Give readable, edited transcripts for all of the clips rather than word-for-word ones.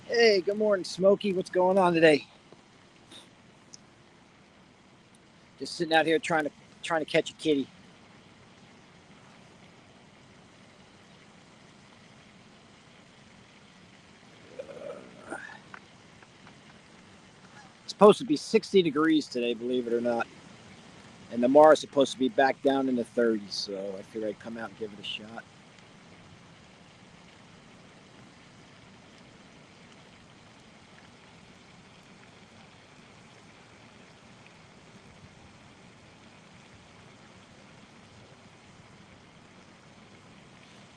Hey, good morning, Smokey. What's going on today? Just sitting out here trying to catch a kitty. It's supposed to be 60 degrees today, believe it or not. And tomorrow's supposed to be back down in the 30s, so I figured I'd come out and give it a shot.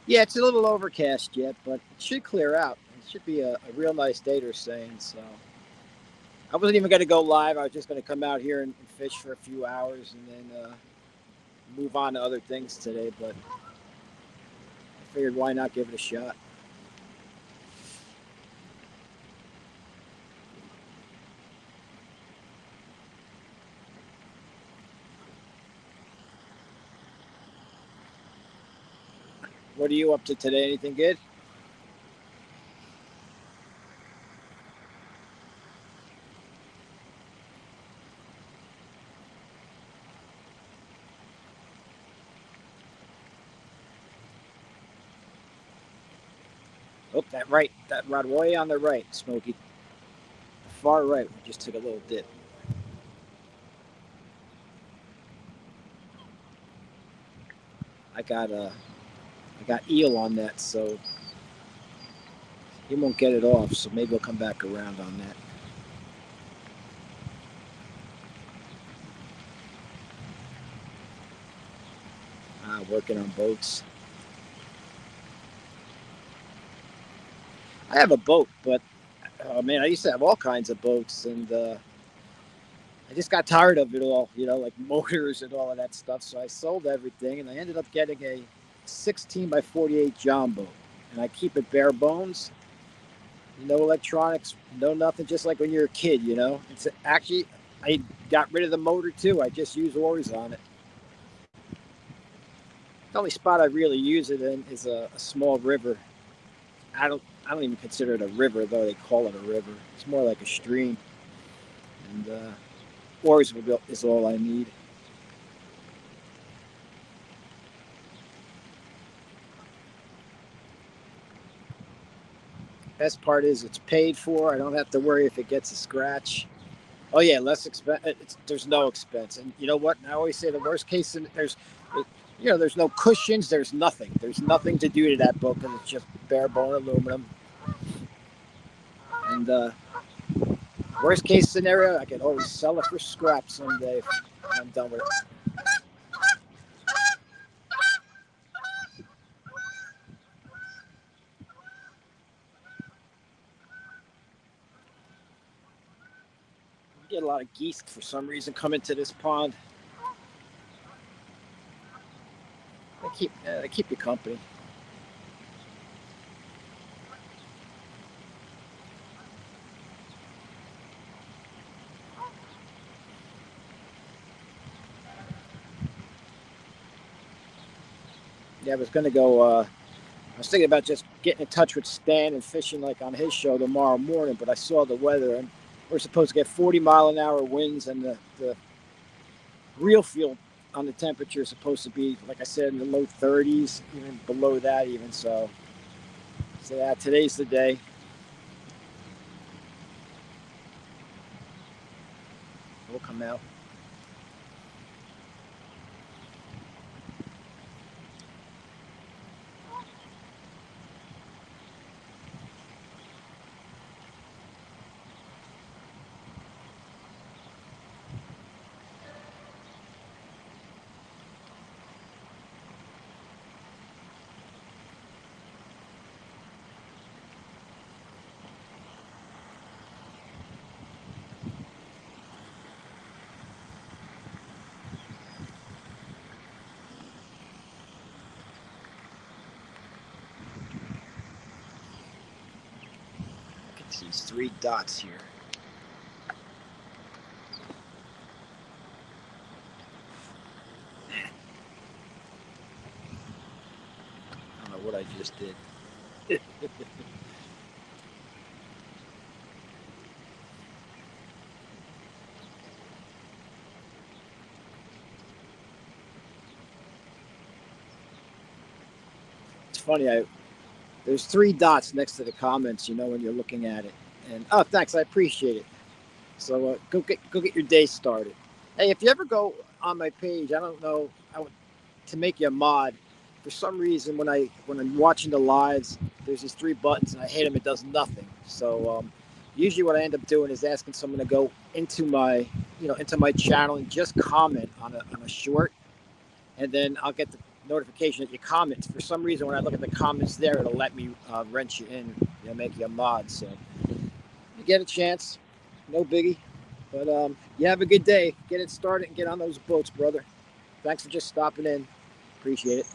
Yeah, it's a little overcast yet, but it should clear out. It should be a real nice day, they're saying. So I wasn't even going to go live. I was just going to come out here and fish for a few hours and then move on to other things today. But I figured why not give it a shot. What are you up to today? Anything good? Oh, that rod way on the right, Smokey. The far right. We just took a little dip. I got eel on that, so he won't get it off. So maybe we'll come back around on that. Working on boats. I have a boat, but man, I used to have all kinds of boats, and I just got tired of it all, like motors and all of that stuff. So I sold everything, and I ended up getting a 16 by 48 John boat, and I keep it bare bones. No electronics, no nothing. Just like when you're a kid, It's actually I got rid of the motor too. I just use oars on it. The only spot I really use it in is a small river. I don't even consider it a river, though they call it a river. It's more like a stream, and oars is all I need. Best part is it's paid for. I don't have to worry if it gets a scratch. Oh yeah, less expense. There's no expense, and you know what? I always say the worst case. There's no cushions. There's nothing. There's nothing to do to that boat because it's just bare bone aluminum. And worst case scenario, I can always sell it for scrap someday if I'm done with it. We get a lot of geese for some reason coming to this pond. They keep you company. Yeah, I was gonna go. I was thinking about just getting in touch with Stan and fishing like on his show tomorrow morning, but I saw the weather and we're supposed to get 40-mile-an-hour winds, and the real feel on the temperature is supposed to be, like I said, in the low 30s, even below that, even. So yeah, today's the day. We'll come out. Look at these 3 dots here. I don't know what I just did. It's funny. There's 3 dots next to the comments, when you're looking at it. And oh, thanks, I appreciate it. So go get your day started. Hey, if you ever go on my page, I don't know, to make you a mod. For some reason, when I'm watching the lives, there's these 3 buttons, and I hate them. It does nothing. So usually, what I end up doing is asking someone to go into my channel and just comment on a short, and then I'll get the notification that you comment. For some reason, when I look at the comments there, it'll let me wrench you in, make you a mod. So you get a chance, no biggie. But you have a good day. Get it started and get on those boats, brother. Thanks for just stopping in. Appreciate it.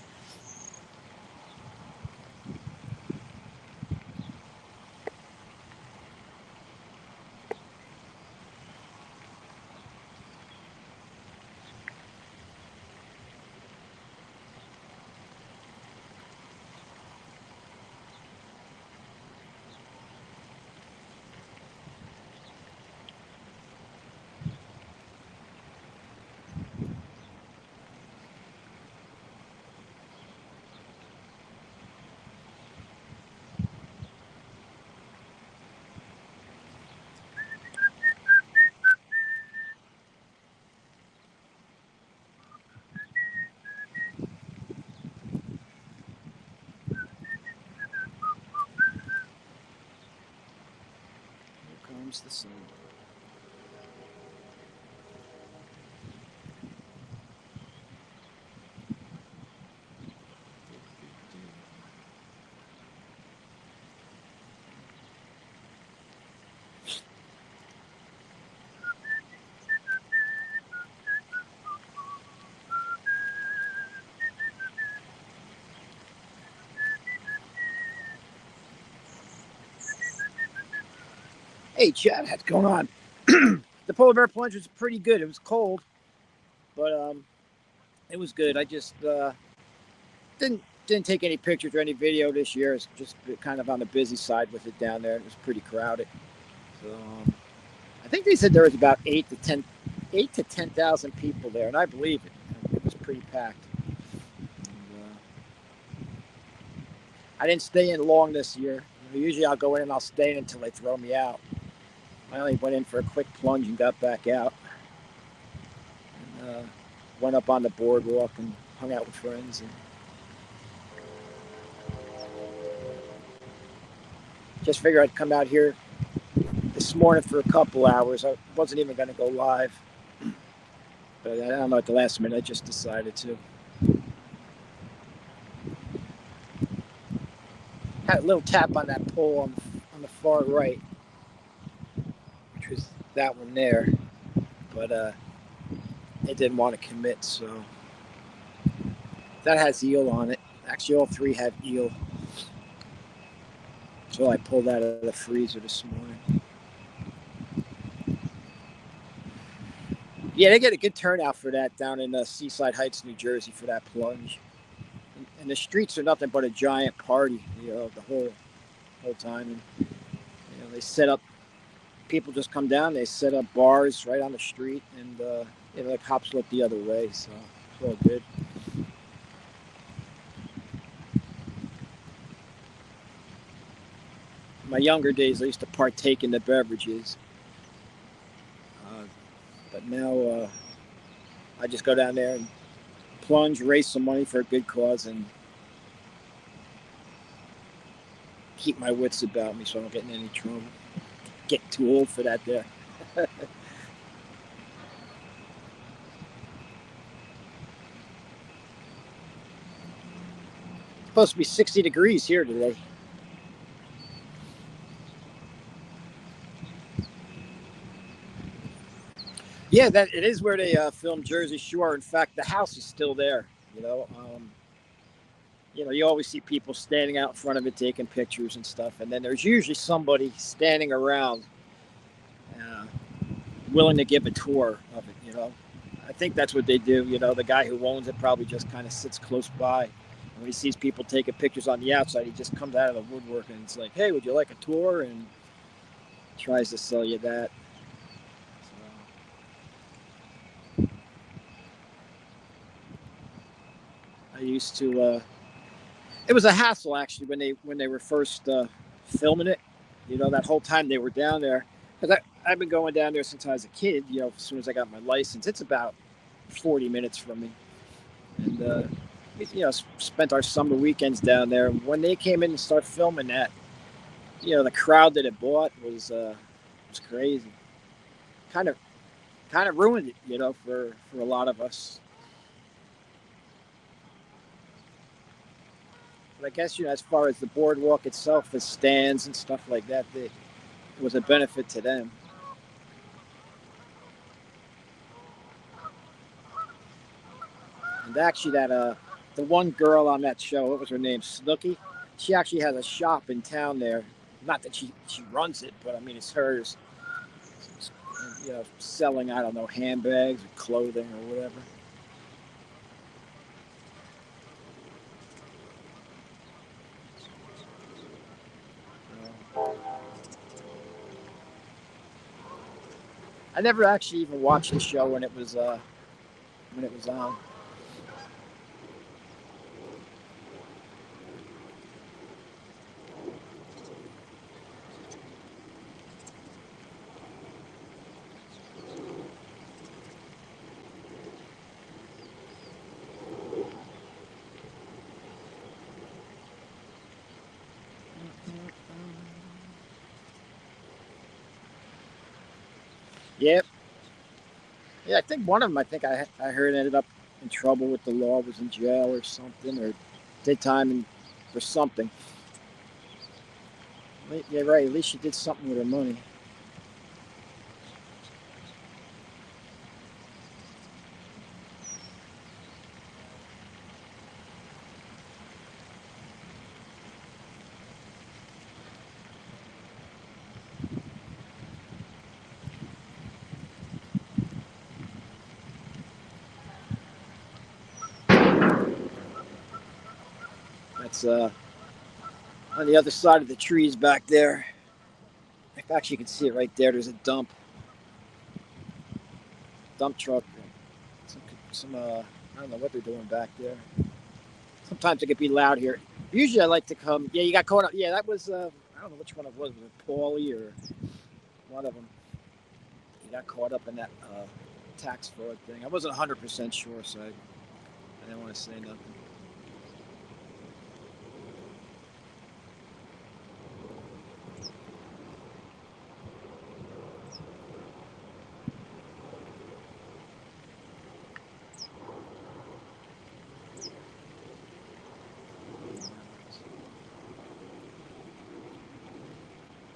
Here comes the sun. Hey, Chad, what's going on? The polar bear plunge was pretty good. It was cold, but it was good. I just didn't take any pictures or any video this year. It's just kind of on the busy side with it down there. It was pretty crowded. So I think they said there was about 8 to 10,000 people there, and I believe it. It was pretty packed. And, I didn't stay in long this year. Usually I'll go in and I'll stay in until they throw me out. I only went in for a quick plunge and got back out. And, went up on the boardwalk and hung out with friends. And just figured I'd come out here this morning for a couple hours. I wasn't even going to go live. But I don't know, at the last minute, I just decided to. Had a little tap on that pole on the far right, which was that one there. But it didn't want to commit, so that has eel on it. Actually, all three have eel. So I pulled that out of the freezer this morning. Yeah, they get a good turnout for that down in Seaside Heights, New Jersey, for that plunge. And the streets are nothing but a giant party, the whole time. And they set up. People just come down. They set up bars right on the street, and the cops look the other way, so it's all good. In my younger days, I used to partake in the beverages, but now I just go down there and plunge, raise some money for a good cause, and keep my wits about me so I don't get in any trouble. Get too old for that there. It's supposed to be 60 degrees here today. Yeah, that it is where they filmed Jersey Shore. In fact, the house is still there. You always see people standing out in front of it taking pictures and stuff, and then there's usually somebody standing around, willing to give a tour of it. I think that's what they do. The guy who owns it probably just kind of sits close by. And when he sees people taking pictures on the outside, he just comes out of the woodwork and it's like, "Hey, would you like a tour?" And tries to sell you that. I used to. It was a hassle actually when they were first filming it. That whole time they were down there, because I've been going down there since I was a kid. As soon as I got my license, it's about 40 minutes from me, and spent our summer weekends down there. When they came in and started filming that, the crowd that it brought was crazy. Kind of ruined it, for a lot of us. But I guess, as far as the boardwalk itself, the stands and stuff like that, it was a benefit to them. And actually, the one girl on that show, what was her name, Snooki? She actually has a shop in town there. Not that she runs it, but I mean, it's hers. Selling, I don't know, handbags or clothing or whatever. I never actually even watched the show when it was on. Yep. Yeah, I think one of them, I heard, ended up in trouble with the law, was in jail or something, or did time for something. Yeah, right. At least she did something with her money. It's on the other side of the trees back there. In fact, you can see it right there. There's a dump truck. Some I don't know what they're doing back there. Sometimes it could be loud here. Usually I like to come. Yeah, you got caught up. Yeah, that was, I don't know which one it was. Was it Paulie or one of them? He got caught up in that tax fraud thing. I wasn't 100% sure, so I didn't want to say nothing.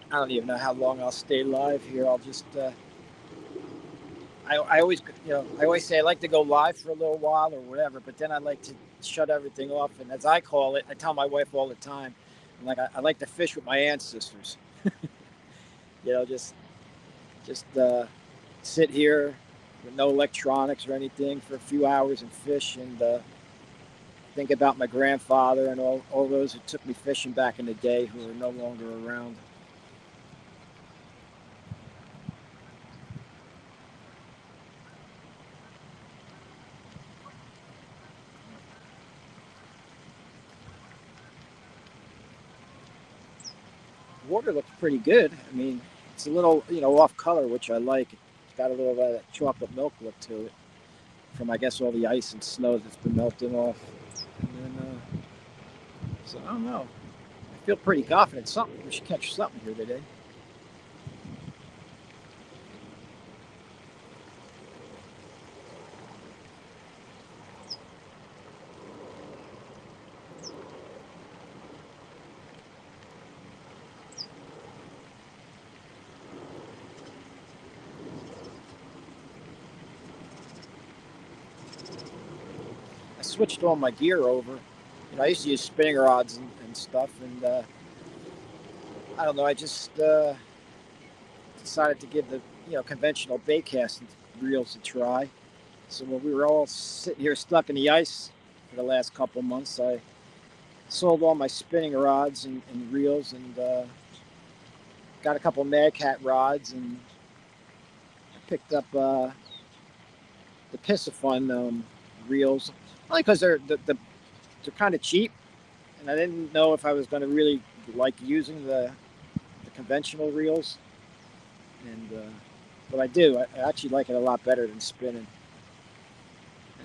I don't even know how long I'll stay live here. I'll just, I always, I always say I like to go live for a little while or whatever, but then I like to shut everything off. And as I call it, I tell my wife all the time, I'm like, I like to fish with my ancestors. Just sit here with no electronics or anything for a few hours and fish and think about my grandfather and all those who took me fishing back in the day who are no longer around. Water looks pretty good. I mean, it's a little, off color, which I like. It's got a little of that chocolate milk look to it from, I guess, all the ice and snow that's been melting off. And then, so I don't know. I feel pretty confident we should catch something here today. I switched all my gear over. I used to use spinning rods and stuff, and I don't know. I just decided to give the conventional bait casting reels a try. So when we were all sitting here stuck in the ice for the last couple of months, I sold all my spinning rods and reels, and got a couple Mad Cat rods, and I picked up the Piscifun reels. Only because they're kind of cheap, and I didn't know if I was going to really like using the conventional reels. And but I do. I actually like it a lot better than spinning.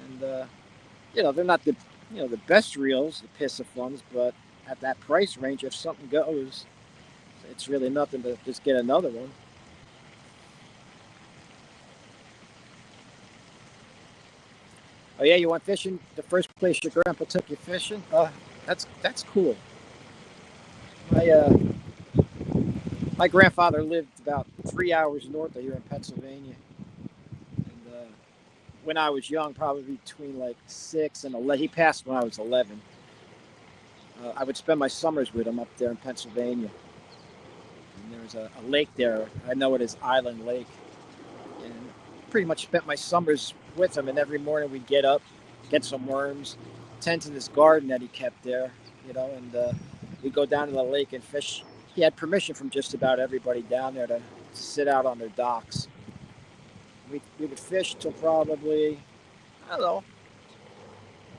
And they're not the the best reels, the Piscifuns, but at that price range, if something goes, it's really nothing to just get another one. Oh yeah, you went fishing? The first place your grandpa took you fishing? That's cool. My grandfather lived about 3 hours north of here in Pennsylvania, and when I was young, probably between like 6 and 11. He passed when I was 11. I would spend my summers with him up there in Pennsylvania, and there was a lake there. I know it as Island Lake, and pretty much spent my summers with him. And every morning we'd get up, get some worms, tend to this garden that he kept there, and we'd go down to the lake and fish. He had permission from just about everybody down there to sit out on their docks. We would fish till probably, I don't know,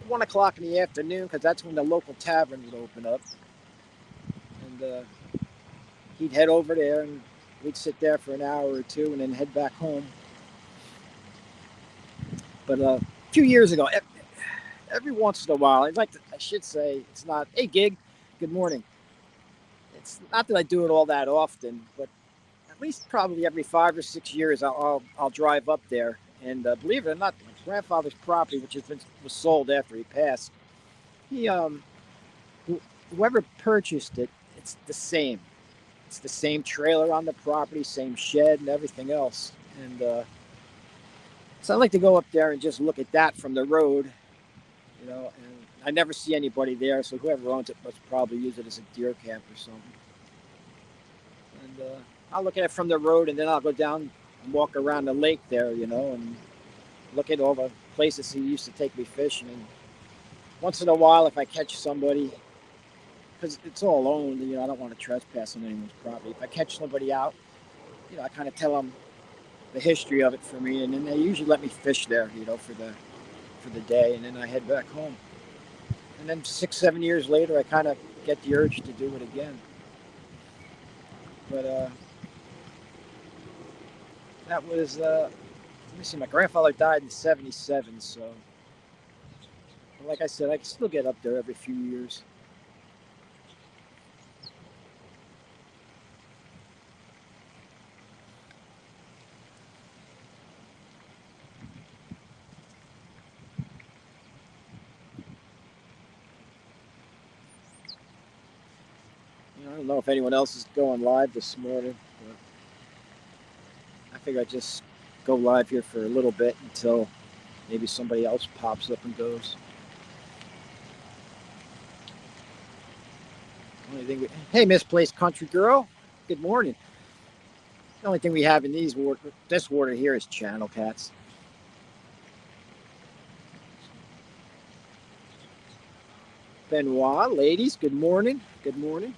1 o'clock in the afternoon, because that's when the local tavern would open up. And he'd head over there, and we'd sit there for an hour or two and then head back home. But a few years ago, every once in a while, I should say, it's not, hey, Gig, good morning. It's not that I do it all that often, but at least probably every 5 or 6 years, I'll drive up there. And believe it or not, my grandfather's property, which was sold after he passed, whoever purchased it, it's the same. It's the same trailer on the property, same shed and everything else. And so I like to go up there and just look at that from the road, and I never see anybody there, so whoever owns it must probably use it as a deer camp or something. And I'll look at it from the road, and then I'll go down and walk around the lake there, and look at all the places he used to take me fishing. And once in a while, if I catch somebody, because it's all owned. I don't want to trespass on anyone's property. If I catch somebody out, I kind of tell them the history of it for me, and then they usually let me fish there, for the day, and then I head back home. And then 6, 7 years later, I kind of get the urge to do it again. But that was, let me see, my grandfather died in '77, so like I said, I can still get up there every few years. I don't know if anyone else is going live this morning, but I figure I'd just go live here for a little bit until maybe somebody else pops up and goes. Hey, misplaced country girl. Good morning. The only thing we have in this water here is channel cats. Benoit, ladies, good morning. Good morning.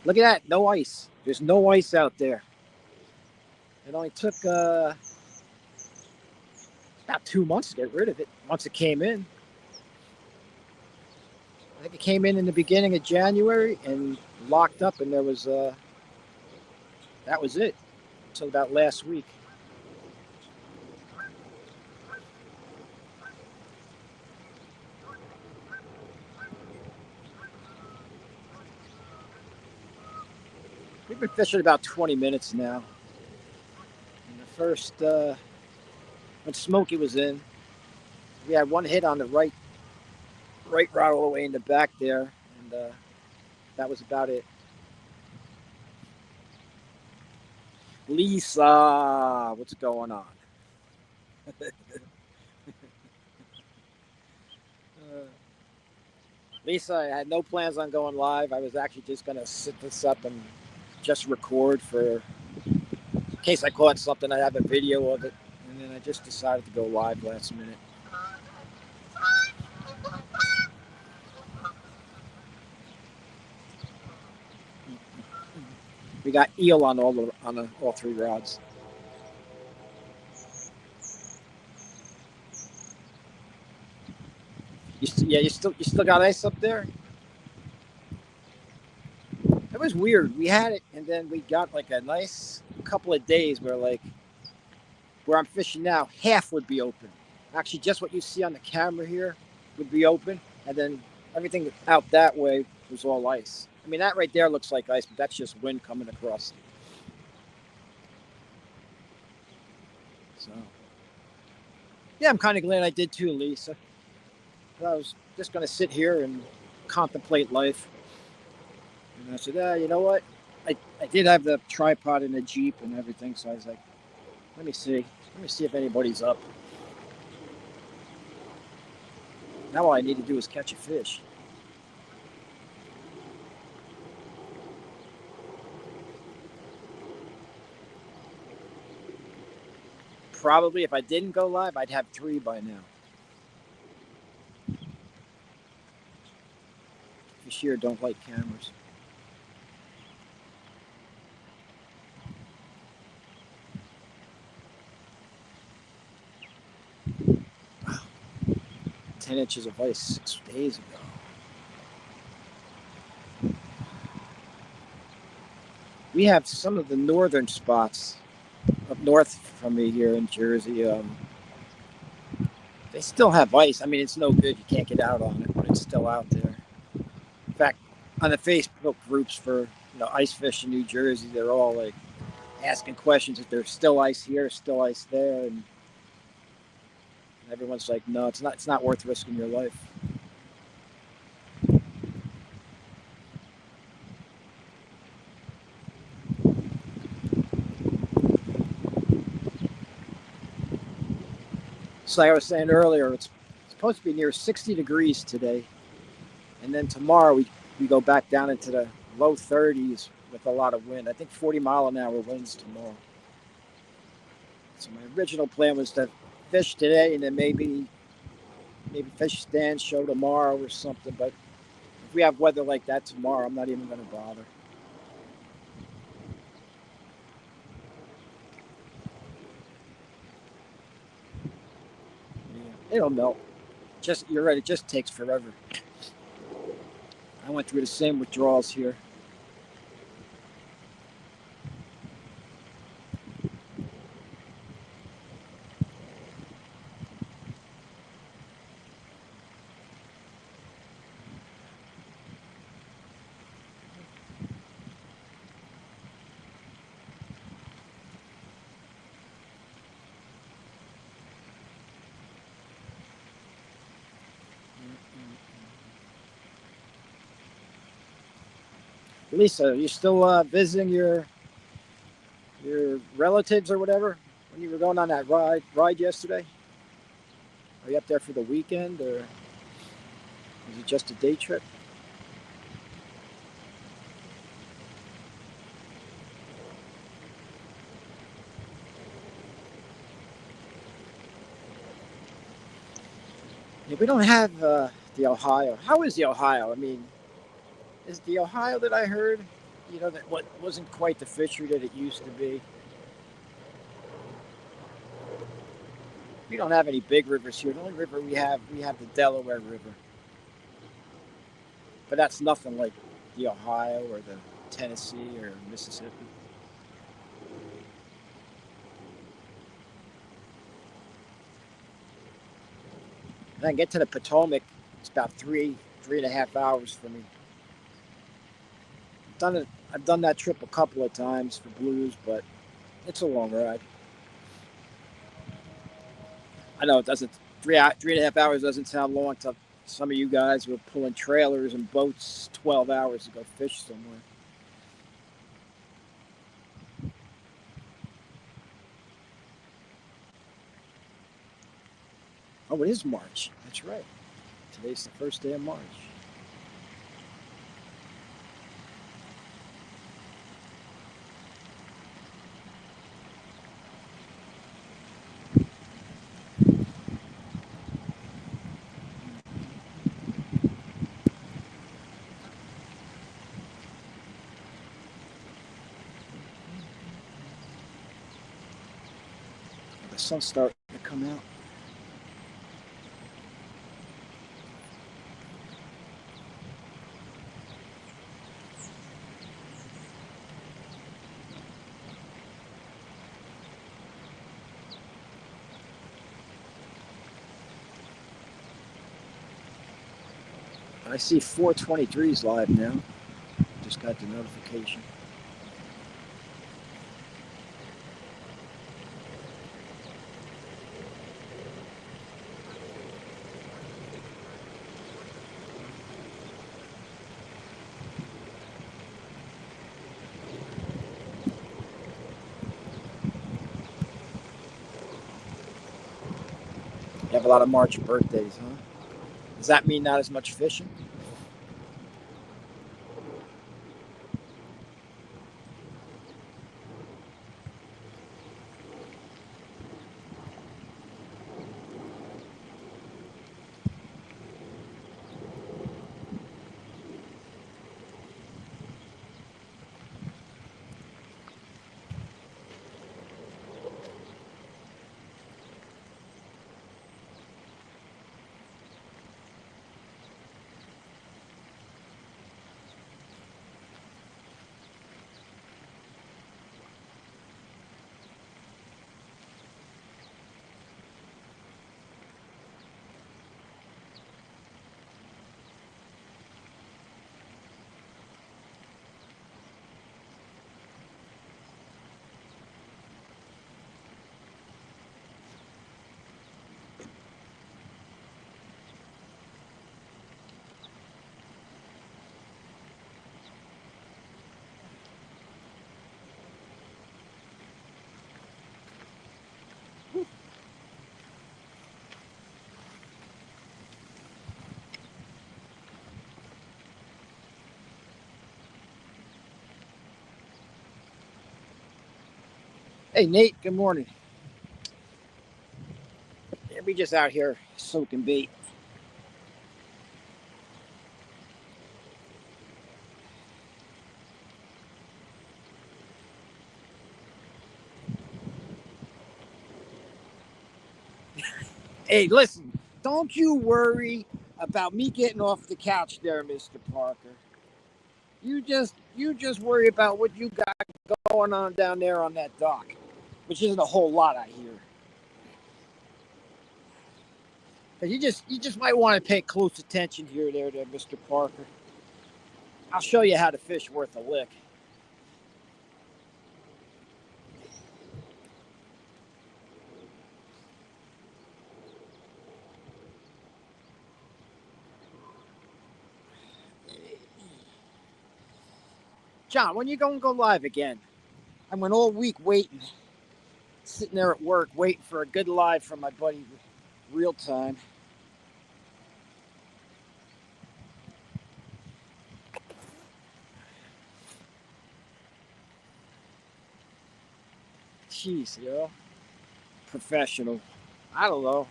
Look at that, no ice. There's no ice out there. It only took about 2 months to get rid of it once it came in. I think it came in the beginning of January and locked up, and that was it until about last week. We've been fishing about 20 minutes now. And the first, when Smokey was in, we had one hit on the right rod all the way in the back there, and that was about it. Lisa, what's going on? Lisa, I had no plans on going live. I was actually just going to sit this up and just record in case I caught something. I have a video of it, and then I just decided to go live last minute. We got eel on all 3 rods. You still got ice up there? It was weird. We had it, and then we got like a nice couple of days where where I'm fishing now, half would be open. Actually, just what you see on the camera here would be open, and then everything out that way was all ice. I mean, that right there looks like ice, but that's just wind coming across. So, yeah, I'm kind of glad I did too, Lisa. I was just going to sit here and contemplate life. And I said, you know what? I did have the tripod in the Jeep and everything, so I was like, let me see if anybody's up. Now all I need to do is catch a fish. Probably if I didn't go live, I'd have 3 by now. Fish here don't like cameras. Wow. 10 inches of ice 6 days ago. We have some of the northern spots up north from me here in Jersey. They still have ice. I mean, it's no good. You can't get out on it, but it's still out there. In fact, on the Facebook groups for ice fish in New Jersey, they're all like asking questions if there's still ice here, still ice there, and everyone's like, no, it's not worth risking your life. So like I was saying earlier, it's supposed to be near 60 degrees today, and then tomorrow we go back down into the low 30s with a lot of wind. I think 40-mile-an-hour winds tomorrow. So my original plan was to fish today and then maybe fish stand show tomorrow or something, but if we have weather like that tomorrow, I'm not even going to bother. Yeah, it'll melt. Just you're right. It just takes forever. I went through the same withdrawals here. Lisa, are you still visiting your relatives or whatever when you were going on that ride yesterday? Are you up there for the weekend, or is it just a day trip? Yeah, we don't have the Ohio. How is the Ohio? I mean, is the Ohio that I heard, that what wasn't quite the fishery that it used to be? We don't have any big rivers here. The only river we have the Delaware River, but that's nothing like the Ohio or the Tennessee or Mississippi. And I get to the Potomac, it's about 3.5 hours for me. Done it. I've done that trip a couple of times for blues, but it's a long ride. I know it doesn't. 3.5 hours doesn't sound long to some of you guys who are pulling trailers and boats 12 hours to go fish somewhere. Oh, it is March. That's right. Today's the first day of March. The sun's starting to come out. I see 423s live now. Just got the notification. You have a lot of March birthdays, huh? Does that mean not as much fishing? Hey, Nate, good morning. Yeah, we just out here soaking bait. Hey, listen, don't you worry about me getting off the couch there, Mr. Parker. You just worry about what you got going on down there on that dock, which isn't a whole lot, I hear. But you just might want to pay close attention here, there, Mr. Parker. I'll show you how to fish worth a lick. John, when you going to go live again? I went all week waiting, sitting there at work, waiting for a good live from my buddy Real Time. Jeez, yo. Professional. I don't know.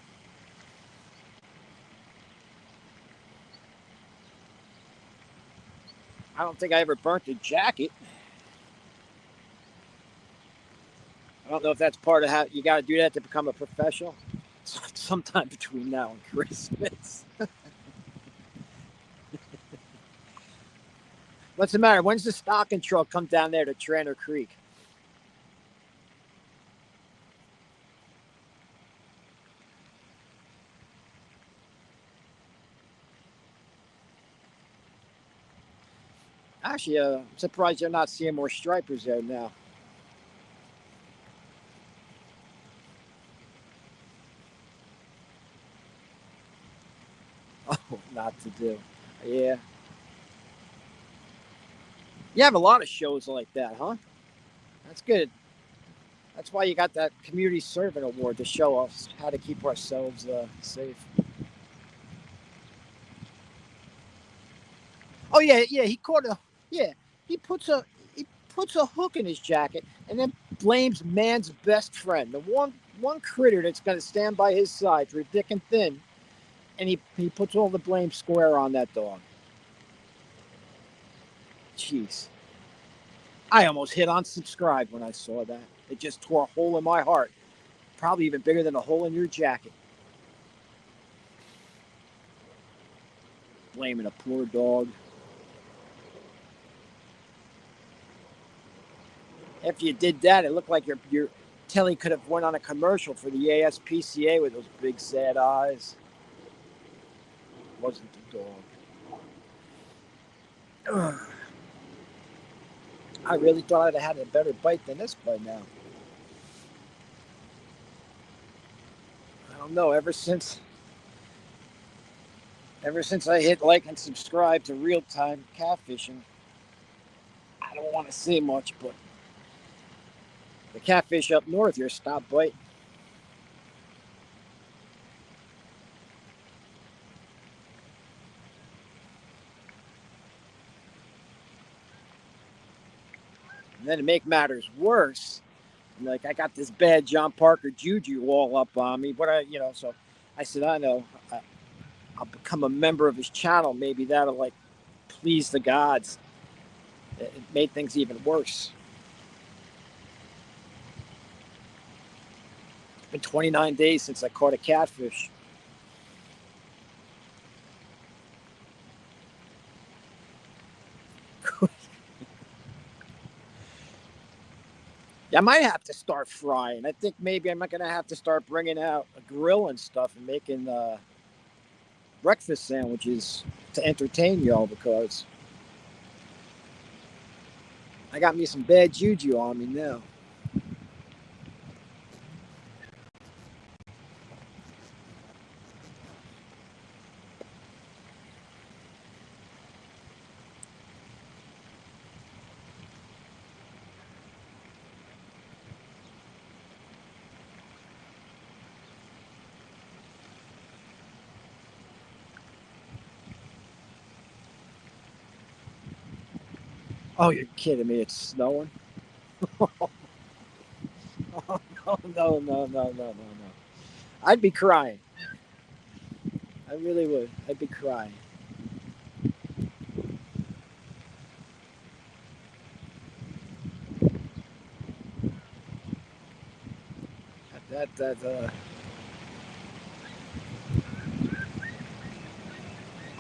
I don't think I ever burnt a jacket. I don't know if that's part of how you got to do that to become a professional. Sometime between now and Christmas. What's the matter? When's the stocking truck come down there to Tranter Creek? Actually, I'm surprised you're not seeing more stripers there now. Oh, not to do. Yeah. You have a lot of shows like that, huh? That's good. That's why you got that Community Servant Award to show us how to keep ourselves safe. Oh yeah. He caught a yeah. He puts a hook in his jacket and then blames man's best friend, the one critter that's going to stand by his side through thick and thin, and he puts all the blame square on that dog. Jeez, I almost hit unsubscribe when I saw that. It just tore a hole in my heart, probably even bigger than a hole in your jacket. Blaming a poor dog. After you did that, it looked like your Telly could have went on a commercial for the ASPCA with those big sad eyes. It wasn't the dog. Ugh. I really thought I'd have had a better bite than this by now. I don't know. Ever since I hit like and subscribe to Real Time Catfishing, I don't want to say much, but the catfish up north here stopped biting. And then to make matters worse, like I got this bad John Parker juju all up on me. So I said, I know, I'll become a member of his channel. Maybe that'll like please the gods. It made things even worse. It's been 29 days since I caught a catfish. Yeah, I might have to start frying. I think maybe I'm not going to have to start bringing out a grill and stuff and making breakfast sandwiches to entertain y'all, because I got me some bad juju on me now. Oh, you're kidding me. It's snowing? Oh, no. I'd be crying. I really would. I'd be crying. That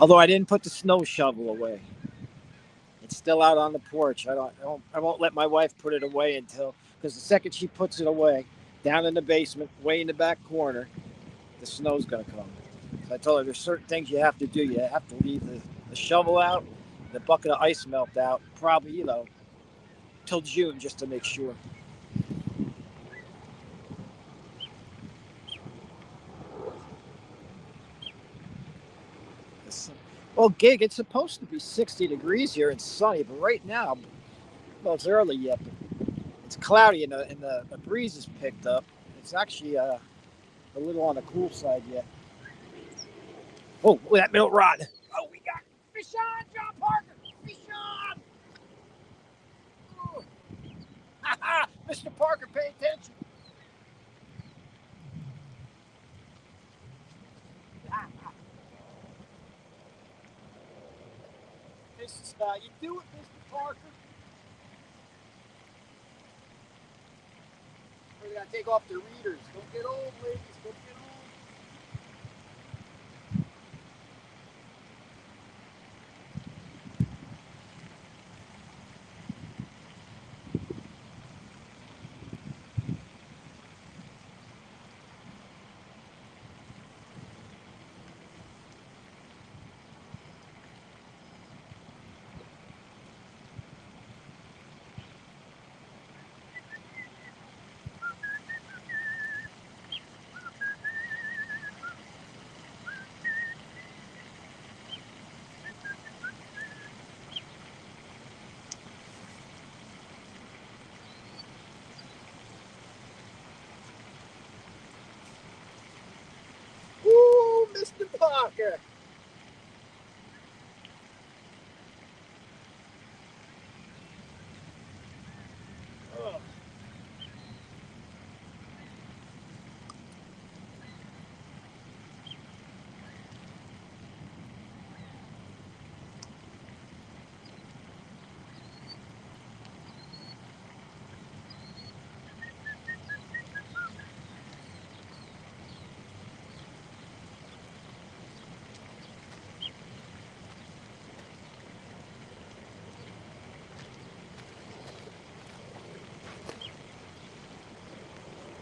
Although I didn't put the snow shovel away. It's still out on the porch. I won't let my wife put it away until, because the second she puts it away, down in the basement, way in the back corner, the snow's gonna come. So I told her there's certain things you have to do. You have to leave the shovel out, the bucket of ice melt out, probably, till June, just to make sure. Well, Gig, it's supposed to be 60 degrees here and sunny, but right now, well, it's early yet, but it's cloudy and the breeze is picked up. It's actually a little on the cool side yet. Oh, look at that middle rod. Oh, we got fish on, John Parker. Fish on. Oh. Mr. Parker, pay attention. This is how you do it, Mr. Parker. We gotta take off the readers. Don't get old, ladies. Don't get old. Woo, Mr. Parker. Oh.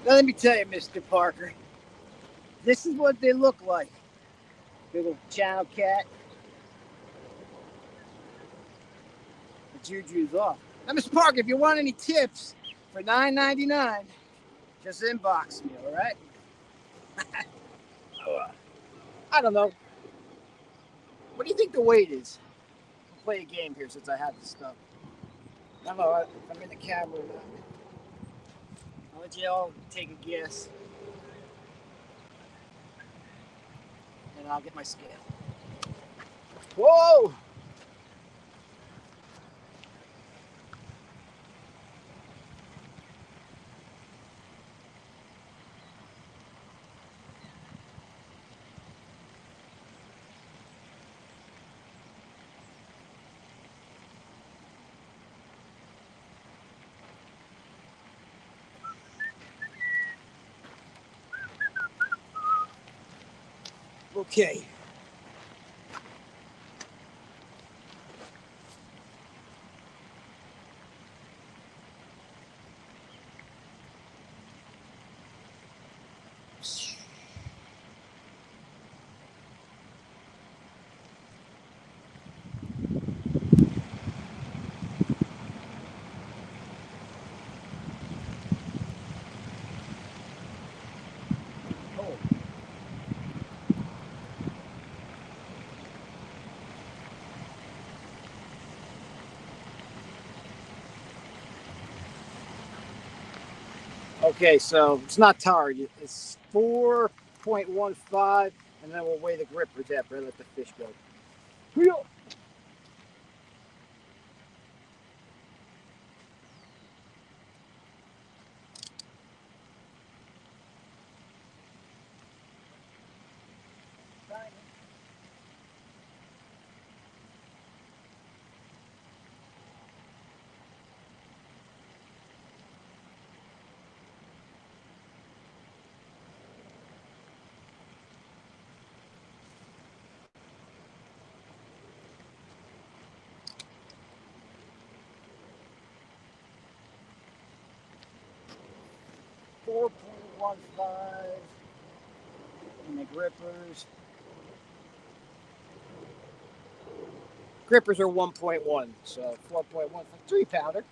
Now, let me tell you, Mr. Parker, this is what they look like. Little channel cat. The juju's off. Now, Mr. Parker, if you want any tips for $9.99, just inbox me, all right? I don't know. What do you think the weight is? I'll play a game here since I have this stuff. I don't know if I'm in the camera or not. I'll let you all take a guess. And I'll get my scale. Whoa! Okay. Oh. Okay, so it's not target. It's 4.15, and then we'll weigh the grippers after I let the fish go. Wheel. 4.15. And the grippers. Grippers are 1.1, so 4.1 for 3-pounder.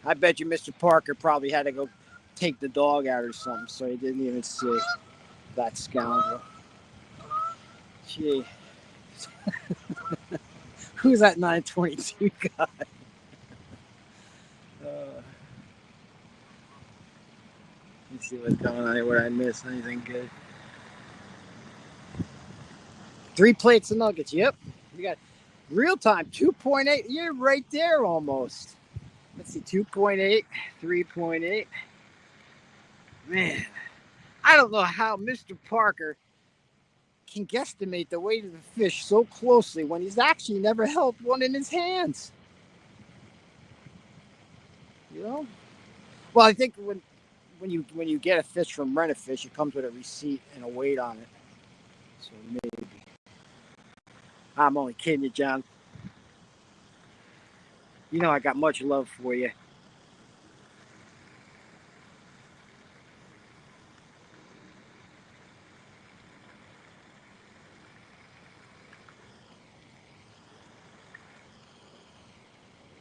I bet you Mr. Parker probably had to go take the dog out or something, so he didn't even see that scoundrel. Gee. Who's that 922 guy? Let's see what's going on here. What I miss? Anything good? 3 plates of nuggets. Yep. We got real time 2.8. You're right there almost. Let's see, 2.8, 3.8. Man, I don't know how Mr. Parker can guesstimate the weight of the fish so closely when he's actually never held one in his hands. You know? Well, I think when you get a fish from Rent-A-Fish, it comes with a receipt and a weight on it. So maybe. I'm only kidding you, John. You know I got much love for you.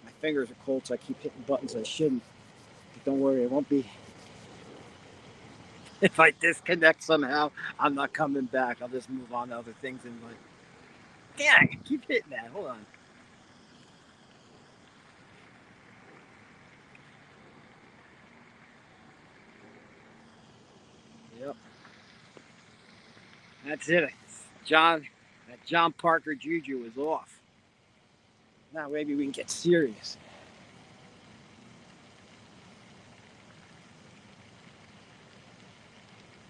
My fingers are cold, so I keep hitting buttons I shouldn't. But don't worry, it won't be. If I disconnect somehow, I'm not coming back. I'll just move on to other things and like, dang, I keep hitting that. Hold on. Yep. That's it. That John Parker juju is off. Now maybe we can get serious.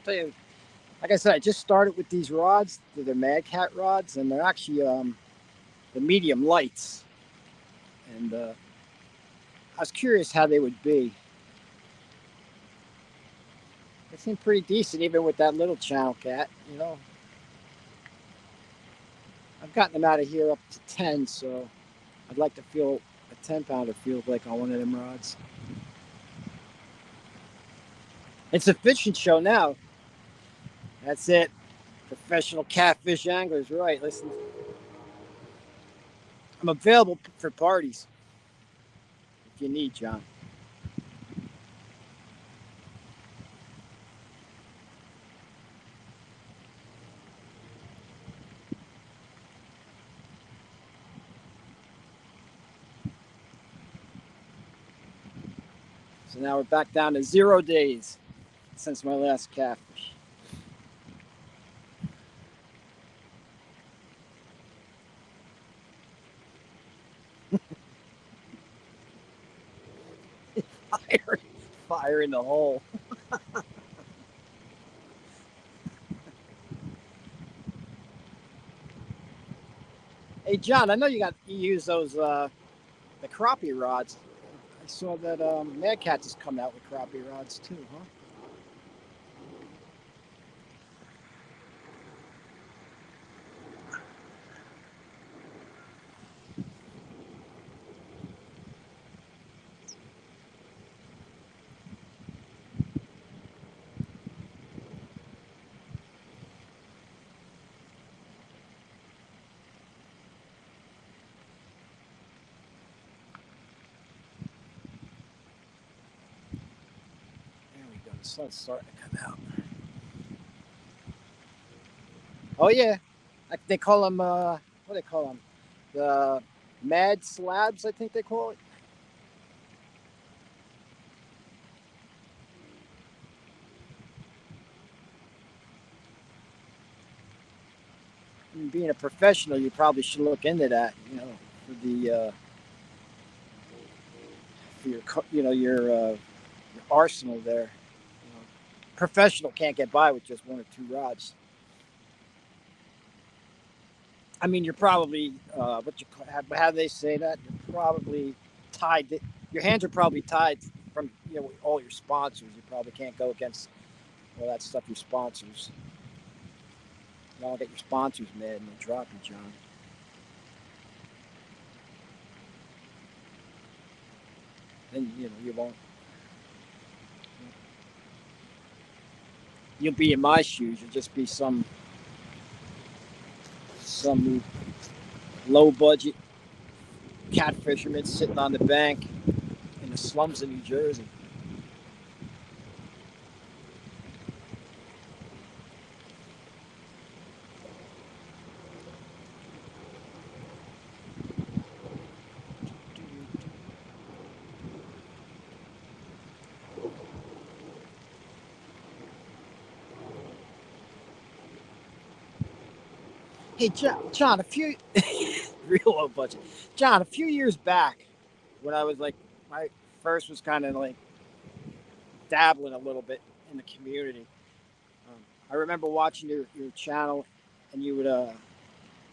Tell you, like I said, I just started with these rods. They're the Mad Cat rods, and they're actually the medium lights. And I was curious how they would be. They seem pretty decent, even with that little channel cat. You know, I've gotten them out of here up to 10, so I'd like to feel a 10-pounder feel like on one of them rods. It's a fishing show now. That's it. Professional catfish anglers, right? Listen, I'm available for parties if you need, John. So now we're back down to 0 days since my last catfish. Fire in the hole. Hey, John, I know you use those the crappie rods. I saw that Mad Catz has come out with crappie rods too, huh? There we go. The sun's starting to come out. Oh yeah, like they call them. What do they call them? The mad slabs, I think they call it. And being a professional, you probably should look into that. For the for your your arsenal there. Professional can't get by with just one or two rods. I mean, you're probably how do they say that? You're probably tied. Your hands are probably tied from with all your sponsors. You probably can't go against all that stuff. Your sponsors. You don't get your sponsors mad and they'll drop you, John. Then you won't. You'll be in my shoes. You'll just be some low budget cat fisherman sitting on the bank in the slums of New Jersey. Hey, John, a few real low budget. John, a few years back, when I was like, my first was kind of like dabbling a little bit in the community. I remember watching your channel, and you would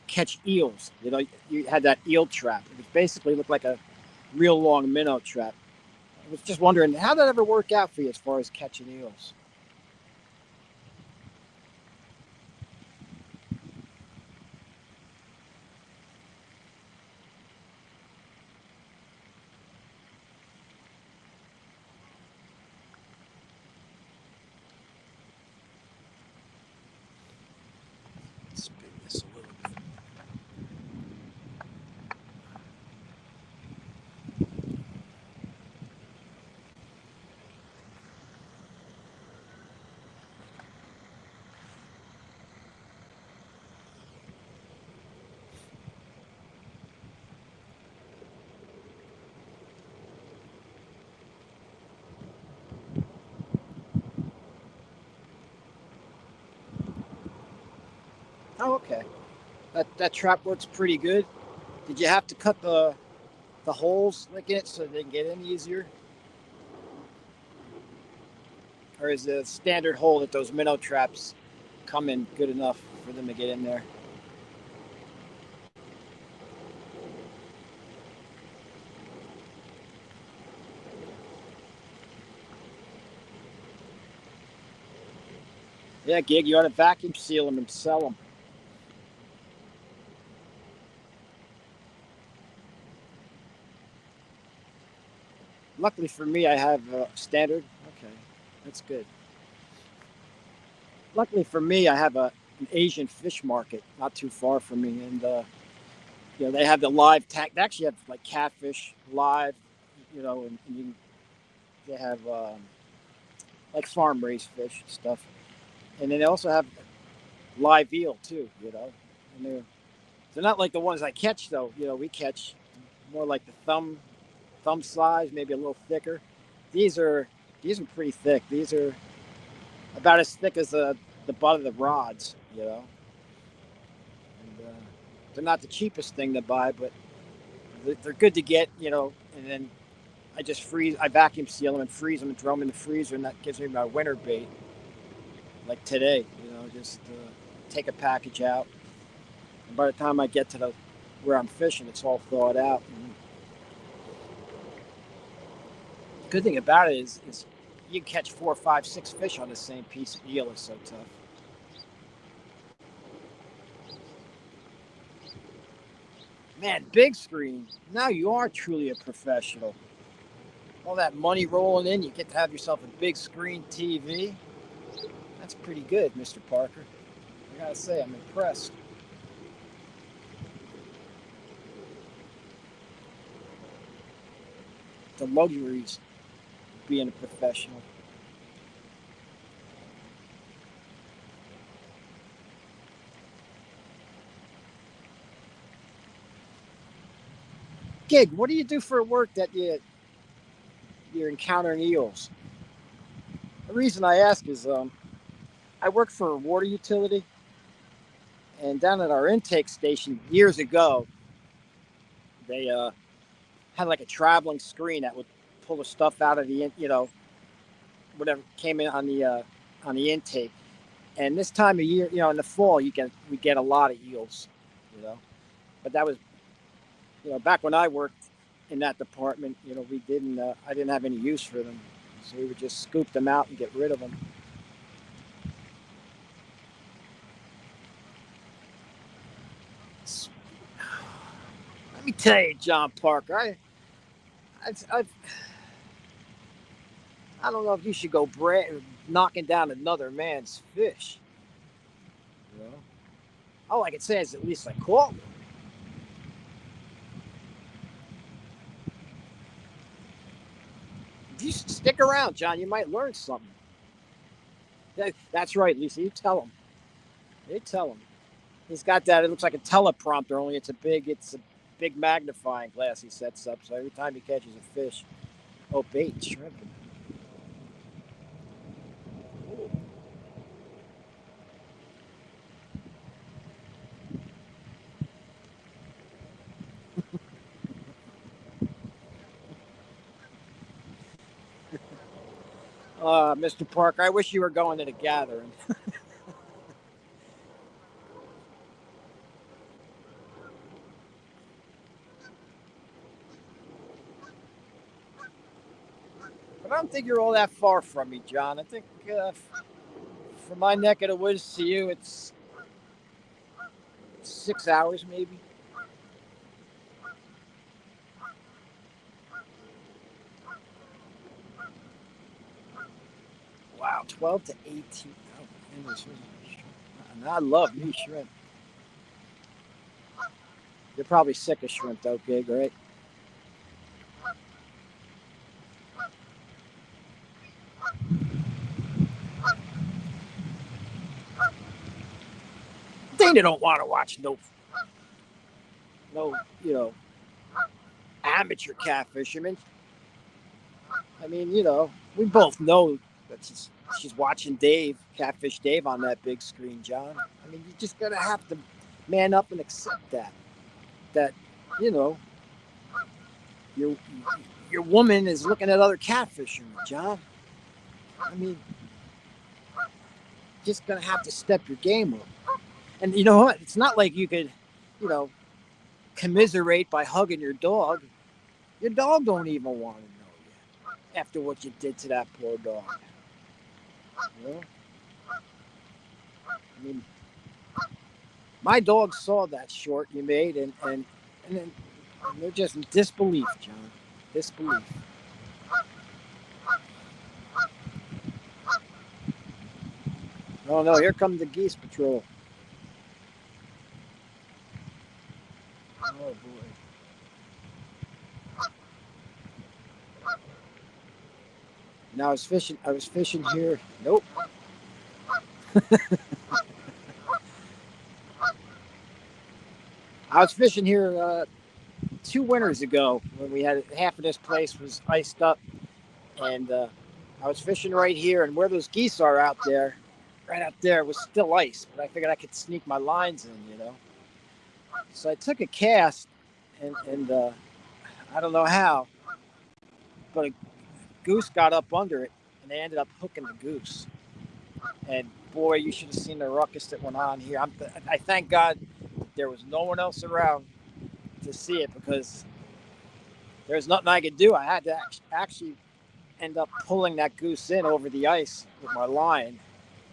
catch eels. You had that eel trap. It was basically looked like a real long minnow trap. I was just wondering how did that ever work out for you as far as catching eels? Spin this a little bit. Oh, okay. That trap works pretty good. Did you have to cut the holes like in it so they can get in easier, or is the standard hole that those minnow traps come in good enough for them to get in there? Yeah, Gig, you ought to vacuum seal them and sell them. Luckily for me, I have standard. Okay, that's good. Luckily for me, I have an Asian fish market not too far from me, and they have the live tag. They actually have like catfish live, and they have like farm raised fish and stuff, and then they also have live eel too. And they're not like the ones I catch though. We catch more like the thumb size, maybe a little thicker. These are these are pretty thick. These are about as thick as the butt of the rods. And they're not the cheapest thing to buy, but they're good to get. And then I vacuum seal them and freeze them and throw them in the freezer, and that gives me my winter bait. Like today, just take a package out, and by the time I get to the where I'm fishing, it's all thawed out. And the good thing about it is you can catch 4, 5, 6 fish on the same piece of eel. It's so tough. Man, big screen. Now you are truly a professional. All that money rolling in, you get to have yourself a big screen TV. That's pretty good, Mr. Parker. I gotta say, I'm impressed. The luxuries of being a professional. Gig, what do you do for work that you're encountering eels? The reason I ask is I work for a water utility, and down at our intake station years ago, they had like a traveling screen that would pull the stuff out of whatever came in on the intake. And this time of year, in the fall, we get a lot of eels, you know. But that was, back when I worked in that department, we didn't. I didn't have any use for them, so we would just scoop them out and get rid of them. Let me tell you, John Parker, I, I don't know if you should go knocking down another man's fish. You know, all I can say is at least I caught one. If you stick around, John, you might learn something. That's right, Lisa. You tell him. You tell him. He's got that. It looks like a teleprompter, only it's a big magnifying glass he sets up. So every time he catches a fish, bait, shrimp. Mr. Parker, I wish you were going to the gathering. But I don't think you're all that far from me, John. I think from my neck of the woods to you, it's 6 hours maybe. Wow, 12 to 18. Oh, goodness. And I love me shrimp. You're probably sick of shrimp, though, Gig, right? They don't want to watch no, amateur catfishermen. I mean, we both know that she's watching Catfish Dave on that big screen, John. I mean, you just gotta have to man up and accept that, you know, your your woman is looking at other catfishermen, John. I mean, just gonna have to step your game up. And you know what? It's not like you could, you know, commiserate by hugging your dog. Your dog don't even want to know you after what you did to that poor dog. You know? I mean, my dog saw that short you made, and they're just in disbelief, John. Disbelief. Oh no! Here come the geese patrol. Oh boy! Now I was fishing. I was fishing here. Nope. I was fishing here 2 winters ago when we had half of this place was iced up, and I was fishing right here, and where those geese are out there, right out there was still ice, but I figured I could sneak my lines in. So I took a cast, and I don't know how, but a goose got up under it, and they ended up hooking the goose. And boy, you should have seen the ruckus that went on here. I thank God there was no one else around to see it because there's nothing I could do. I had to actually end up pulling that goose in over the ice with my line.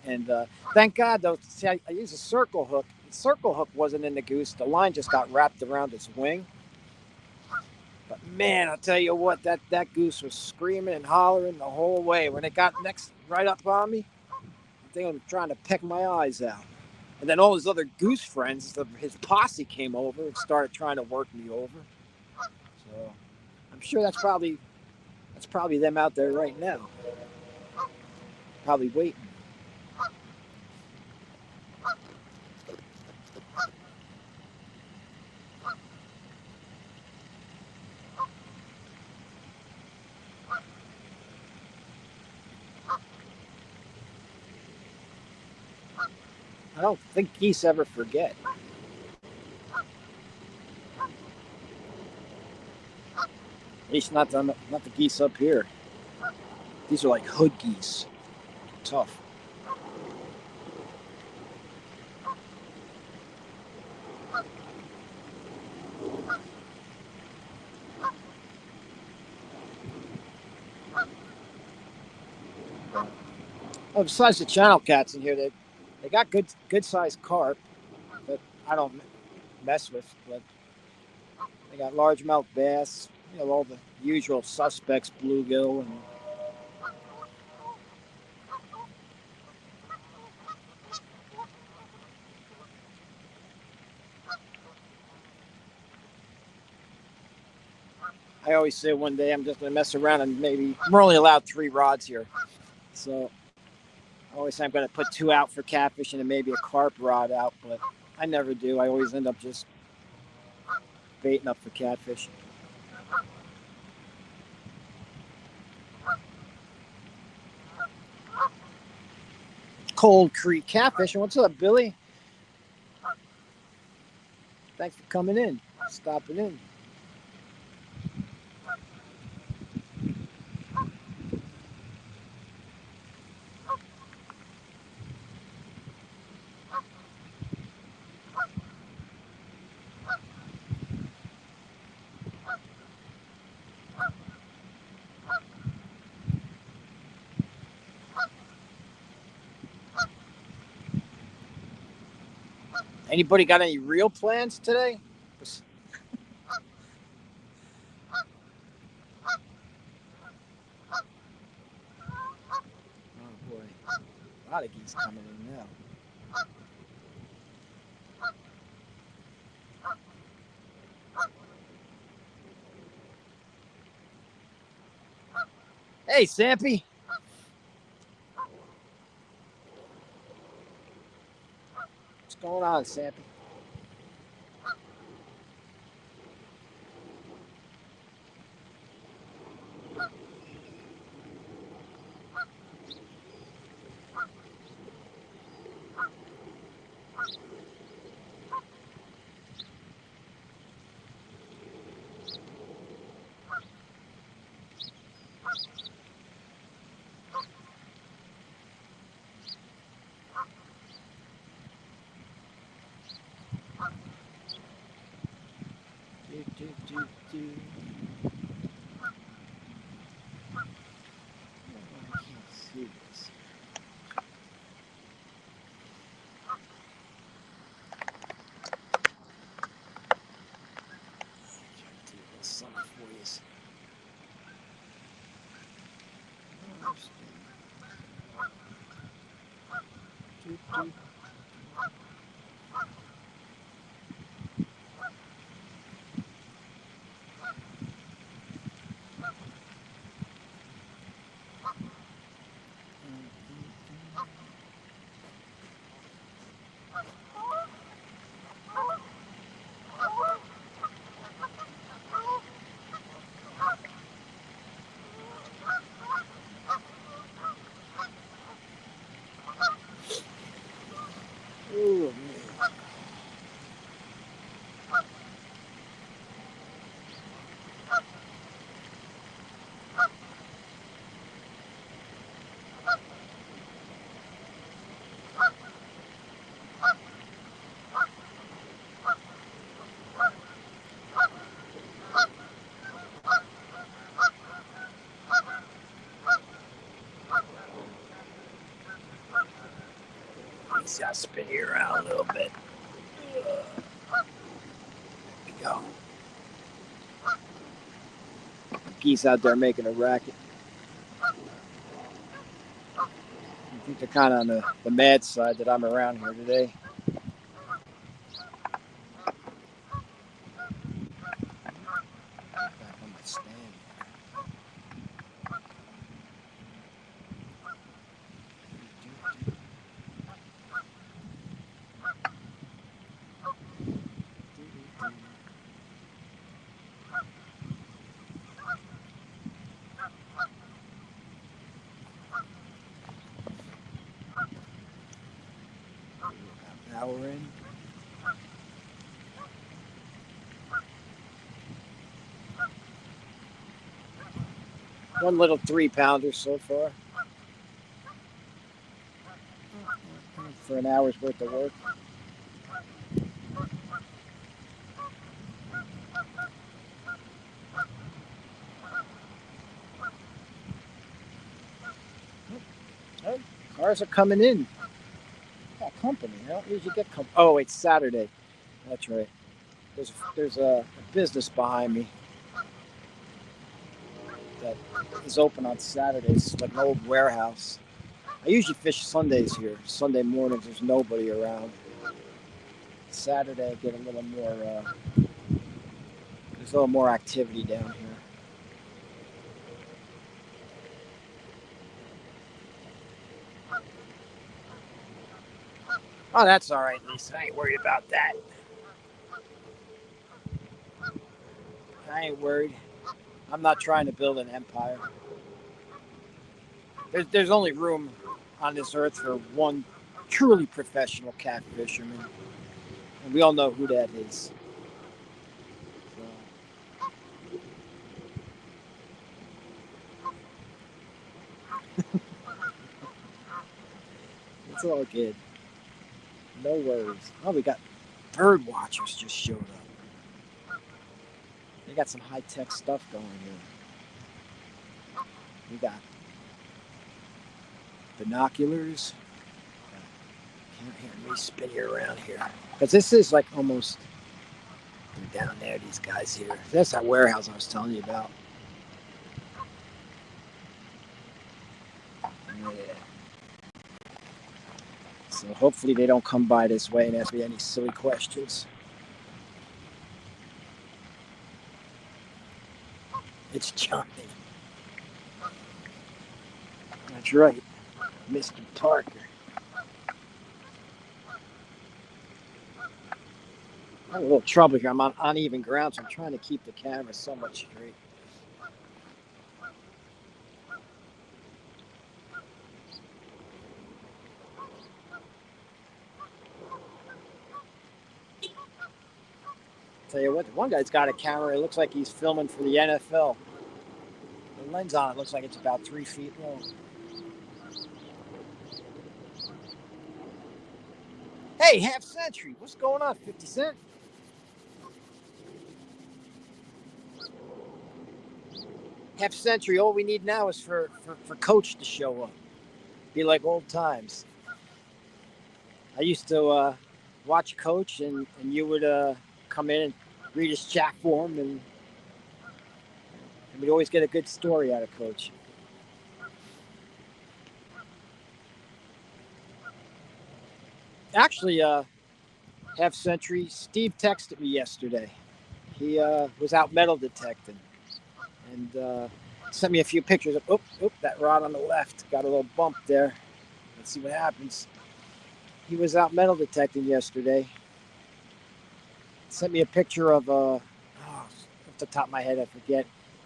And thank God, though, see, I used a circle hook. The circle hook wasn't in the goose. The line just got wrapped around its wing. But man, I'll tell you what, that goose was screaming and hollering the whole way. When it got right up on me, I think I'm trying to peck my eyes out. And then all his other goose friends, his posse came over and started trying to work me over. So I'm sure that's probably them out there right now, probably waiting. I don't think geese ever forget. At least not the geese up here. These are like hood geese. Tough. Oh, besides the channel cats in here, they got good sized carp that I don't mess with, but they got largemouth bass, all the usual suspects, bluegill, and I always say one day I'm just going to mess around and maybe we're only allowed 3 rods here, so I always say I'm going to put 2 out for catfish and then maybe a carp rod out, but I never do. I always end up just baiting up for catfish. Cold Creek catfish. What's up, Billy? Thanks for coming in, stopping in. Anybody got any real plans today? Oh boy, a lot of geese coming in now. Hey, Sampy. What's going on, Sampy? Do. I can't see this. Do this on for you. Do. Ooh, man. He's got to spin you around a little bit. There we go. Geese out there making a racket. I think they're kind of on the mad side that I'm around here today. Back on my stand. hour in. One little 3-pounder so far for an hour's worth of work. Oh, cars are coming in. Got company. I don't usually get company. Oh, it's Saturday. That's right. There's a business behind me that is open on Saturdays, like an old warehouse. I usually fish Sundays here. Sunday mornings, there's nobody around. Saturday, I get a little more. There's a little more activity down here. Oh, that's all right, Lisa. I ain't worried about that. I ain't worried. I'm not trying to build an empire. There's only room on this earth for one truly professional cat fisherman, and we all know who that is. So. It's all good. No worries. Oh, we got bird watchers just showed up. They got some high-tech stuff going here. We got binoculars. Can't hear me spin you around here. Because this is like almost down there, these guys here. That's that warehouse I was telling you about. Yeah. So hopefully they don't come by this way and ask me any silly questions. It's Johnny. That's right, Mr. Parker. I have a little trouble here. I'm on uneven ground, so I'm trying to keep the camera somewhat straight. Tell you what, one guy's got a camera. It looks like he's filming for the NFL. The lens on it looks like it's about 3 feet long. Hey, Half Century, what's going on, 50 Cent? Half Century, all we need now is for Coach to show up. Be like old times. I used to watch Coach, and you would come in and read his chat form, and we'd always get a good story out of Coach. Actually, Half Century, Steve texted me yesterday. He was out metal detecting and sent me a few pictures of, that rod on the left got a little bump there. Let's see what happens. He was out metal detecting yesterday. Sent me a picture of off the top of my head, I forget,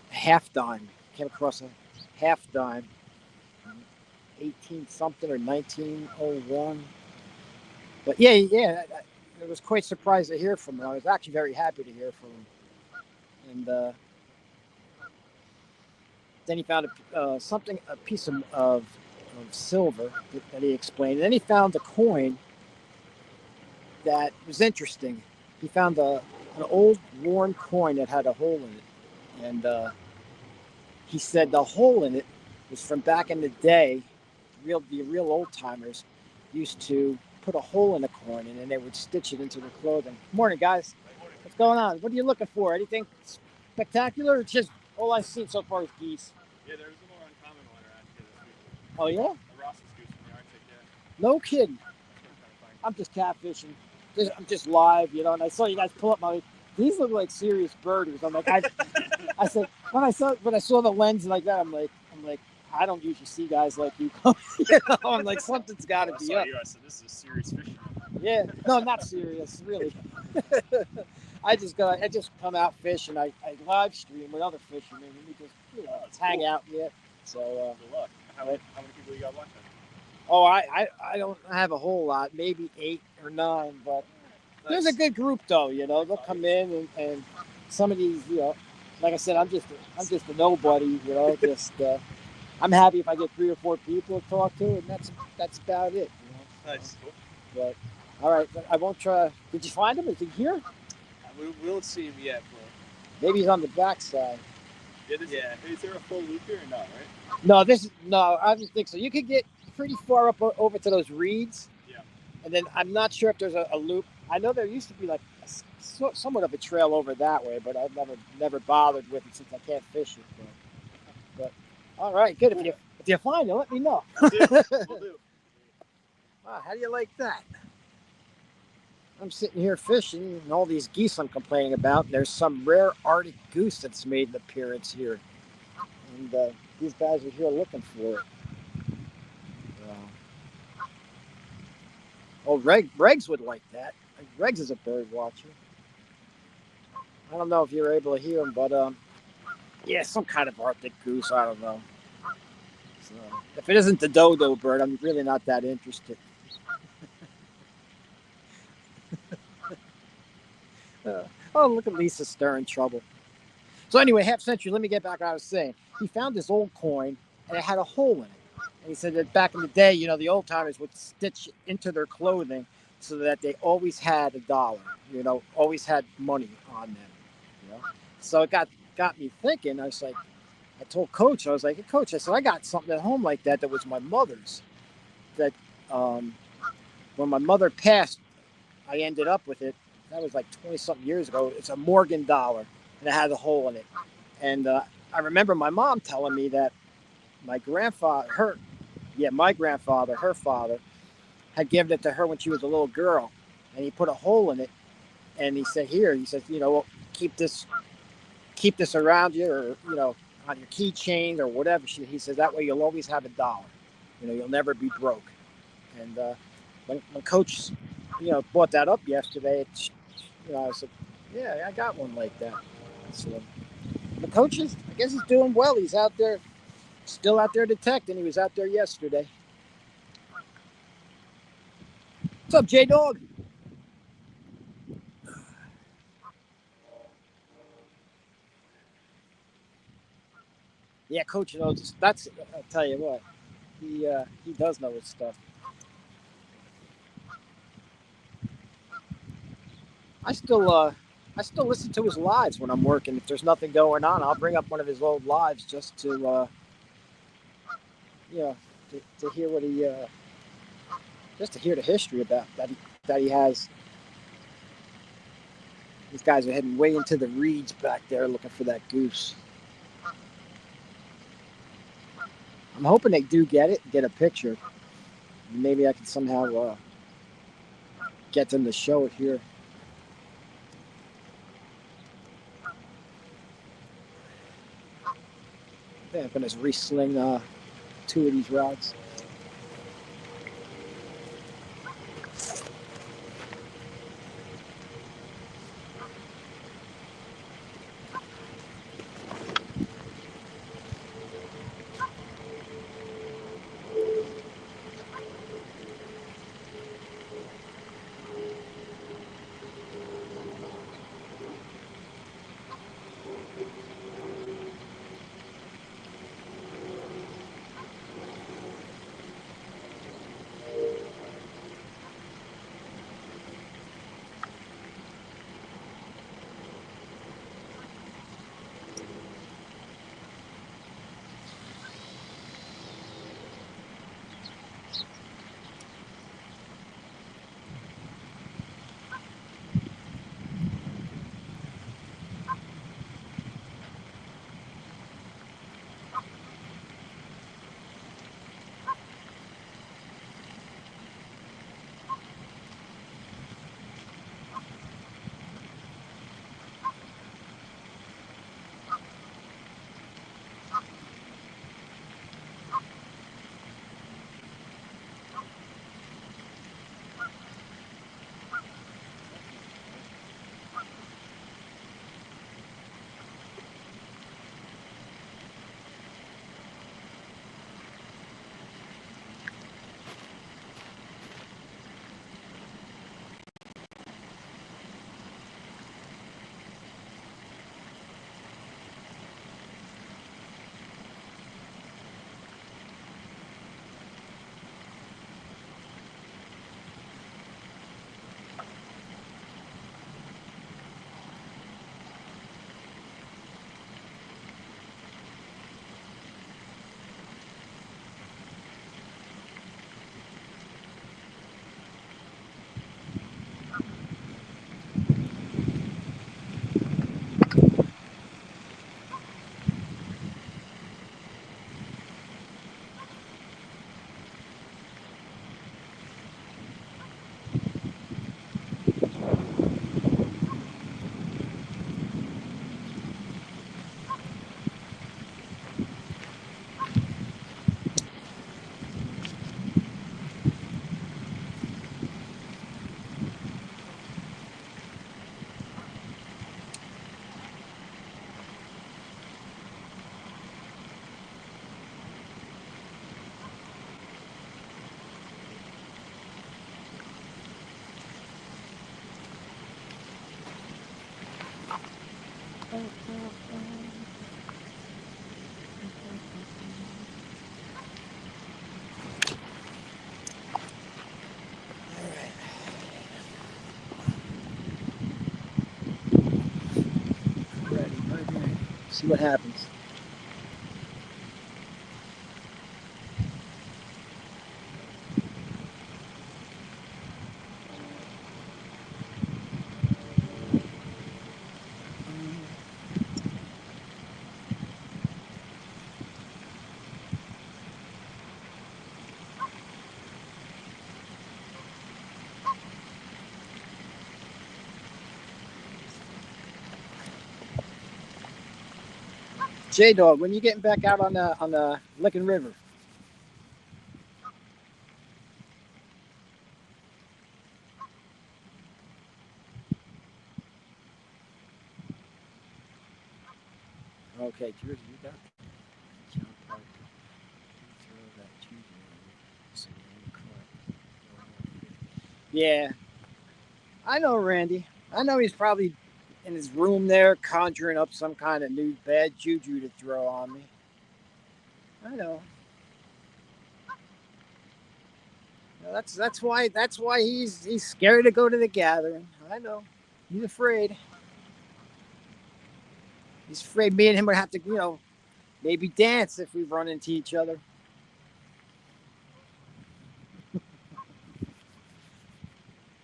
a half dime. Came across a half dime, 18 something or 1901. But yeah, I was quite surprised to hear from him. I was actually very happy to hear from him. And then he found a piece of silver that he explained. And then he found a coin that was interesting. He found an old worn coin that had a hole in it. And he said the hole in it was from back in the day. The real old timers used to put a hole in the coin and then they would stitch it into their clothing. Morning, guys. What's going on? What are you looking for? Anything spectacular? It's just all I've seen so far is geese. Yeah, there was a more uncommon one around here this week. Oh, yeah? A Ross's goose from the Arctic, yeah. No kidding. I'm just catfishing. I'm just live, and I saw you guys pull up my. These look like serious birders. I'm like, I said when I saw the lens like that, I'm like, I don't usually see guys like you. I'm like, something's got to be up. I said, this is a serious fisherman. Yeah, no, not serious, really. I just come out fishing. I live stream with other fishermen, and we just hang out. Yeah. So. Good luck. How many people you got watching? Oh, I don't have a whole lot, maybe 8 or 9, but there's a Nice. good group though. They'll come in and some of these, like I said, I'm just a nobody. Just I'm happy if I get 3 or 4 people to talk to, and that's about it. Nice. Cool. But all right, I won't try. Did you find him? Is he here? We don't see him yet, bro. Maybe he's on the backside. Yeah. Is there a full loop here or not? Right? No, I don't think so. You could get pretty far up over to those reeds, Yeah. and then I'm not sure if there's a loop. I know there used to be like somewhat of a trail over that way, but I've never bothered with it since I can't fish it. But all right, good. If you find it, let me know. We'll do. We'll do. Wow, how do you like that? I'm sitting here fishing, and all these geese I'm complaining about. And there's some rare Arctic goose that's made an appearance here, and these guys are here looking for it. Oh, Regs would like that. Regs is a bird watcher. I don't know if you're able to hear him, but yeah, some kind of Arctic goose. I don't know. So, if it isn't the dodo bird, I'm really not that interested. Oh, look at Lisa stirring trouble. So anyway, half century. Let me get back to what I was saying. He found this old coin, and it had a hole in it. And he said that back in the day, the old timers would stitch into their clothing so that they always had a dollar. Always had money on them. So it got me thinking. I was like, I told Coach, I was like, hey, Coach, I said I got something at home like that was my mother's. That when my mother passed, I ended up with it. That was like 20 something years ago. It's a Morgan dollar, and it had a hole in it. And I remember my mom telling me that my grandfather, her father, had given it to her when she was a little girl, and he put a hole in it, and he said, "Here," he said, keep this around you, or on your keychain or whatever. He says that way you'll always have a dollar. You'll never be broke. And when Coach, brought that up yesterday, I said, yeah, I got one like that. So the coach I guess he's doing well. He's out there, still out there detecting. He was out there yesterday. What's up, J Dog? Yeah, Coach knows. I'll tell you what. He does know his stuff. I still listen to his lives when I'm working. If there's nothing going on, I'll bring up one of his old lives just to you know to hear what he just to hear the history about that he has. These guys are heading way into the reeds back there looking for that goose. I'm hoping they do get it and get a picture. Maybe I can somehow get them to show it here. I think I'm going to re-sling 2 of these rods. Ready. See what happens. J Dog, when you getting back out on the Licking River? Okay, George, you got John Parker. Throw that to you. So you cut. Yeah, I know Randy. I know he's probably in his room there conjuring up some kind of new bad juju to throw on me. I know. That's why he's scared to go to the gathering. I know. He's afraid. He's afraid me and him would have to, maybe dance if we run into each other.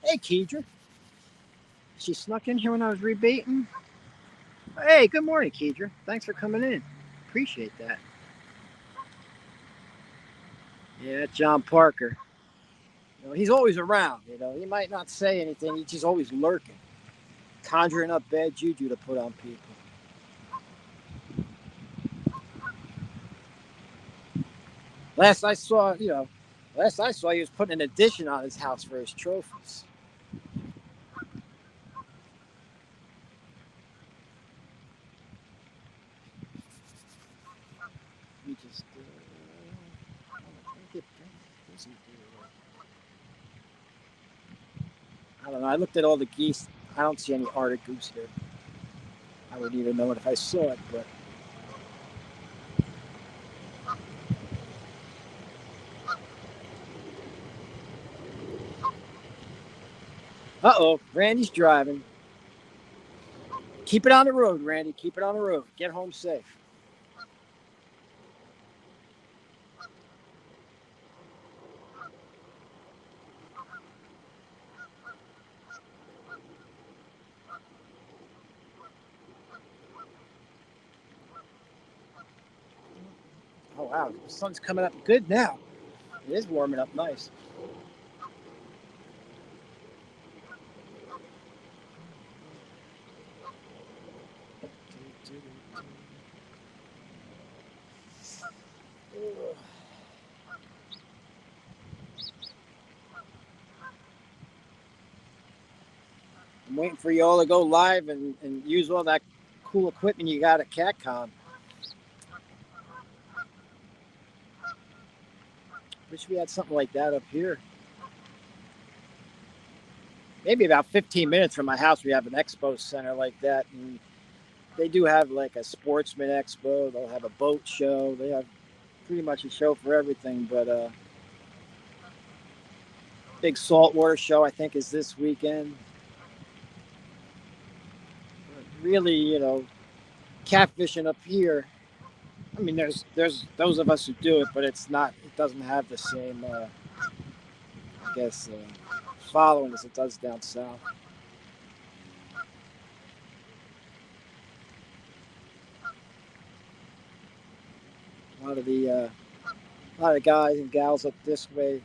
Hey, Keidra. She snuck in here when I was rebaiting. Hey, good morning, Keidra. Thanks for coming in. Appreciate that. Yeah, John Parker. He's always around. He might not say anything. He's just always lurking, conjuring up bad juju to put on people. Last I saw, he was putting an addition on his house for his trophies. We just I don't know. I looked at all the geese. I don't see any Arctic goose here. I wouldn't even know it if I saw it, but. Uh-oh, Randy's driving. Keep it on the road, Randy. Keep it on the road. Get home safe. Oh, wow. The sun's coming up good now. It is warming up nice. I'm waiting for you all to go live and use all that cool equipment you got at CatCon. Wish we had something like that up here. Maybe about 15 minutes from my house, we have an expo center like that. And they do have like a sportsman expo. They'll have a boat show. They have pretty much a show for everything. But big saltwater show, I think, is this weekend. But really, catfishing up here. I mean, there's those of us who do it, but it's not. It doesn't have the same, I guess, following as it does down south. A lot of guys and gals up this way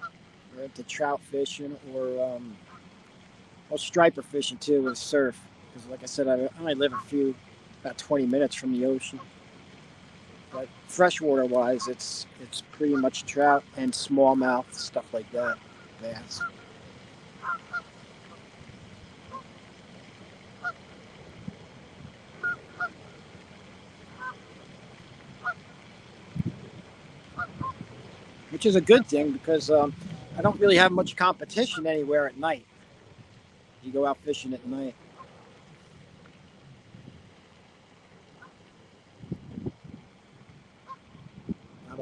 are into trout fishing or striper fishing too with surf. Because, like I said, I only live about 20 minutes from the ocean. But freshwater wise, it's pretty much trout and smallmouth stuff like that, bass. Which is a good thing because I don't really have much competition anywhere at night. You go out fishing at night.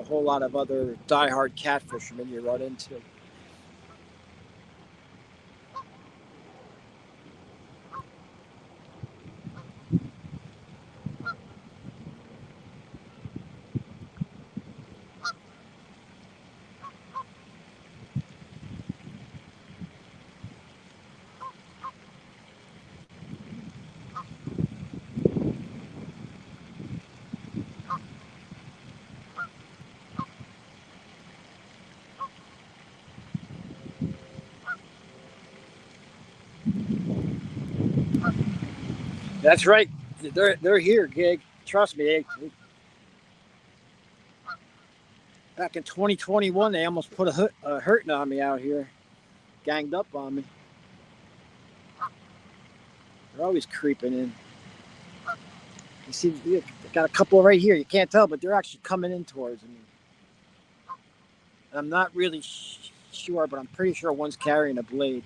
whole lot of other diehard cat fishermen you run into. That's right. They're here, Gig. Trust me. Back in 2021, they almost put a hurting on me out here, ganged up on me. They're always creeping in. You see, they got a couple right here. You can't tell, but they're actually coming in towards me. And I'm not really sure, but I'm pretty sure one's carrying a blade.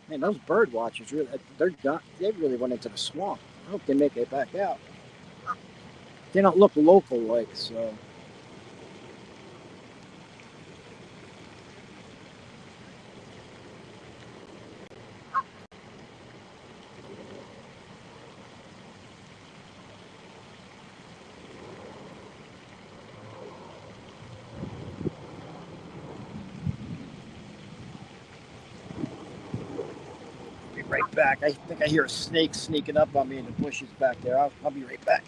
Man, those bird watchers they really went into the swamp. I hope they make it back out. They don't look local like, so. Be right back. I think I hear a snake sneaking up on me in the bushes back there. I'll be right back.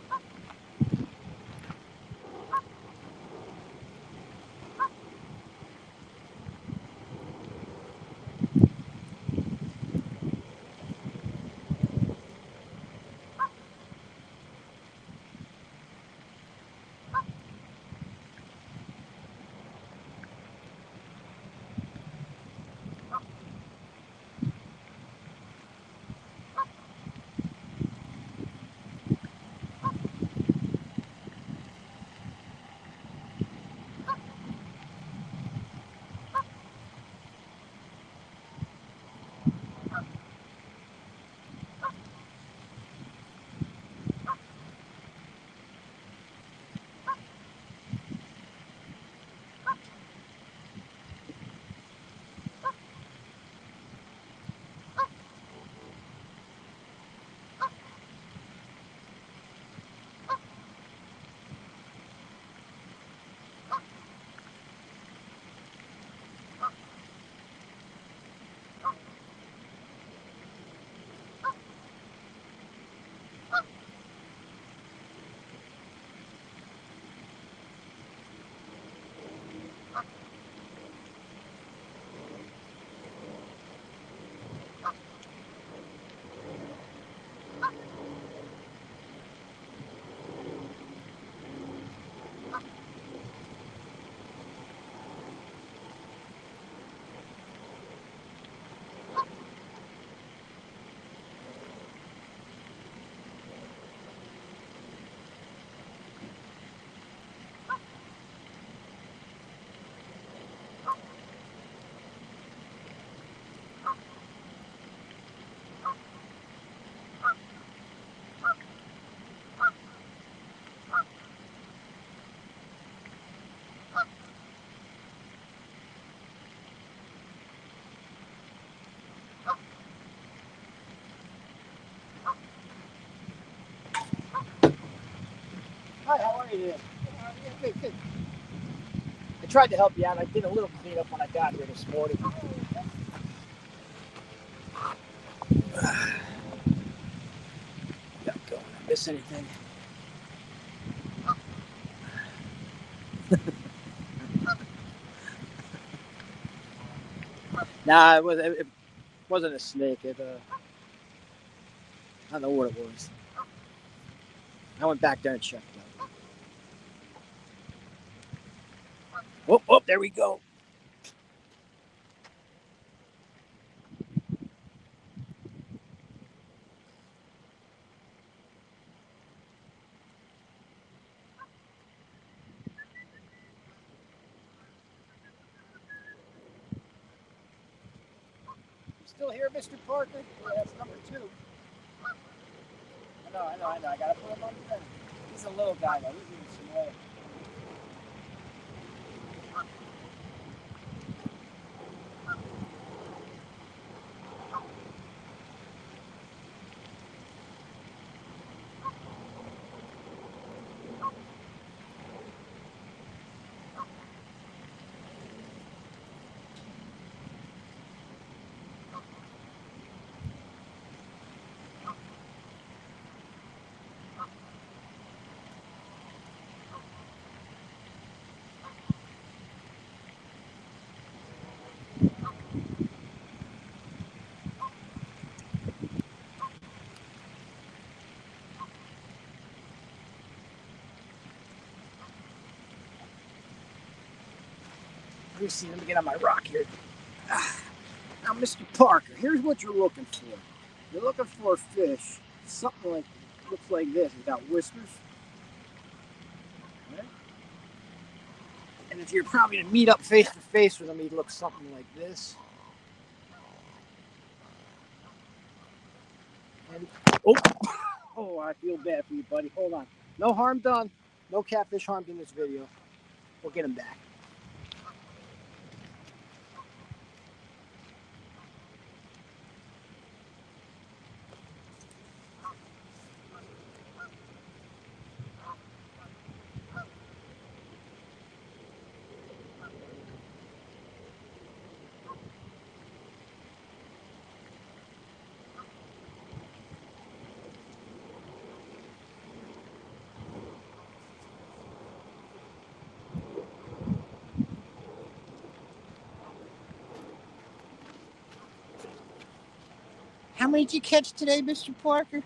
Hi, how are you today? Good, good. I tried to help you out. I did a little cleanup when I got here this morning. Got going. Miss anything? Nah, it wasn't a snake. I don't know what it was. I went back there and checked out. Oh, there we go. still here, Mr. Parker? Yeah, that's number 2. I know. I gotta put him on the bed. He's a little guy though. He's in some way. Let me get on my rock here. Now, Mr. Parker, here's what you're looking for. You're looking for a fish, something like looks like this. It's got whiskers. Right? And if you're probably to meet up face to face with him, he'd look something like this. And oh, I feel bad for you, buddy. Hold on. No harm done. No catfish harmed in this video. We'll get him back. How many did you catch today, Mr. Parker?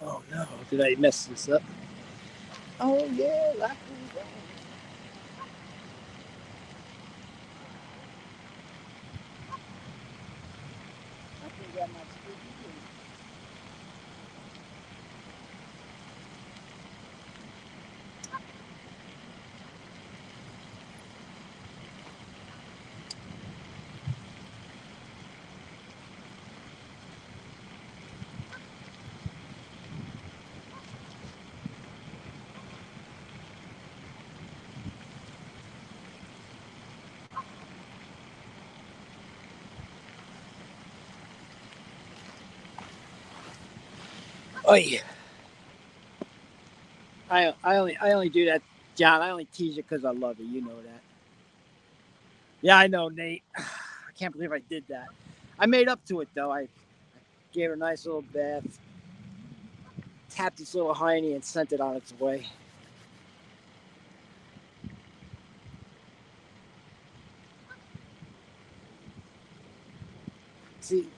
Oh no, did I mess this up? Oh yeah, lock me down. I think I got my squeaky. Oh yeah. I only do that, John. I only tease you because I love you. You know that. Yeah, I know, Nate. I can't believe I did that. I made up to it though. I gave her a nice little bath, tapped its little hiney, and sent it on its way. See,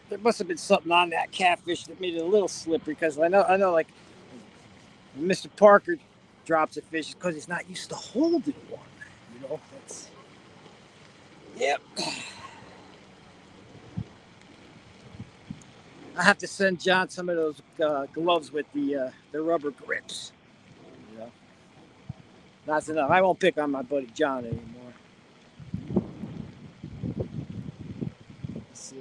there must have been something on that catfish that made it a little slippery. Because I know, like when Mr. Parker drops a fish because he's not used to holding one. You know, that's yep. I have to send John some of those gloves with the rubber grips. You know, that's enough. I won't pick on my buddy John anymore. Let's see.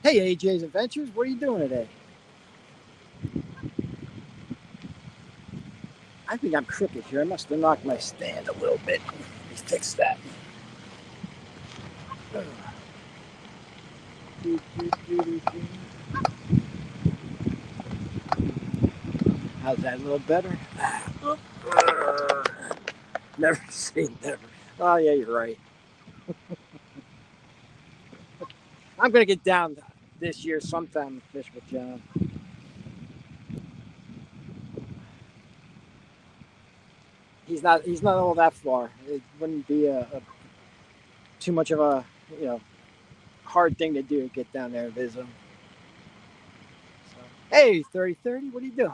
Hey, AJ's Adventures. What are you doing today? I think I'm crooked here. I must have knocked my stand a little bit. Let me fix that. How's that? A little better? Never say never. Oh, yeah, you're right. I'm going to get down this year sometime and fish with John. He's not all that far. It wouldn't be too much of a, you know, hard thing to do, get down there and visit him. So, hey, 3030, what are you doing?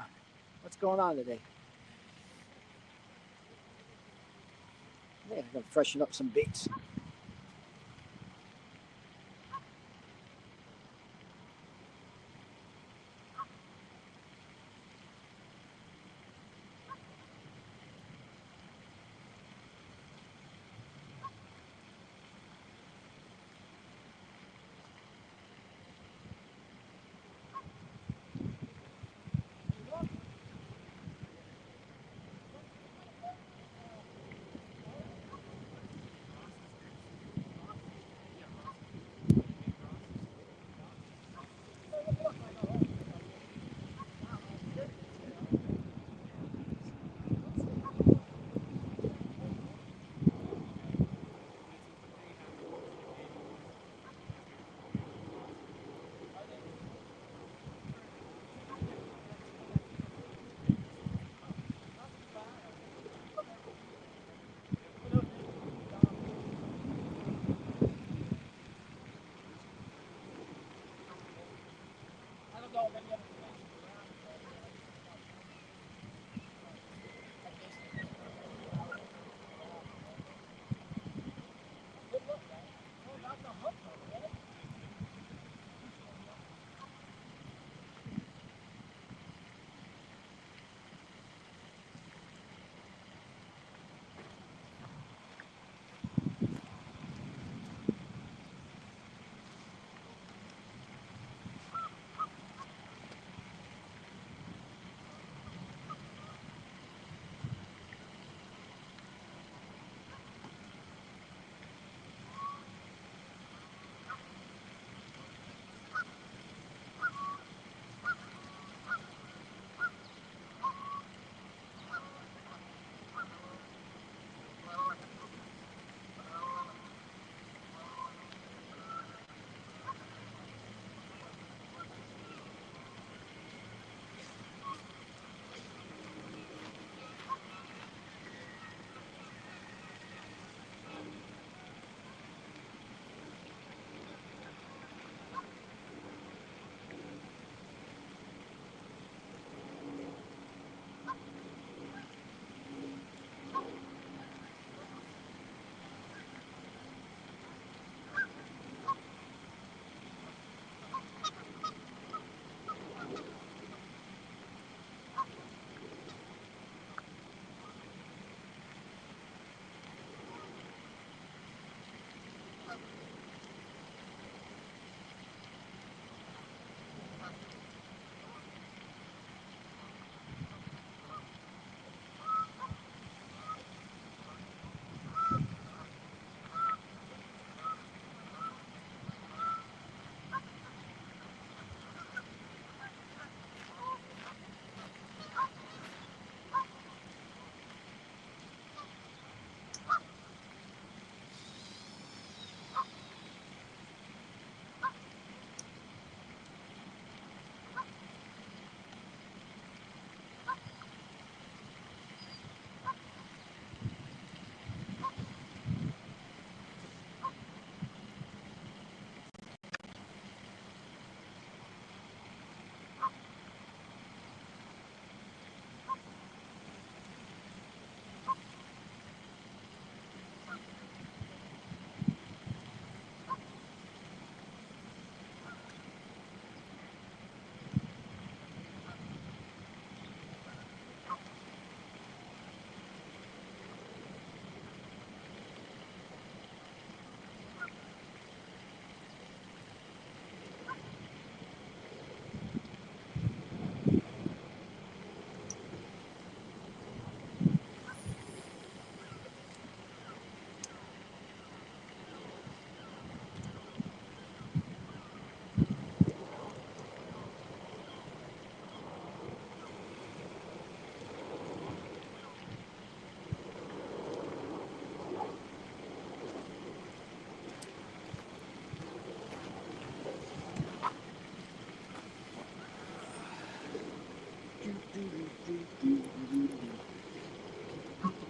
What's going on today? Yeah, I'm gonna freshen up some baits.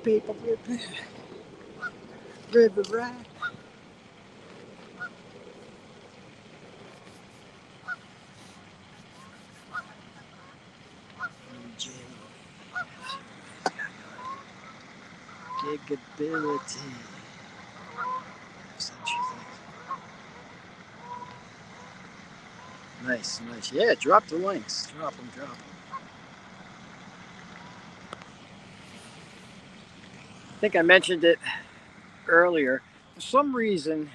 Paper river ride. Digability. Nice, nice. Yeah, drop the links. Drop them, drop them. I think I mentioned it earlier. For some reason,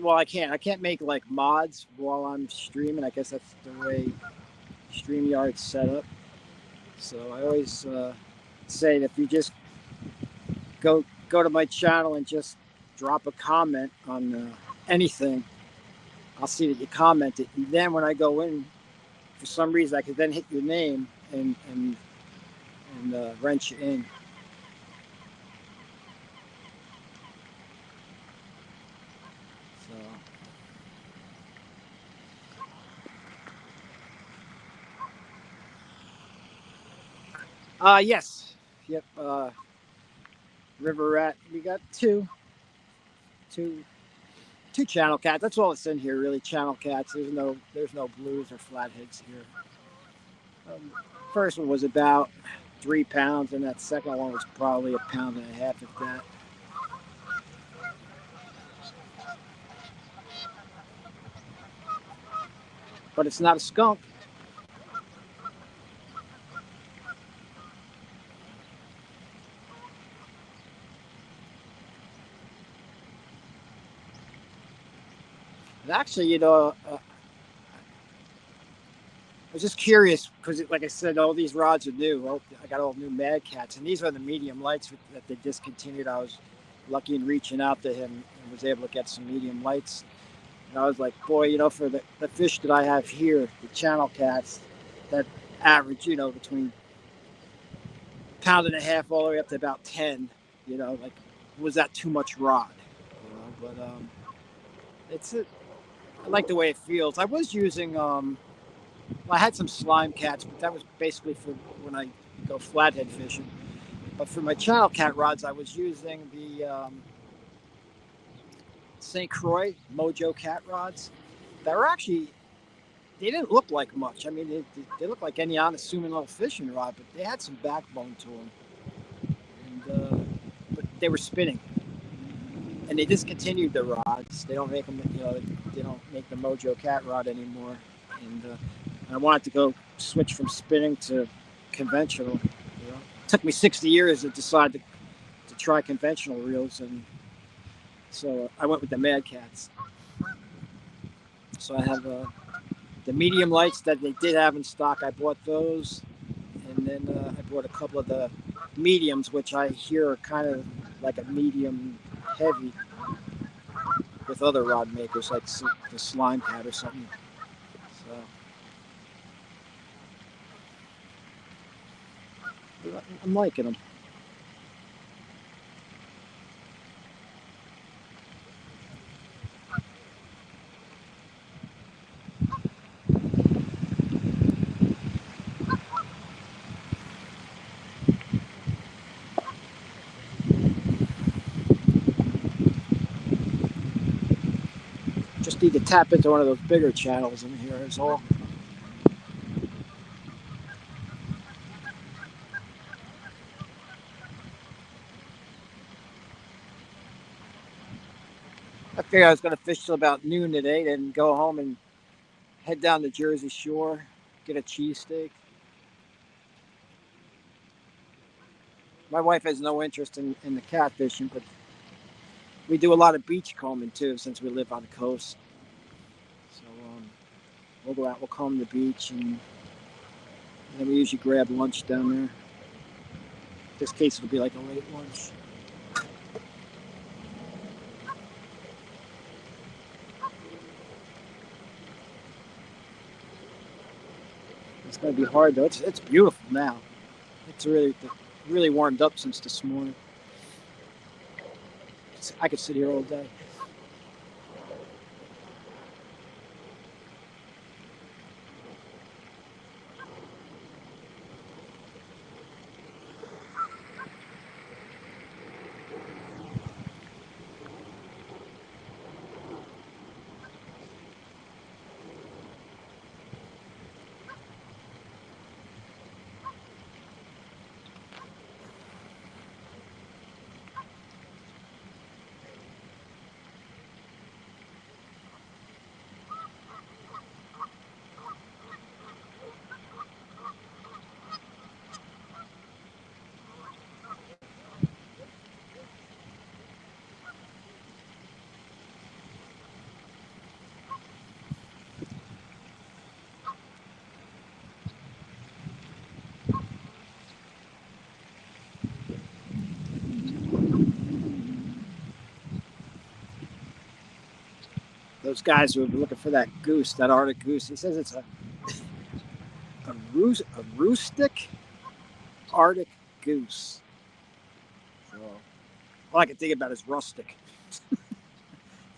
well, I can't make like mods while I'm streaming. I guess that's the way StreamYard's set up. So I always say that if you just go to my channel and just drop a comment on anything, I'll see that you commented. And then when I go in, for some reason, I could then hit your name and wrench you in. So, yes, yep. River rat. We got two channel cats. That's all that's in here, really. Channel cats. There's no blues or flatheads here. First one was about 3 pounds, and that second one was probably 1.5 pounds, if that. But it's not a skunk. And actually, I was just curious because, like I said, all these rods are new. I got all new Mad Cats, and these are the medium lights that they discontinued. I was lucky in reaching out to him and was able to get some medium lights. And I was like, boy, for the fish that I have here, the channel cats, that average, between 1.5 pounds all the way up to about 10, like, was that too much rod? But I like the way it feels. I was using, I had some slime cats, but that was basically for when I go flathead fishing. But for my channel cat rods, I was using the St. Croix Mojo cat rods. That were actually, they didn't look like much. I mean, they looked like any unassuming little fishing rod, but they had some backbone to them. And but they were spinning. And they discontinued the rods. They don't make them, they don't make the Mojo cat rod anymore. And I wanted to go switch from spinning to conventional. It took me 60 years to decide to try conventional reels, and so I went with the Mad Cats. So I have the medium lights that they did have in stock. I bought those, and then I bought a couple of the mediums, which I hear are kind of like a medium heavy with other rod makers, like the Slime Cat or something. So I'm liking them. Just need to tap into one of those bigger channels in here is all. I figured I was going to fish till about noon today, then go home and head down to Jersey Shore, get a cheesesteak. My wife has no interest in the catfishing, but we do a lot of beach combing too since we live on the coast. So we'll go out, we'll comb the beach, and then we usually grab lunch down there. In this case, it'll be like a late lunch. It's going to be hard though. It's beautiful now. It's really warmed up since this morning. I could sit here all day. those guys who were looking for that goose, that Arctic goose. He says it's a rustic Arctic goose. So all I can think about is rustic.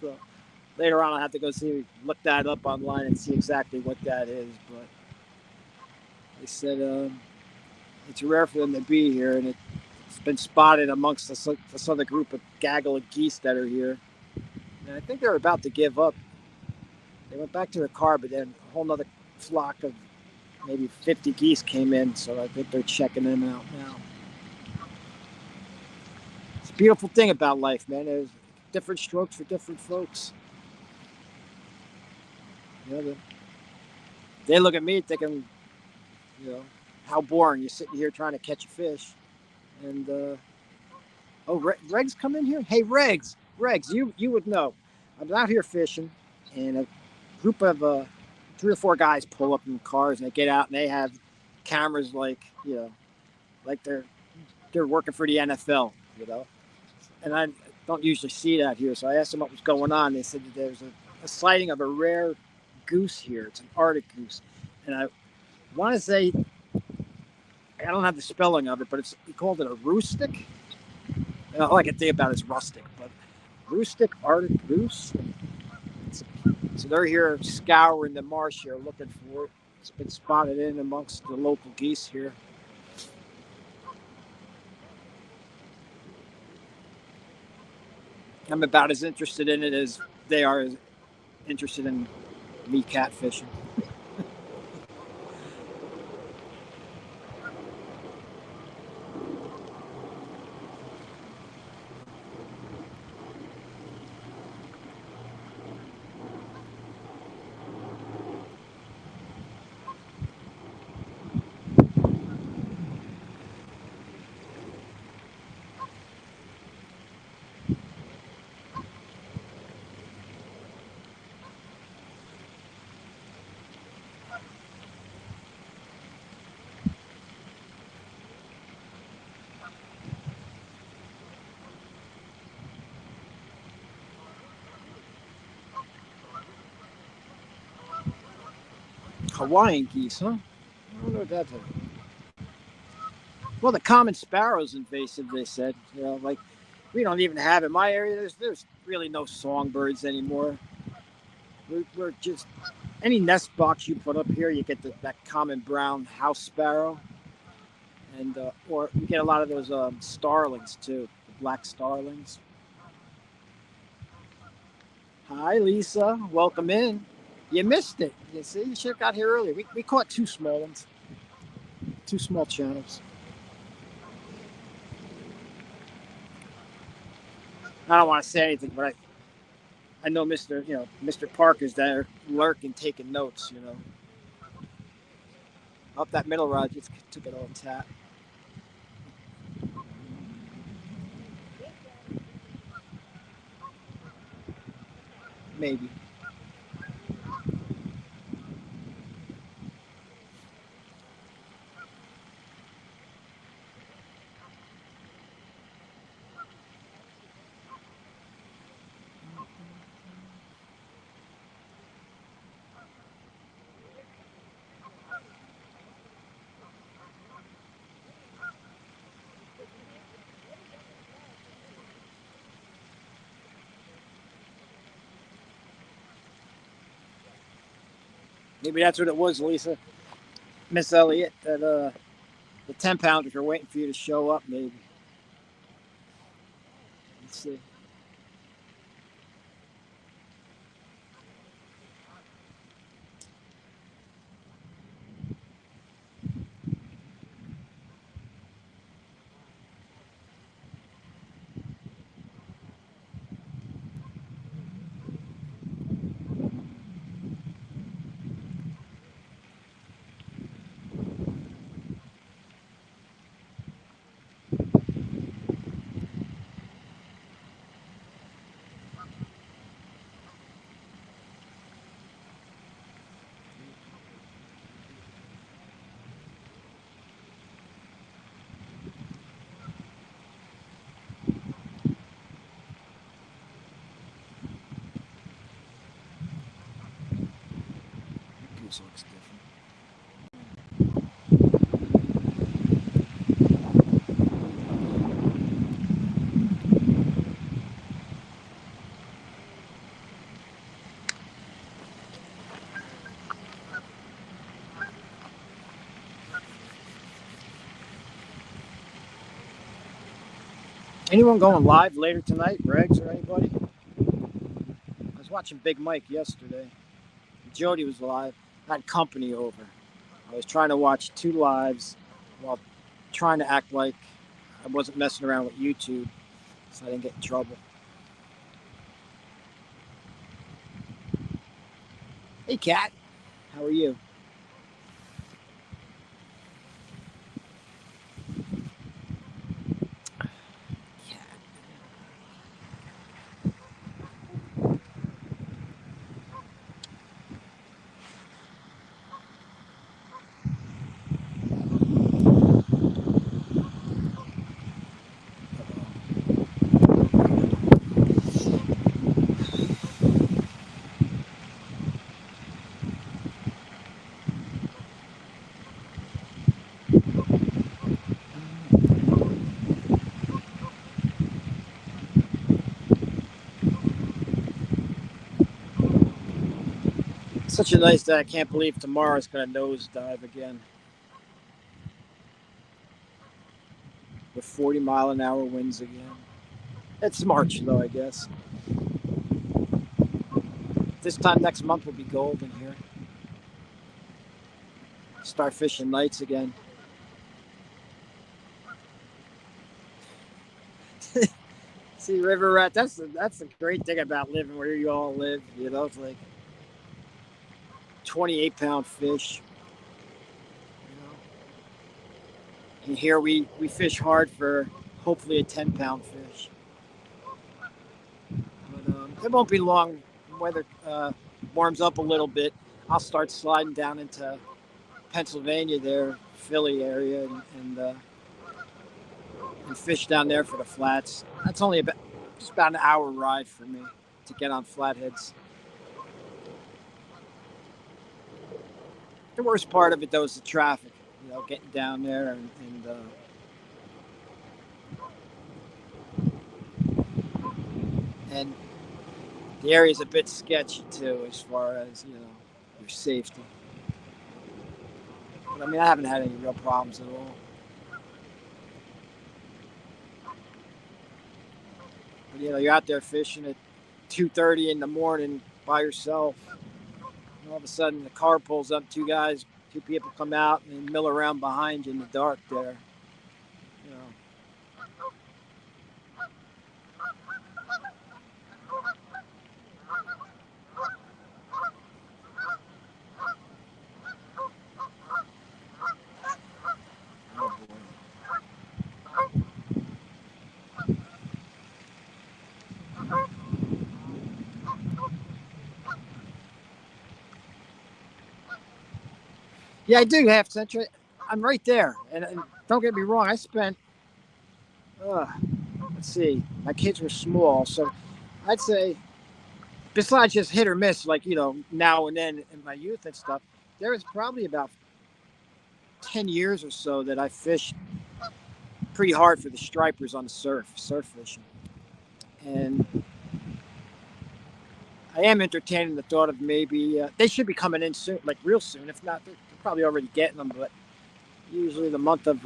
So later on, I'll have to go look that up online and see exactly what that is. But they said it's rare for them to be here, and it's been spotted amongst this other group of gaggle of geese that are here. And I think they're about to give up. They went back to their car, but then a whole nother flock of maybe 50 geese came in, so I think they're checking them out now. It's a beautiful thing about life, man. There's different strokes for different folks. You know, they look at me thinking, you know, how boring. You're sitting here trying to catch a fish. And, Reg's come in here? Hey, Regs, you would know. I'm out here fishing, and a group of 3 or 4 guys pull up in cars, and they get out, and they have cameras like, you know, like they're working for the NFL, you know. And I don't usually see that here, so I asked them what was going on. They said that there's a sighting of a rare goose here. It's an Arctic goose, and I want to say, I don't have the spelling of it, but he called it a rustic. And all I can think about is rustic, but rustic Arctic goose. So they're here scouring the marsh here, looking for it. It's been spotted in amongst the local geese here. I'm about as interested in it as they are interested in me catfishing. Hawaiian geese, huh? I don't know what that's. Well, the common sparrow's invasive, they said. You know, like we don't even have in my area. There's really no songbirds anymore. We're just any nest box you put up here, you get that common brown house sparrow, and or you get a lot of those starlings too, the black starlings. Hi, Lisa. Welcome in. You missed it. You see, you should have got here earlier. We caught 2 small ones, 2 small channels. I don't want to say anything, but I know Mr. Parker's there lurking, taking notes. You know, up that middle rod just took it all tap. Maybe. Maybe that's what it was, Lisa. Miss Elliott, that the 10-pounders are waiting for you to show up, maybe. Let's see. This looks different. Anyone going live later tonight, Regs or anybody? I was watching Big Mike yesterday. Jody was live. I had company over. I was trying to watch 2 lives while trying to act like I wasn't messing around with YouTube so I didn't get in trouble. Hey, Kat. How are you? Such a nice day. I can't believe tomorrow's going to nosedive again. With 40-mile-an-hour winds again. It's March, though, I guess. This time next month will be golden here. Start fishing nights again. See, river rat. That's the great thing about living where you all live. You know, it's like 28-pound fish. You know, and here we fish hard for hopefully a 10-pound fish. But it won't be long. Weather warms up a little bit. I'll start sliding down into Pennsylvania there, Philly area, and fish down there for the flats. That's only just about an hour ride for me to get on flatheads. The worst part of it, though, is the traffic. You know, getting down there and the area's a bit sketchy too, as far as your safety. But I mean, I haven't had any real problems at all. But you're out there fishing at 2:30 in the morning by yourself. And all of a sudden, the car pulls up. Two people come out and mill around behind you in the dark there. You know. Oh boy. Yeah, I do have Century. I'm right there, and don't get me wrong. I spent, let's see, my kids were small, so I'd say, besides just hit or miss, like now and then in my youth and stuff, there was probably about 10 years or so that I fished pretty hard for the stripers on the surf fishing, and I am entertaining the thought of maybe they should be coming in soon, like real soon. If not, they're probably already getting them, but usually the month of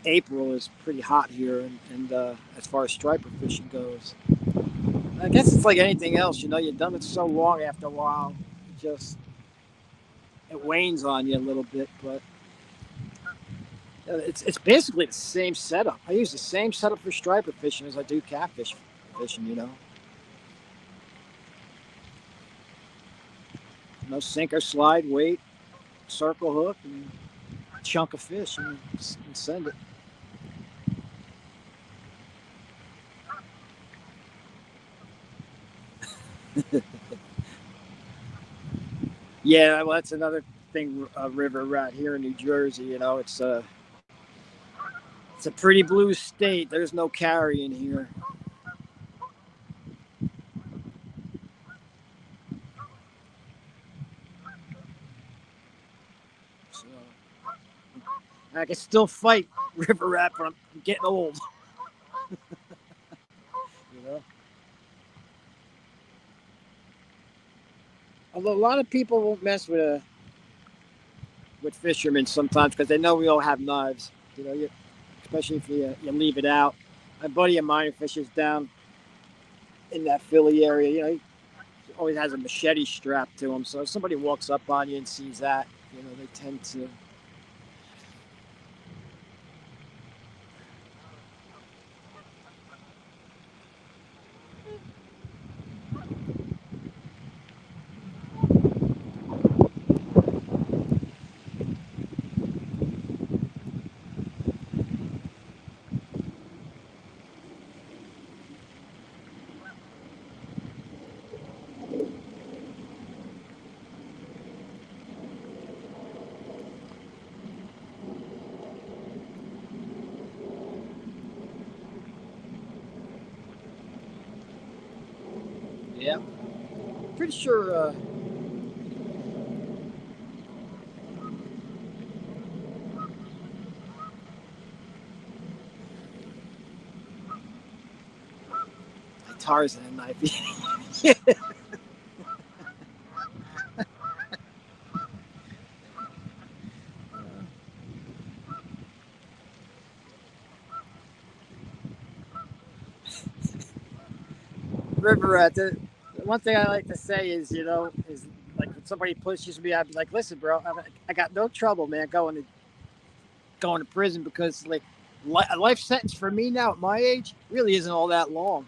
April is pretty hot here, and as far as striper fishing goes, I guess it's like anything else. You've done it so long, after a while, it wanes on you a little bit. But it's basically the same setup. I use the same setup for striper fishing as I do catfish fishing. Sinker, slide, weight, circle hook, and a chunk of fish, and send it. Yeah, well, that's another thing. River rat here in New Jersey. It's a pretty blue state. There's no carrying here. So I can still fight river rat, but I'm getting old. You know. Although a lot of people won't mess with fishermen sometimes because they know we all have knives. You know, especially if you leave it out. A buddy of mine who fishes down in that Philly area, you know, he always has a machete strapped to him. So if somebody walks up on you and sees that, you know, they tend to. Yeah, pretty sure. Tarzan and knife. River rat. The one thing I like to say is, you know, is like when somebody pushes me, I'd be like, listen, bro, I got no trouble, man, going to prison because like a life sentence for me now at my age really isn't all that long.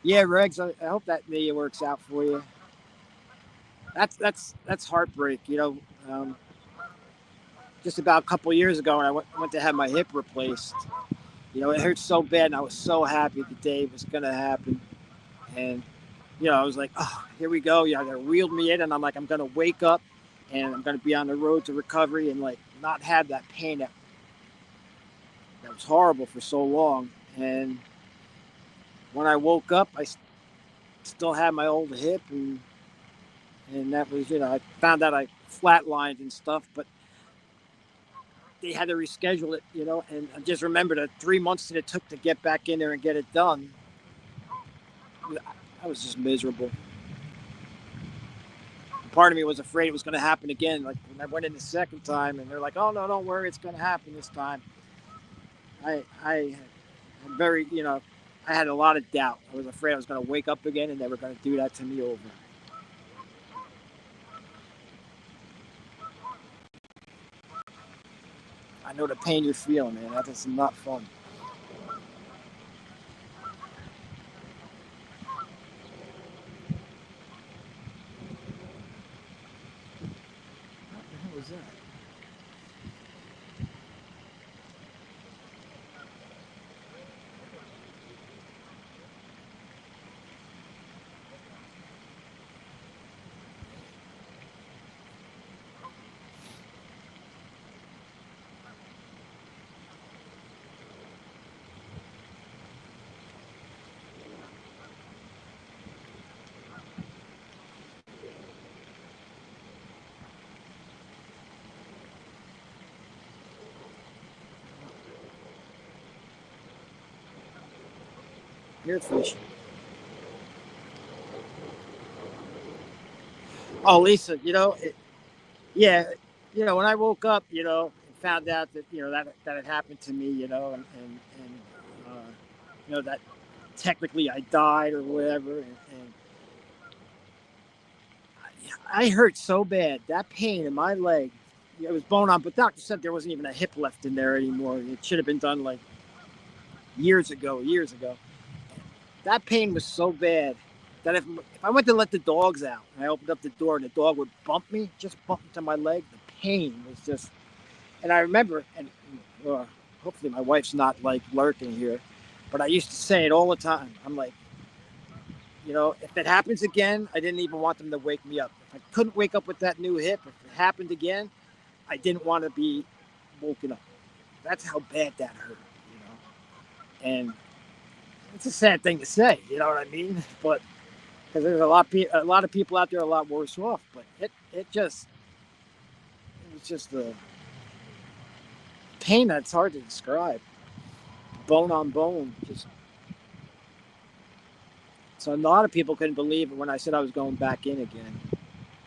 Yeah, Regs, I hope that maybe works out for you. That's heartbreak, you know. Um, just about a couple years ago, when I went to have my hip replaced, you know, it hurt so bad, and I was so happy the day it was gonna happen, and you know, I was like, oh, here we go. You know, they wheeled me in, and I'm like, I'm gonna wake up, and I'm gonna be on the road to recovery, and like not have that pain that was horrible for so long. And when I woke up, I still had my old hip, and that was, you know, I found out I flatlined and stuff, but they had to reschedule it, you know. And I just remember the 3 months that it took to get back in there and get it done. I was just miserable. Part of me was afraid it was going to happen again. Like when I went in the second time, and they're like, "Oh no, don't worry, it's going to happen this time." I had very, you know, I had a lot of doubt. I was afraid I was going to wake up again, and they were going to do that to me over. I know the pain you're feeling, man. That is not fun. What the hell was that? You're fishing. Oh, Lisa, you know, yeah, you know, when I woke up, you know, and found out that, you know, that had happened to me, you know, and you know, that technically I died or whatever, and I hurt so bad. That pain in my leg, it was bone on, but doctor said there wasn't even a hip left in there anymore. It should have been done like years ago, years ago. That pain was so bad that if I went to let the dogs out and I opened up the door and the dog would bump me, just bump into my leg, the pain was just. And I remember, and hopefully my wife's not like lurking here, but I used to say it all the time. I'm like, you know, if it happens again, I didn't even want them to wake me up. If I couldn't wake up with that new hip, if it happened again, I didn't want to be woken up. That's how bad that hurt, you know. And it's a sad thing to say, you know what I mean? But because there's a lot of people out there a lot worse off. But it was just the pain that's hard to describe, bone on bone. Just so a lot of people couldn't believe it when I said I was going back in again,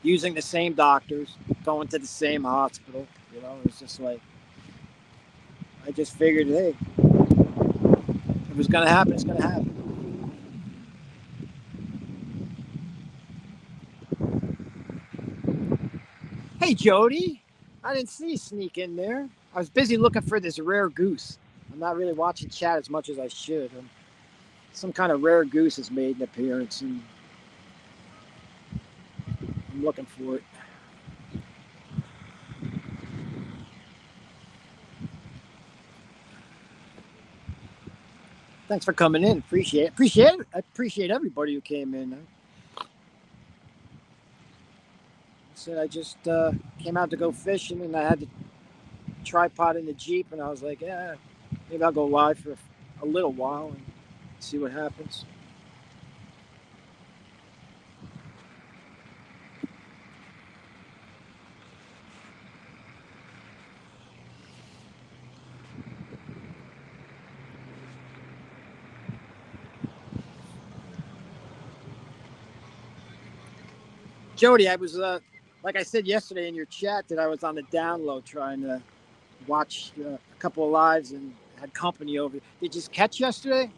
using the same doctors, going to the same hospital. You know, it was just like I just figured, hey, if it was gonna happen, it's gonna happen. Hey, Jody, I didn't see you sneak in there. I was busy looking for this rare goose. I'm not really watching chat as much as I should. Some kind of rare goose has made an appearance, and I'm looking for it. Thanks for coming in. Appreciate it. I appreciate everybody who came in. I said I just came out to go fishing, and I had the tripod in the Jeep, and I was like, yeah, maybe I'll go live for a little while and see what happens. Jody, I was like I said yesterday in your chat that I was on the download trying to watch a couple of lives and had company over. Did you catch yesterday?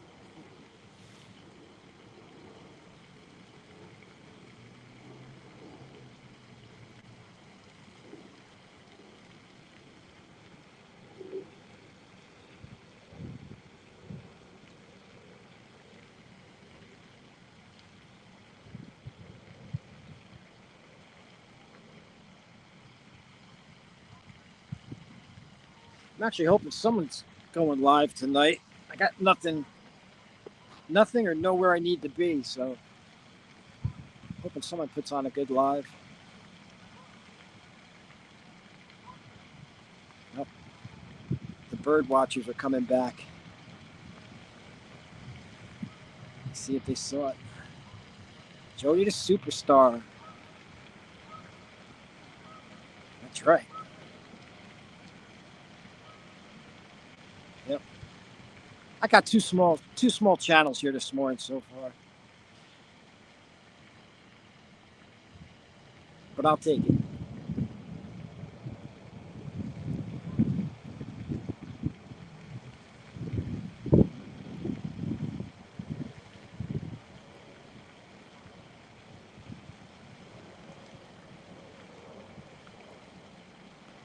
I'm actually hoping someone's going live tonight. I got nothing or nowhere I need to be, so hoping someone puts on a good live. Oh, the bird watchers are coming back. Let's see if they saw it. Jody the superstar. That's right. Yep. I got two small channels here this morning so far, but I'll take it.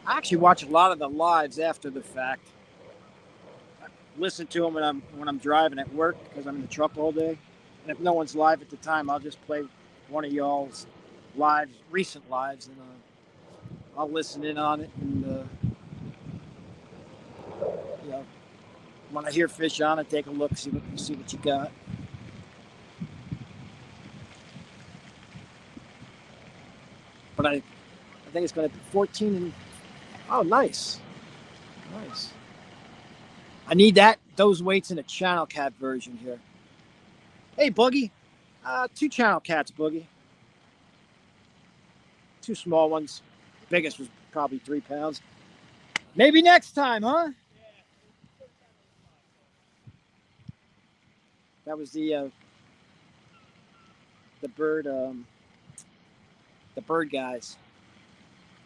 I actually watch a lot of the lives after the fact. I listen to them when I'm driving at work because I'm in the truck all day. And if no one's live at the time, I'll just play one of y'all's recent lives, and I'll listen in on it. And you know, when I hear fish on it, take a look, see what you got. But I think it's going to be 14 and oh, nice. I need those weights in a channel cat version here. Hey, Boogie. 2 channel cats, Boogie. 2 small ones. Biggest was probably 3 pounds. Maybe next time, huh? That was the bird guys.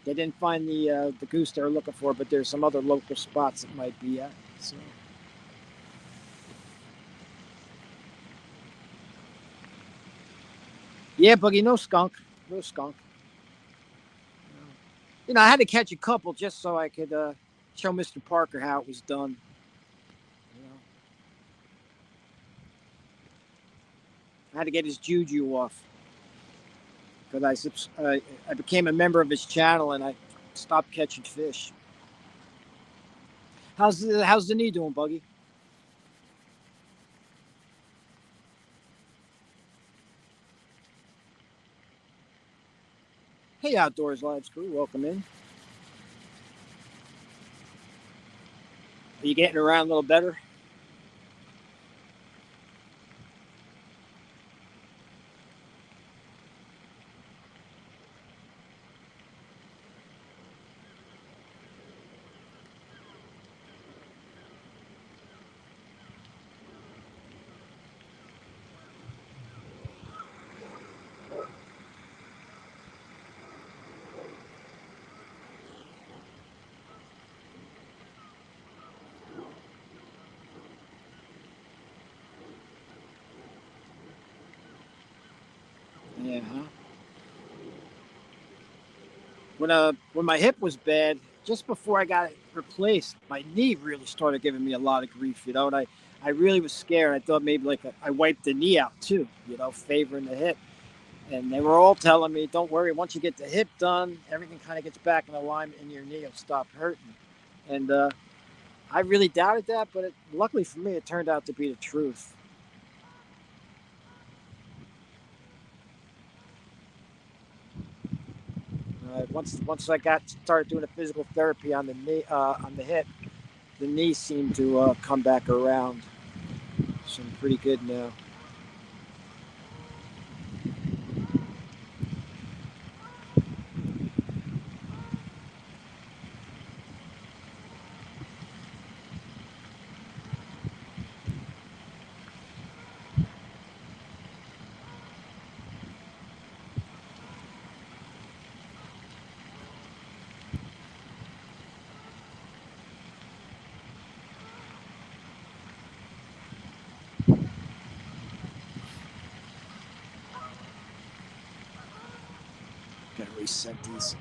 They didn't find the goose they were looking for, but there's some other local spots it might be at. So. Yeah, Boogie, no skunk. You know, I had to catch a couple just so I could show Mr. Parker how it was done. You know, I had to get his juju off because I became a member of his channel and I stopped catching fish. How's the knee doing, Buggy? Hey, Outdoors Lives crew, welcome in. Are you getting around a little better? Yeah. Huh? When my hip was bad, just before I got it replaced, my knee really started giving me a lot of grief. And I really was scared. I thought maybe I wiped the knee out too. Favoring the hip. And they were all telling me, "Don't worry. Once you get the hip done, everything kind of gets back in alignment, and your knee will stop hurting." And I really doubted that, but luckily for me, it turned out to be the truth. Once I got started doing the physical therapy on the knee, on the hip, the knee seemed to come back around. So I'm pretty good now. Gotta reset these.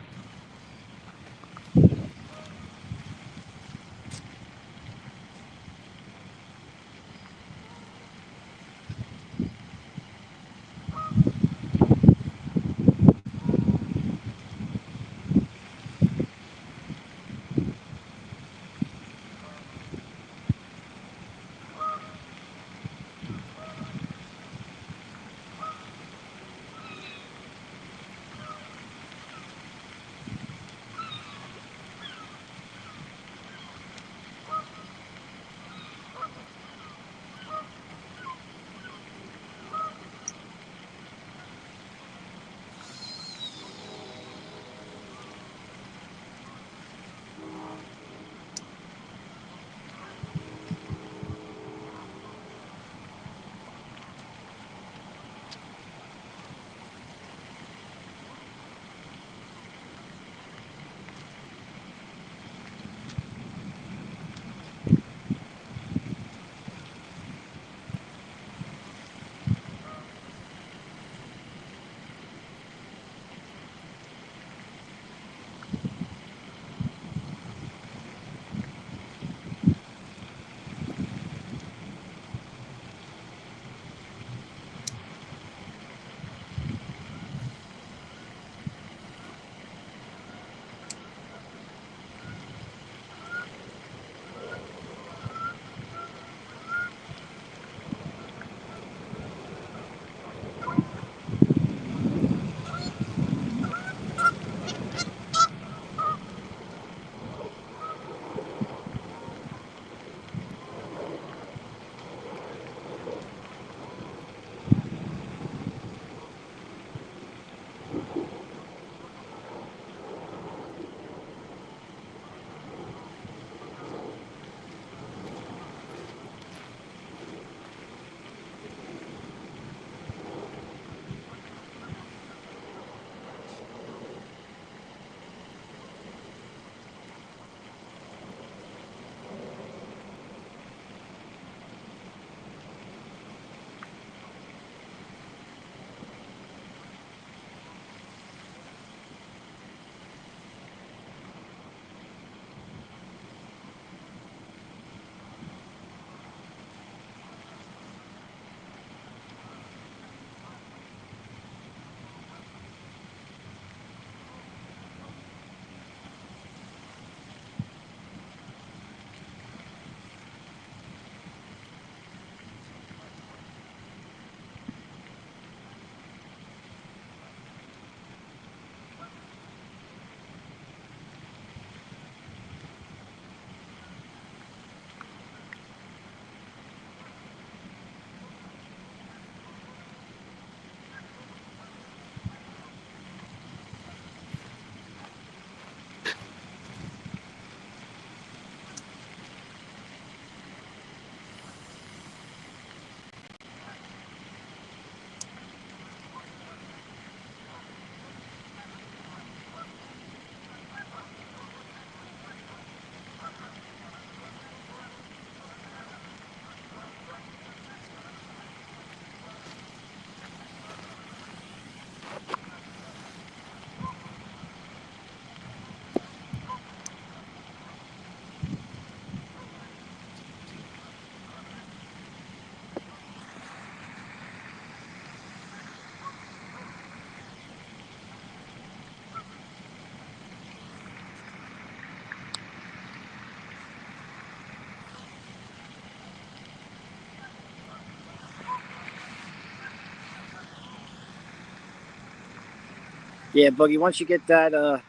Yeah, Boogie. Once you get that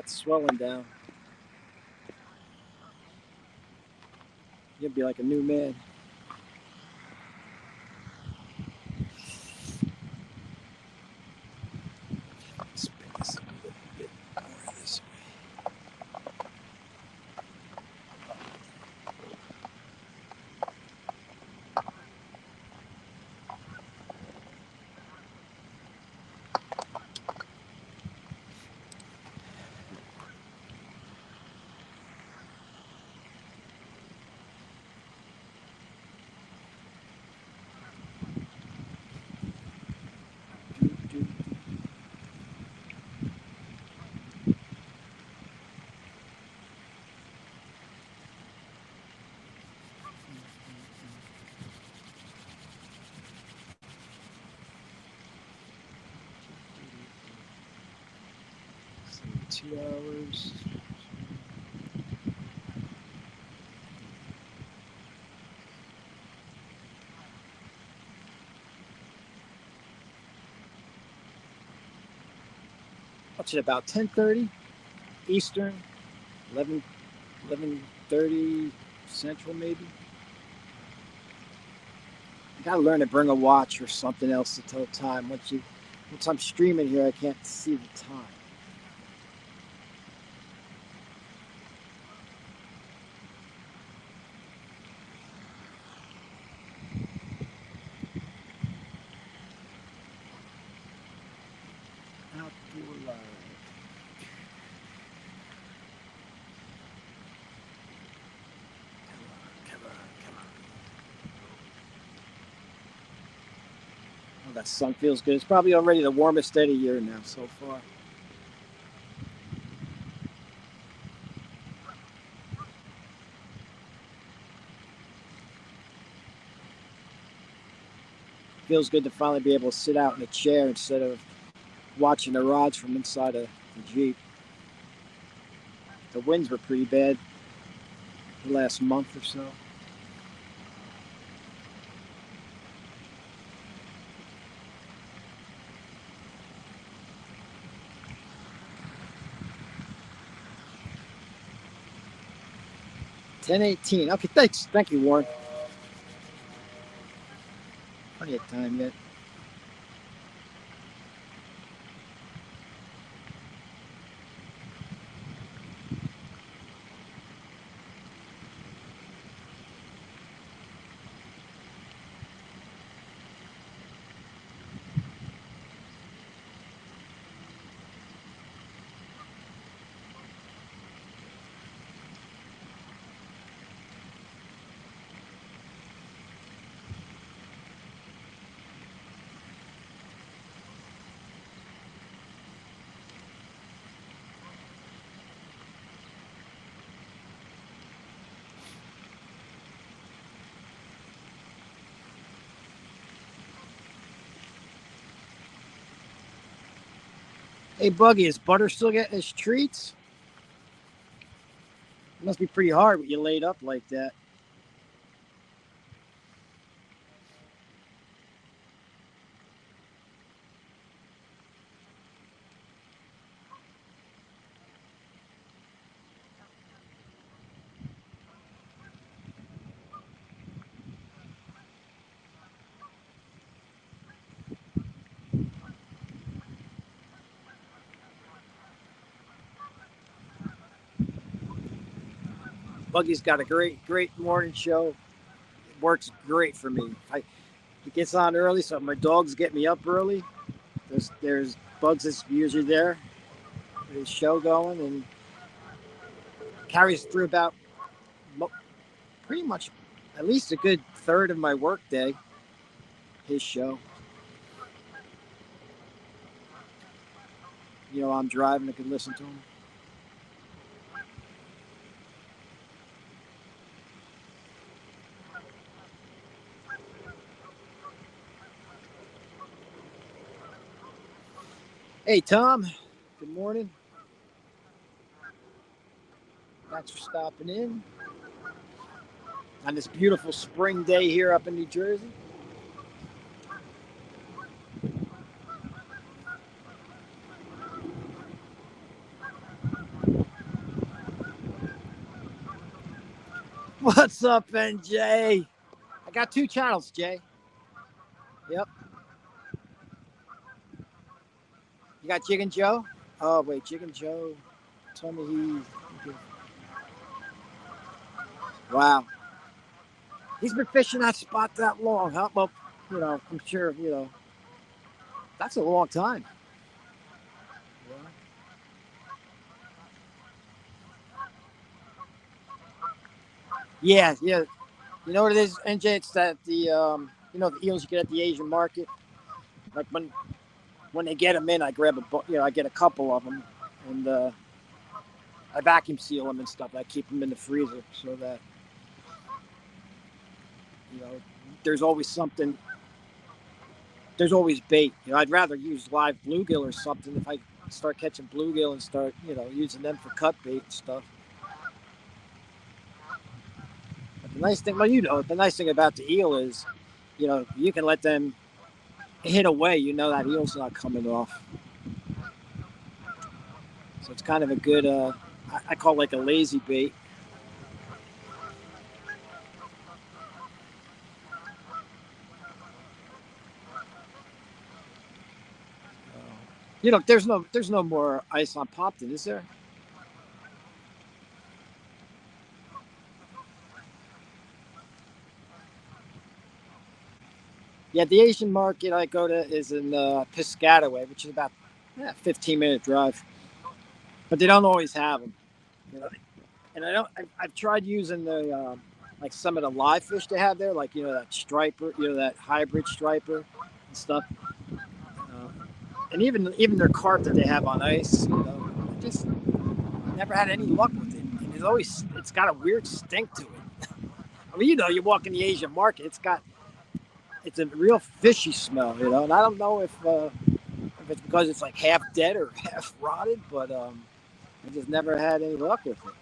swelling down, you'll be like a new man. Spin this a little bit more this way. 2 hours. What's it about 10:30 Eastern, 11 11:30 Central maybe. You gotta learn to bring a watch or something else to tell time. Once I'm streaming here, I can't see the time. Outdoor live. Come on, come on. Oh, that sun feels good. It's probably already the warmest day of the year now so far. Feels good to finally be able to sit out in a chair instead of watching the rods from inside of the Jeep. The winds were pretty bad the last month or so. $10:18. Okay, thanks. Thank you, Warren. Plenty of time yet. Hey, Buggy, is Butter still getting his treats? It must be pretty hard with you laid up like that. Buggy's got a great morning show. It works great for me. He gets on early, so my dogs get me up early. There's Bugs is usually there with his show going and carries through about pretty much at least a good third of my work day. His show. I'm driving, I can listen to him. Hey, Tom. Good morning. Thanks for stopping in on this beautiful spring day here up in New Jersey. What's up, NJ? I got 2 channels, Jay. Yep. You got Jig and Joe? Oh, wait, Jig and Joe told me he wow. He's been fishing that spot that long, huh? Well, I'm sure, that's a long time. Yeah, yeah. You know what it is, NJ? It's that the eels you get at the Asian market. Like when they get them in, I grab I get a couple of them, and I vacuum seal them and stuff. I keep them in the freezer so that you know there's always something. There's always bait. I'd rather use live bluegill or something if I start catching bluegill and start using them for cut bait and stuff. But the nice thing, the nice thing about the eel is, you can let them hit away. That eel's not coming off. So it's kind of a good, I call it like a lazy bait. There's no more ice on Popton, is there? Yeah, the Asian market I go to is in Piscataway, which is about 15-minute drive. But they don't always have them. And I've tried using the like some of the live fish they have there, like that striper, that hybrid striper and stuff. And even their carp that they have on ice, just never had any luck with it. And it's got a weird stink to it. I mean, you walk in the Asian market, it's a real fishy smell, and I don't know if it's because it's like half dead or half rotted, but I just never had any luck with it.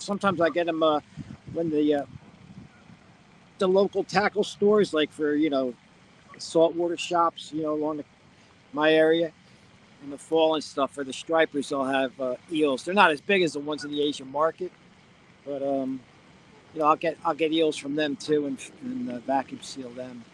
Sometimes I get them when the local tackle stores, like for saltwater shops, along my area in the fall and stuff. For the stripers, they'll have eels. They're not as big as the ones in the Asian market, but I'll get eels from them too, and vacuum seal them.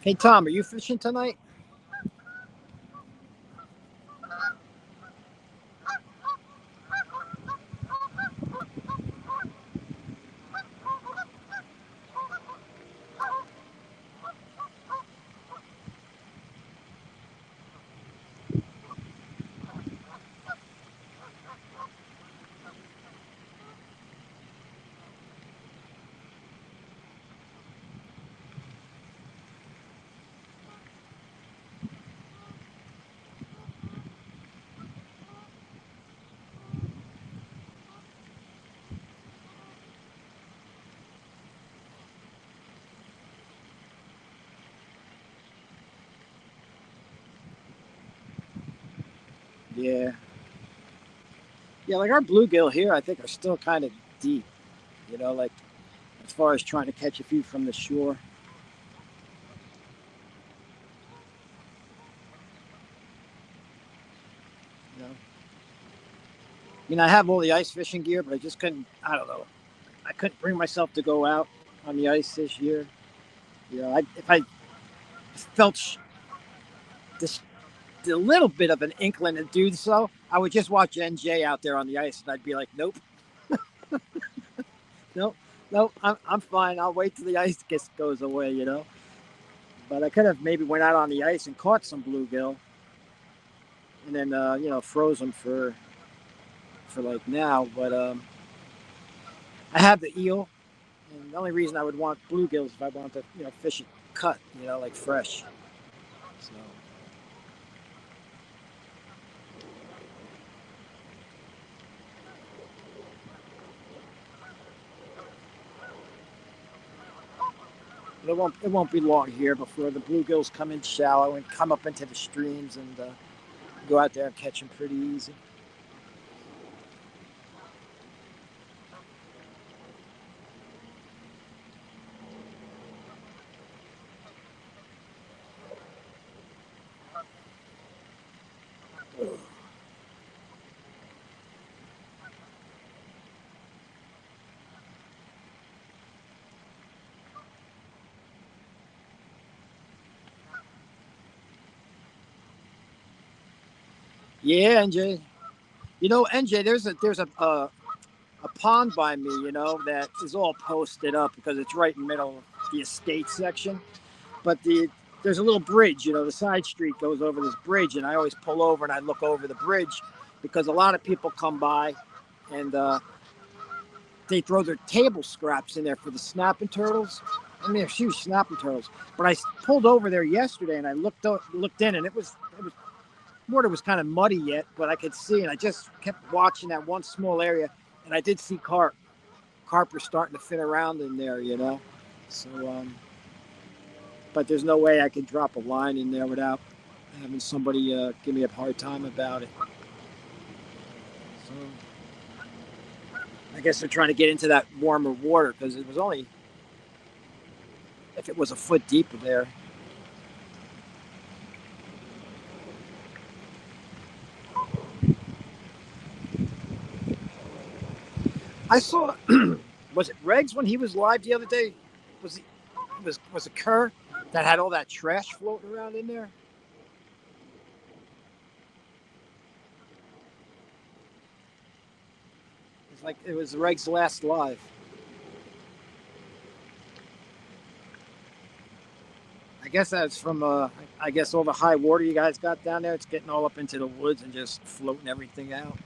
Hey Tom, are you fishing tonight? Yeah. Yeah, like our bluegill here, I think are still kind of deep. Like as far as trying to catch a few from the shore. You know, I mean, I have all the ice fishing gear, but I just couldn't. I don't know. I couldn't bring myself to go out on the ice this year. If I felt this a little bit of an inkling to do so, I would just watch NJ out there on the ice, and I'd be like, nope, nope, No, I'm fine. I'll wait till the ice goes away, you know. But I could have maybe went out on the ice and caught some bluegill, and then froze them for like now. But I have the eel, and the only reason I would want bluegills if I want to fish it cut, like fresh. So it won't be long here before the bluegills come in shallow and come up into the streams and go out there and catch them pretty easy. Yeah, NJ. NJ, there's a pond by me, that is all posted up because it's right in the middle of the estate section. But there's a little bridge, the side street goes over this bridge, and I always pull over and I look over the bridge because a lot of people come by and they throw their table scraps in there for the snapping turtles. I mean, they're huge snapping turtles. But I pulled over there yesterday and I looked in, and it was water was kind of muddy yet, but I could see, and I just kept watching that one small area, and I did see carp. Carp are starting to fit around in there. So, but there's no way I could drop a line in there without having somebody give me a hard time about it. So I guess they're trying to get into that warmer water because it was only if it was a foot deep there. I saw was it Regs when he was live the other day? Was he was it Kerr that had all that trash floating around in there? It's like it was Regs' last live. I guess that's from I guess all the high water you guys got down there. It's getting all up into the woods and just floating everything out.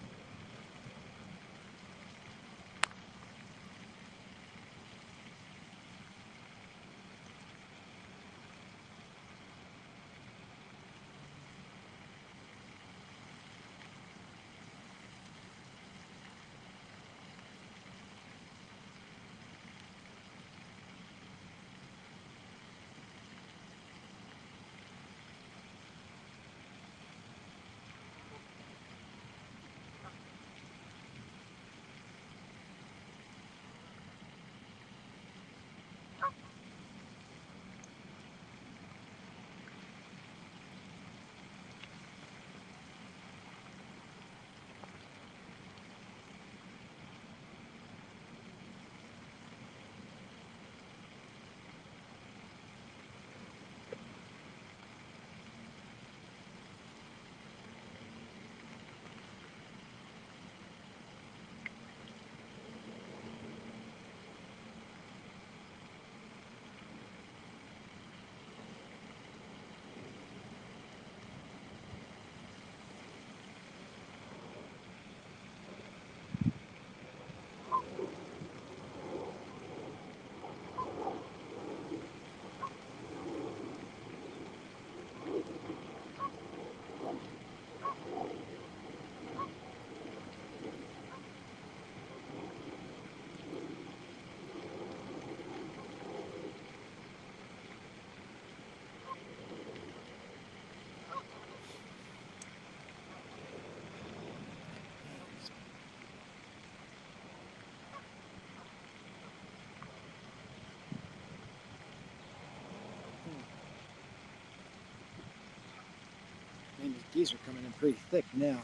And these geese are coming in pretty thick now.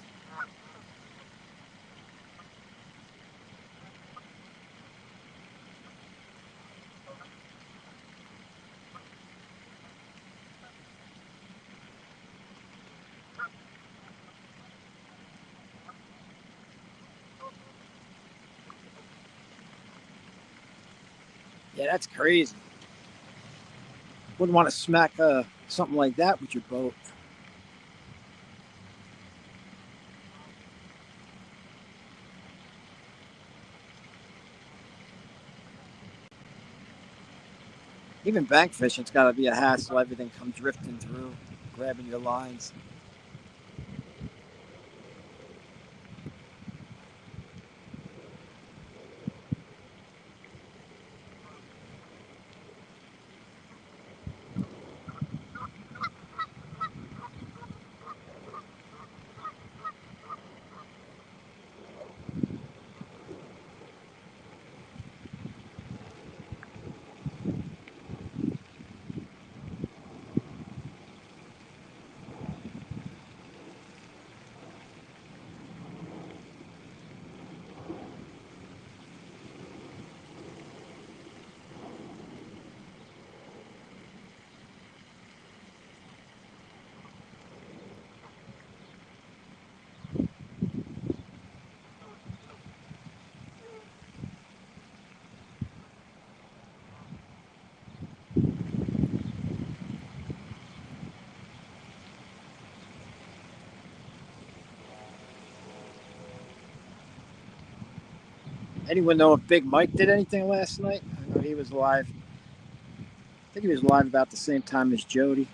Yeah, that's crazy. Wouldn't want to smack something like that with your boat. Even bank fishing's got to be a hassle. Everything comes drifting through, grabbing your lines. Anyone know if Big Mike did anything last night? I know he was live. I think he was live about the same time as Jody.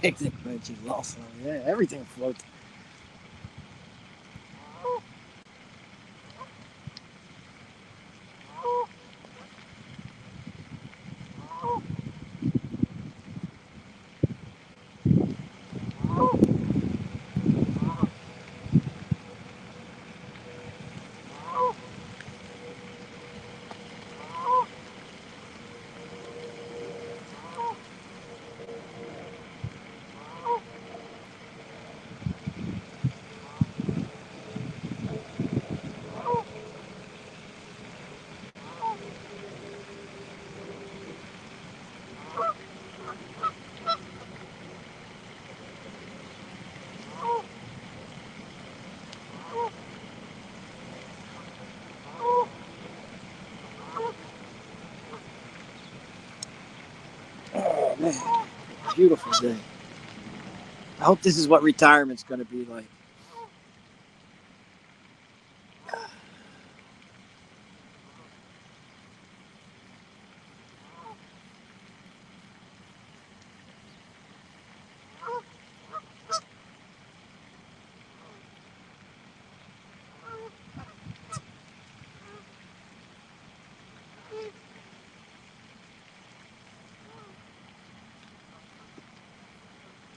Picnic benches also. Yeah, everything floats. Oh man, beautiful day. I hope this is what retirement's going to be like.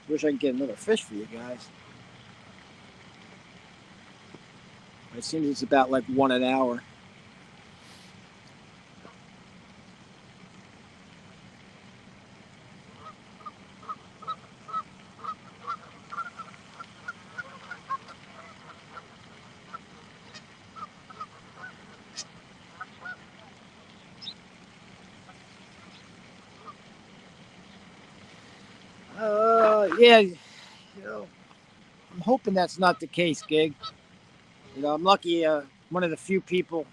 Wish I could get another fish for you guys. It seems it's about like one an hour. Yeah, I'm hoping that's not the case, Gig. I'm lucky. One of the few people.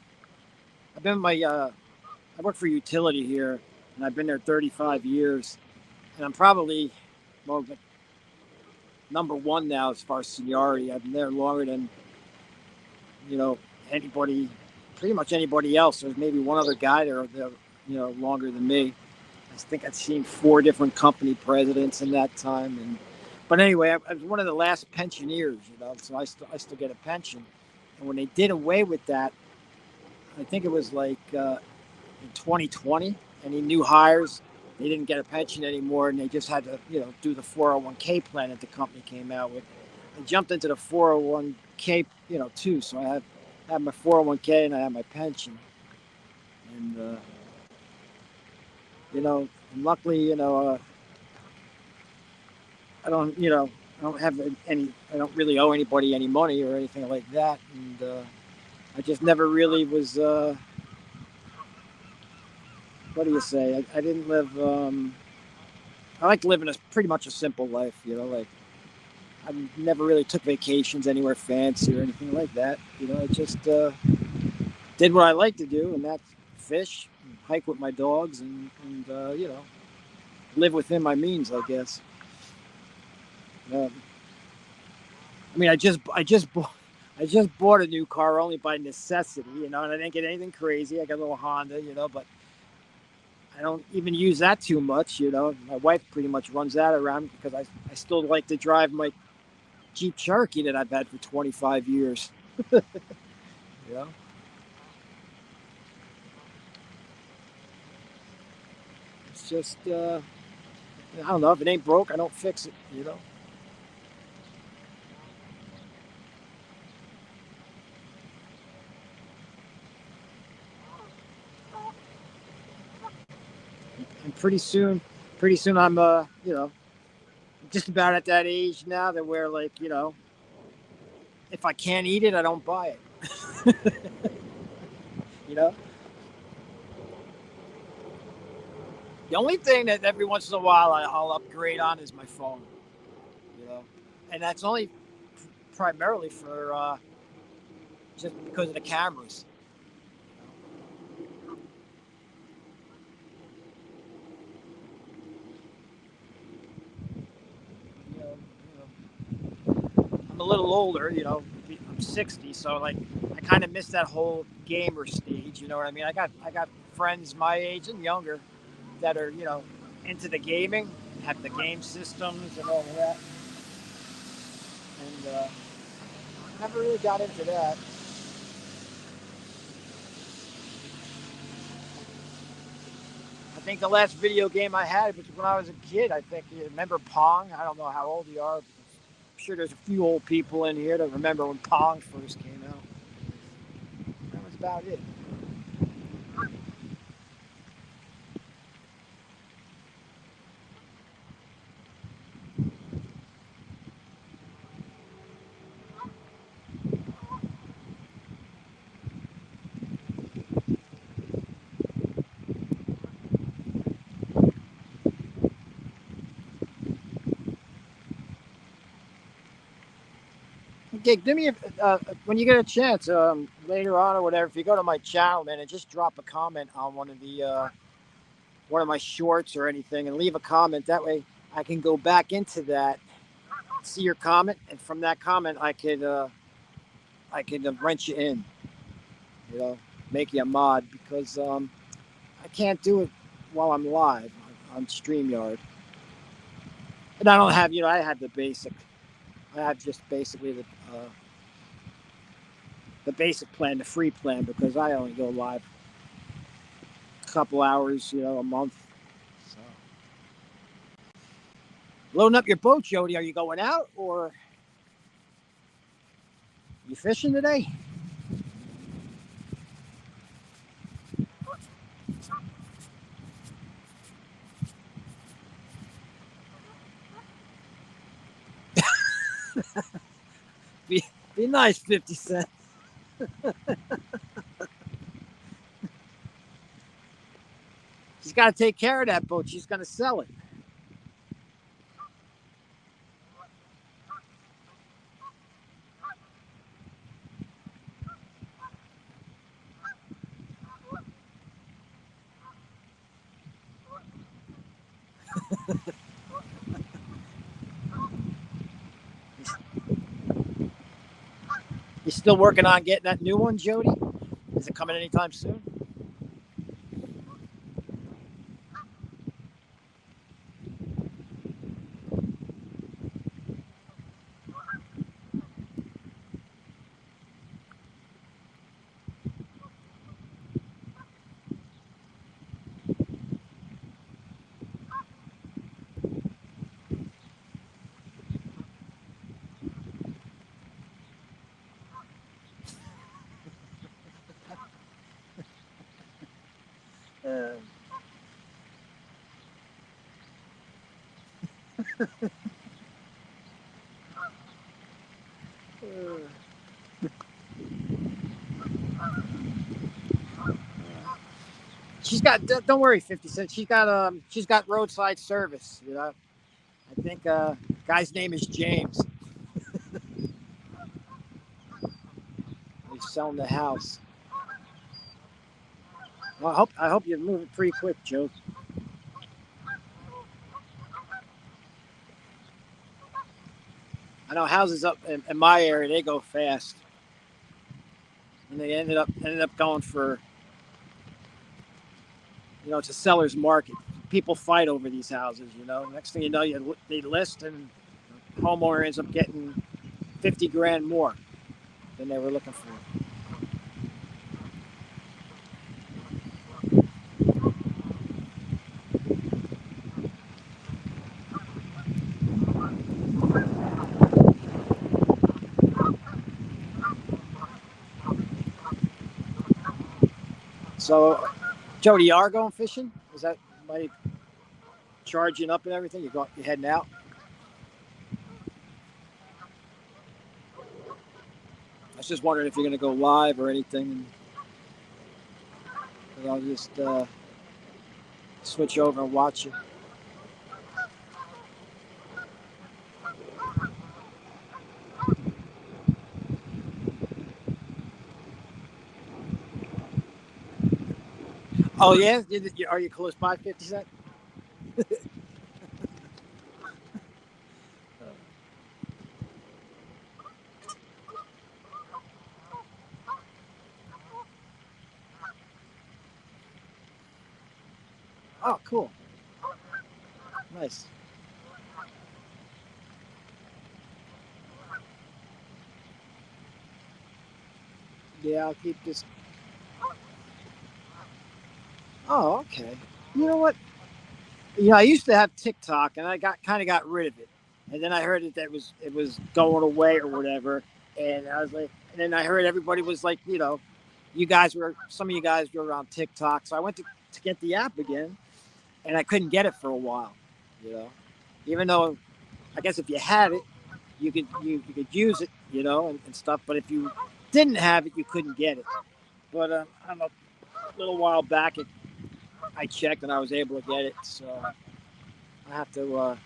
I've been I work for utility here, and I've been there 35 years, and I'm probably well, number one now as far as seniority. I've been there longer than you know anybody, pretty much anybody else. There's maybe one other guy there longer than me. I think I've seen 4 different company presidents in that time, but anyway, I was one of the last pensioners, so I still get a pension. And when they did away with that, I think it was like in 2020, any new hires, they didn't get a pension anymore, and they just had to, do the 401k plan that the company came out with. I jumped into the 401k, too. So I have my 401k and I have my pension, and and luckily, I don't have I don't really owe anybody any money or anything like that, and I just never really was. what do you say? I didn't live. I like living a pretty much a simple life. Like I never really took vacations anywhere fancy or anything like that. I just did what I like to do, and that's fish, and hike with my dogs, and live within my means, I guess. Um, I mean, I just bought a new car only by necessity, and I didn't get anything crazy. I got a little Honda, but I don't even use that too much. My wife pretty much runs that around because I still like to drive my Jeep Cherokee that I've had for 25 years. Yeah. It's just, I don't know. If it ain't broke, I don't fix it. And pretty soon I'm just about at that age now that where, like, if I can't eat it, I don't buy it. you know? The only thing that every once in a while I'll upgrade on is my phone, you know? And that's only primarily for just because of the cameras. You know, I'm a little older. I'm 60, so like I kind of miss that whole gamer stage. You know what I mean? I got friends my age and younger that are into the gaming, have the game systems and all of that, and never really got into that. I think the last video game I had was when I was a kid. I think you remember Pong. I don't know how old you are. I'm sure there's a few old people in here that remember when Pong first came out. That was about it. Okay, do me when you get a chance later on or whatever. If you go to my channel, man, and just drop a comment on one of my shorts or anything, and leave a comment. That way, I can go back into that, see your comment, and from that comment, I could wrench you in. You know, make you a mod because I can't do it while I'm live on StreamYard, and I don't have I have the basic. I have just basically the basic plan, the free plan, because I only go live a couple hours, a month. So, loading up your boat, Jody. Are you going out or you fishing today? Be, be nice, 50 Cent. She's got to take care of that boat. She's going to sell it. You still working on getting that new one, Jody? Is it coming anytime soon? Uh, uh, She's got. Don't worry, 50 Cent. She's got roadside service. I think guy's name is James. He's selling the house. Well, I hope you move it pretty quick, Joe. I know houses up in my area, they go fast, and they ended up going for, it's a seller's market. People fight over these houses. Next thing you know, they list, and the homeowner ends up getting 50 grand more than they were looking for. So, Jody, you are going fishing? Is that money charging up and everything? You're heading out? I was just wondering if you're going to go live or anything. I'll just switch over and watch you. Oh, yeah? Are you close by 50 Cent? Oh, cool. Nice. Yeah, I'll keep this. Oh, okay. You know what? I used to have TikTok, and I got rid of it, and then I heard it was going away or whatever, and I was like, and then I heard everybody was like, some of you guys were on TikTok, so I went to get the app again, and I couldn't get it for a while, even though I guess if you had it, you could use it, and stuff, but if you didn't have it, you couldn't get it. But I don't know, a little while back, I checked and I was able to get it, so I have to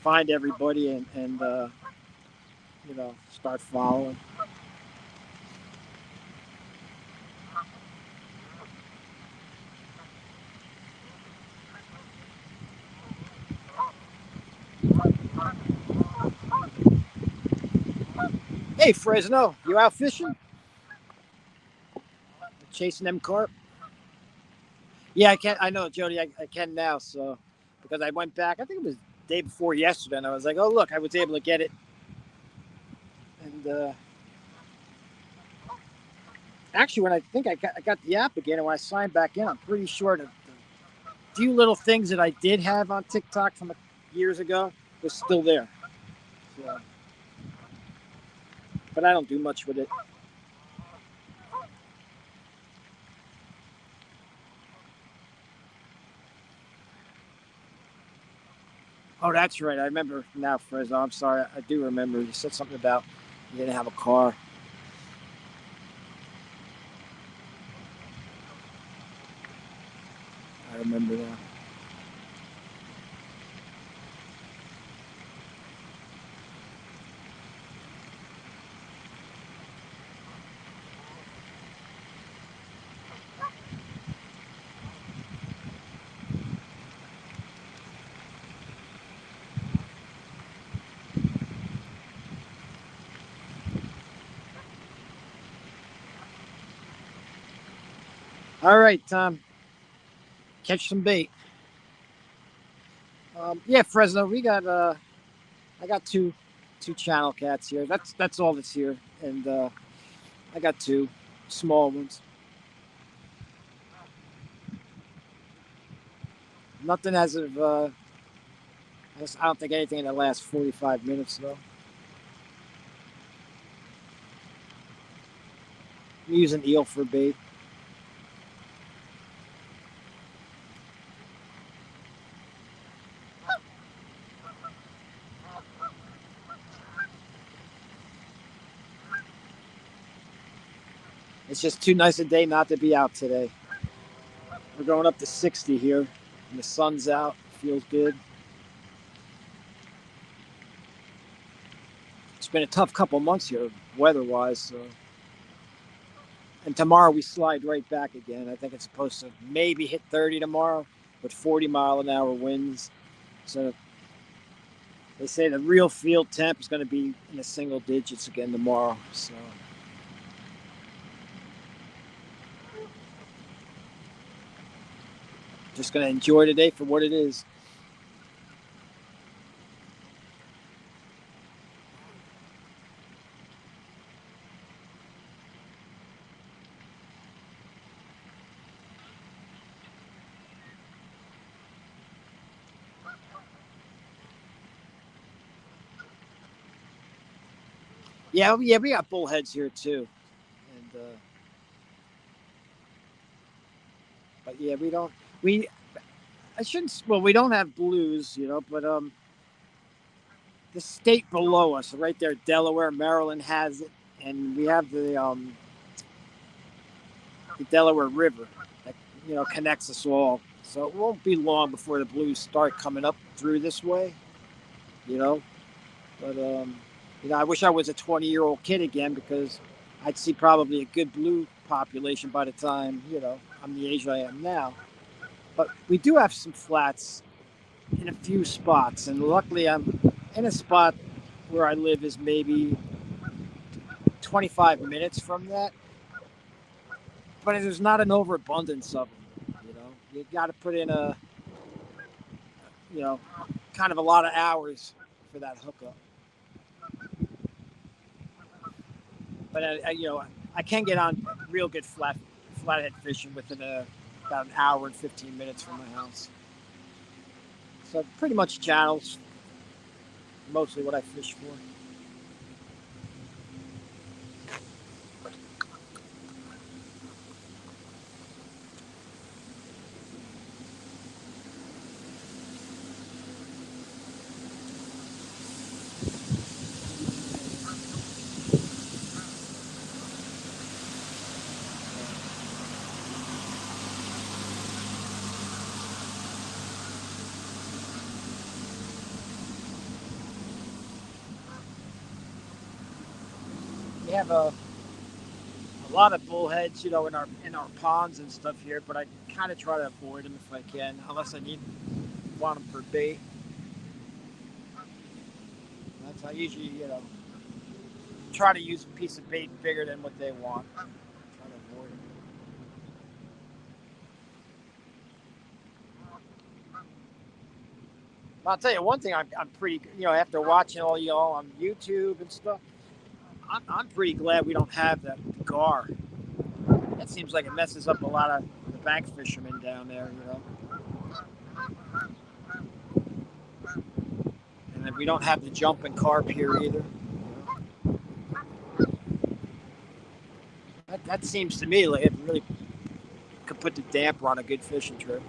find everybody and start following. Hey, Fresno, you out fishing? Chasing them carp? Yeah, I can. I know, Jody. I can now. So because I went back, I think it was the day before yesterday, and I was like, oh look, I was able to get it. And actually, when I think I got the app again, and when I signed back in, I'm pretty sure the few little things that I did have on TikTok from years ago was still there. So, but I don't do much with it. Oh, that's right. I remember now, Fresno. I'm sorry. I do remember. You said something about you didn't have a car. I remember that. All right, Tom. Catch some bait. Yeah, Fresno. I got two channel cats here. That's all that's here, and I got two small ones. Nothing as of. I don't think anything in the last 45 minutes though. I'm using eel for bait. It's just too nice a day not to be out today. We're going up to 60 here, and the sun's out. Feels good. It's been a tough couple months here, weather-wise. So. And tomorrow we slide right back again. I think it's supposed to maybe hit 30 tomorrow with 40-mile-an-hour winds. So they say the real field temp is going to be in the single digits again tomorrow. So just going to enjoy today for what it is. Yeah, we got bullheads here too, and but yeah, I shouldn't. Well, we don't have blues, but the state below us, right there, Delaware, Maryland has it, and we have the Delaware River that connects us all. So it won't be long before the blues start coming up through this way, But I wish I was a 20-year-old kid again because I'd see probably a good blue population by the time I'm the age I am now. But we do have some flats in a few spots, and luckily I'm in a spot where I live is maybe 25 minutes from that. But there's not an overabundance of them. You got to put in kind of a lot of hours for that hookup. But I can get on real good flathead fishing within about an hour and 15 minutes from my house. So pretty much channels, mostly what I fish for. We have a lot of bullheads, in our ponds and stuff here, but I kind of try to avoid them if I can, unless I want them for bait. That's how I usually, try to use a piece of bait bigger than what they want. Try to avoid them. I'll tell you one thing. I'm pretty, after watching all y'all on YouTube and stuff, I'm pretty glad we don't have that gar. That seems like it messes up a lot of the bank fishermen down there, And then we don't have the jumping carp here either. That seems to me like it really could put the damper on a good fishing trip.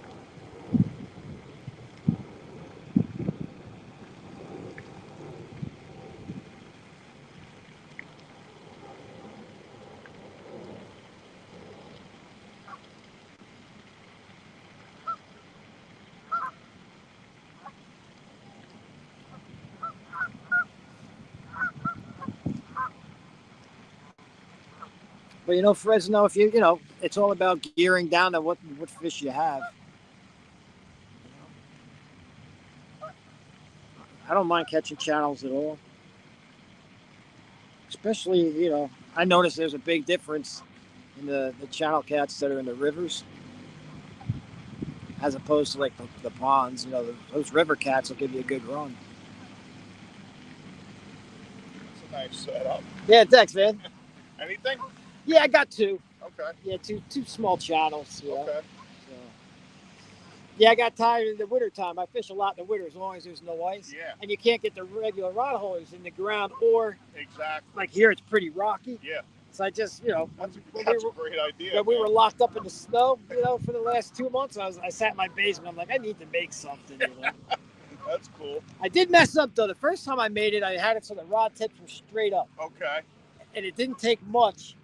But Fresno, if it's all about gearing down to what fish you have. I don't mind catching channels at all. Especially, I notice there's a big difference in the channel cats that are in the rivers as opposed to like the ponds. Those river cats will give you a good run. It's a nice setup. Yeah, thanks, man. Anything? Yeah, I got two. Okay. Yeah, two small channels. Okay. So, yeah, I got tired in the wintertime. I fish a lot in the winter as long as there's no ice. Yeah. And you can't get the regular rod holders in the ground, or exactly. Like here, it's pretty rocky. Yeah. So I just, that's a great idea. When we were locked up in the snow, for the last 2 months, I sat in my basement. I'm like, I need to make something. That's cool. I did mess up though. The first time I made it, I had it so the rod tips were straight up. Okay. And it didn't take much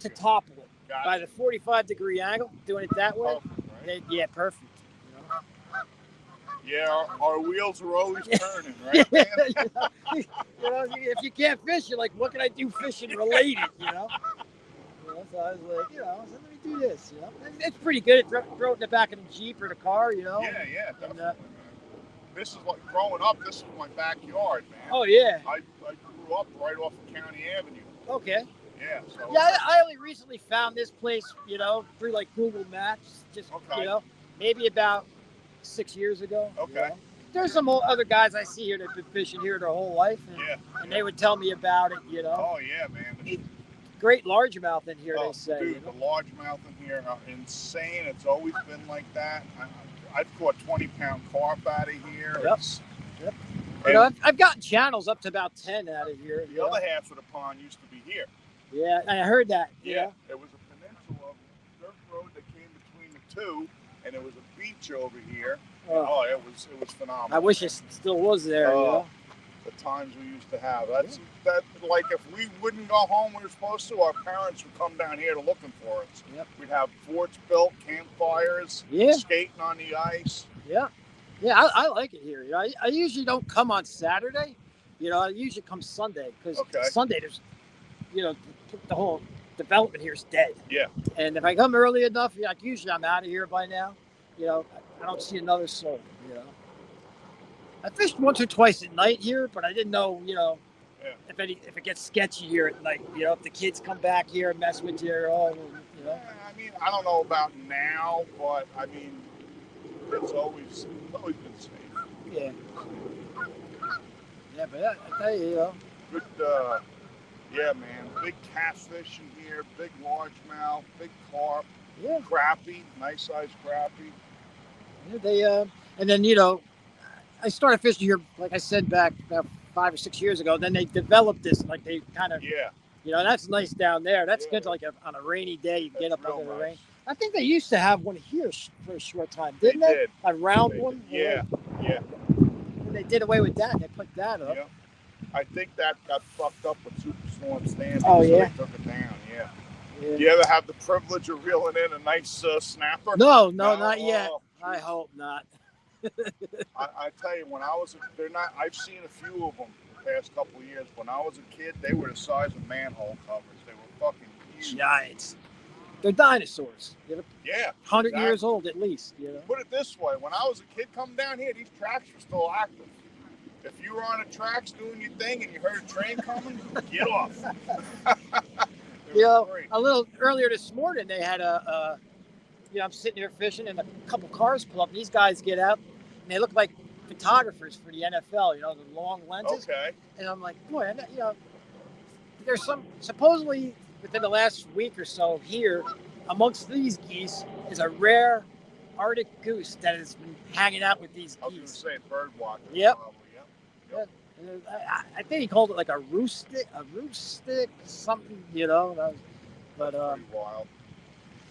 to topple it. Gotcha. By the 45-degree angle, doing it that way. Oh, right? Yeah, perfect. Yeah, our wheels are always turning, right, man? If you can't fish, you're like, what can I do fishing related? So I was like, so let me do this. It's pretty good. Throw it in the back of the Jeep or the car. Yeah, And, definitely. This is like growing up. This is my backyard, man. oh yeah. I grew up right off of County Avenue. Okay. Yeah. So. Yeah, I only recently found this place, through like Google Maps. Just maybe about 6 years ago. Okay. There's some other guys I see here that've been fishing here their whole life, and they would tell me about it. Oh yeah, man. Great largemouth in here, they say. Dude, the largemouth in here are insane. It's always been like that. I've caught 20-pound carp out of here. Yep. I've gotten channels up to about 10 out of here. The other half of the pond used to be here. Yeah, I heard that. Yeah. It was a peninsula, dirt road that came between the two, and there was a beach over here. Oh, it was phenomenal. I wish it still was there. The times we used to have. That like if we wouldn't go home when we were supposed to, our parents would come down here to looking for us. Yep. We'd have forts built, campfires, skating on the ice. Yeah. Yeah, I like it here. I usually don't come on Saturday. I usually come Sunday because Sunday there's, the whole development here is dead. Yeah. And if I come early enough, usually I'm out of here by now. I don't see another soul. I fished once or twice at night here, but I didn't know, if it gets sketchy here at night. If the kids come back here and mess with you, Yeah, I mean, I don't know about now, but I mean, it's always been safe. Yeah. Yeah, but I tell you, Good, yeah, man. Big catfish in here, big largemouth, big carp, crappie, nice sized crappie. Yeah, and then I started fishing here, like I said, back about 5 or 6 years ago. Then they developed this, like they kind of, that's nice down there. That's good, like on a rainy day, you get up under the rain. I think they used to have one here for a short time, didn't they? A round one. Yeah. And they did away with that. And they put that up. Yeah. I think that got fucked up with Superstorm Sandy. Oh, so they took it down. Yeah. You ever have the privilege of reeling in a nice snapper? No, not yet. I hope not. I tell you, when I was, I've seen a few of them the past couple of years. When I was a kid, they were the size of manhole covers. They were fucking huge. Giants. They're dinosaurs. Yeah. 100 years old at least. Put it this way: when I was a kid coming down here, these tracks were still active. If you were on the tracks doing your thing and you heard a train coming, get off. A little earlier this morning, they had I'm sitting here fishing, and a couple cars pull up. And these guys get out, and they look like photographers for the NFL. The long lenses. Okay. And I'm like, boy, there's supposedly within the last week or so here, amongst these geese, is a rare Arctic goose that has been hanging out with these geese. I was going to say bird watching. Yep. Probably, Yep. I think he called it like a roost stick, something, but pretty wild.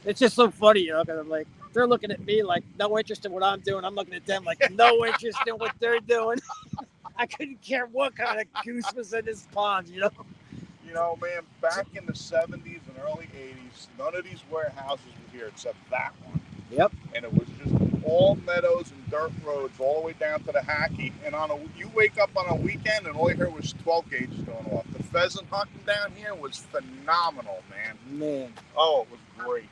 It's just so funny, because I'm like, they're looking at me like no interest in what I'm doing. I'm looking at them like no interest in what they're doing. I couldn't care what kind of goose was in this pond, Man, back in the 70s and early 80s, none of these warehouses were here except that one. Yep. And it was just all meadows and dirt roads all the way down to the Hackey. And you wake up on a weekend and all you heard was 12 gauges going off. The pheasant hunting down here was phenomenal, man. Oh, it was great.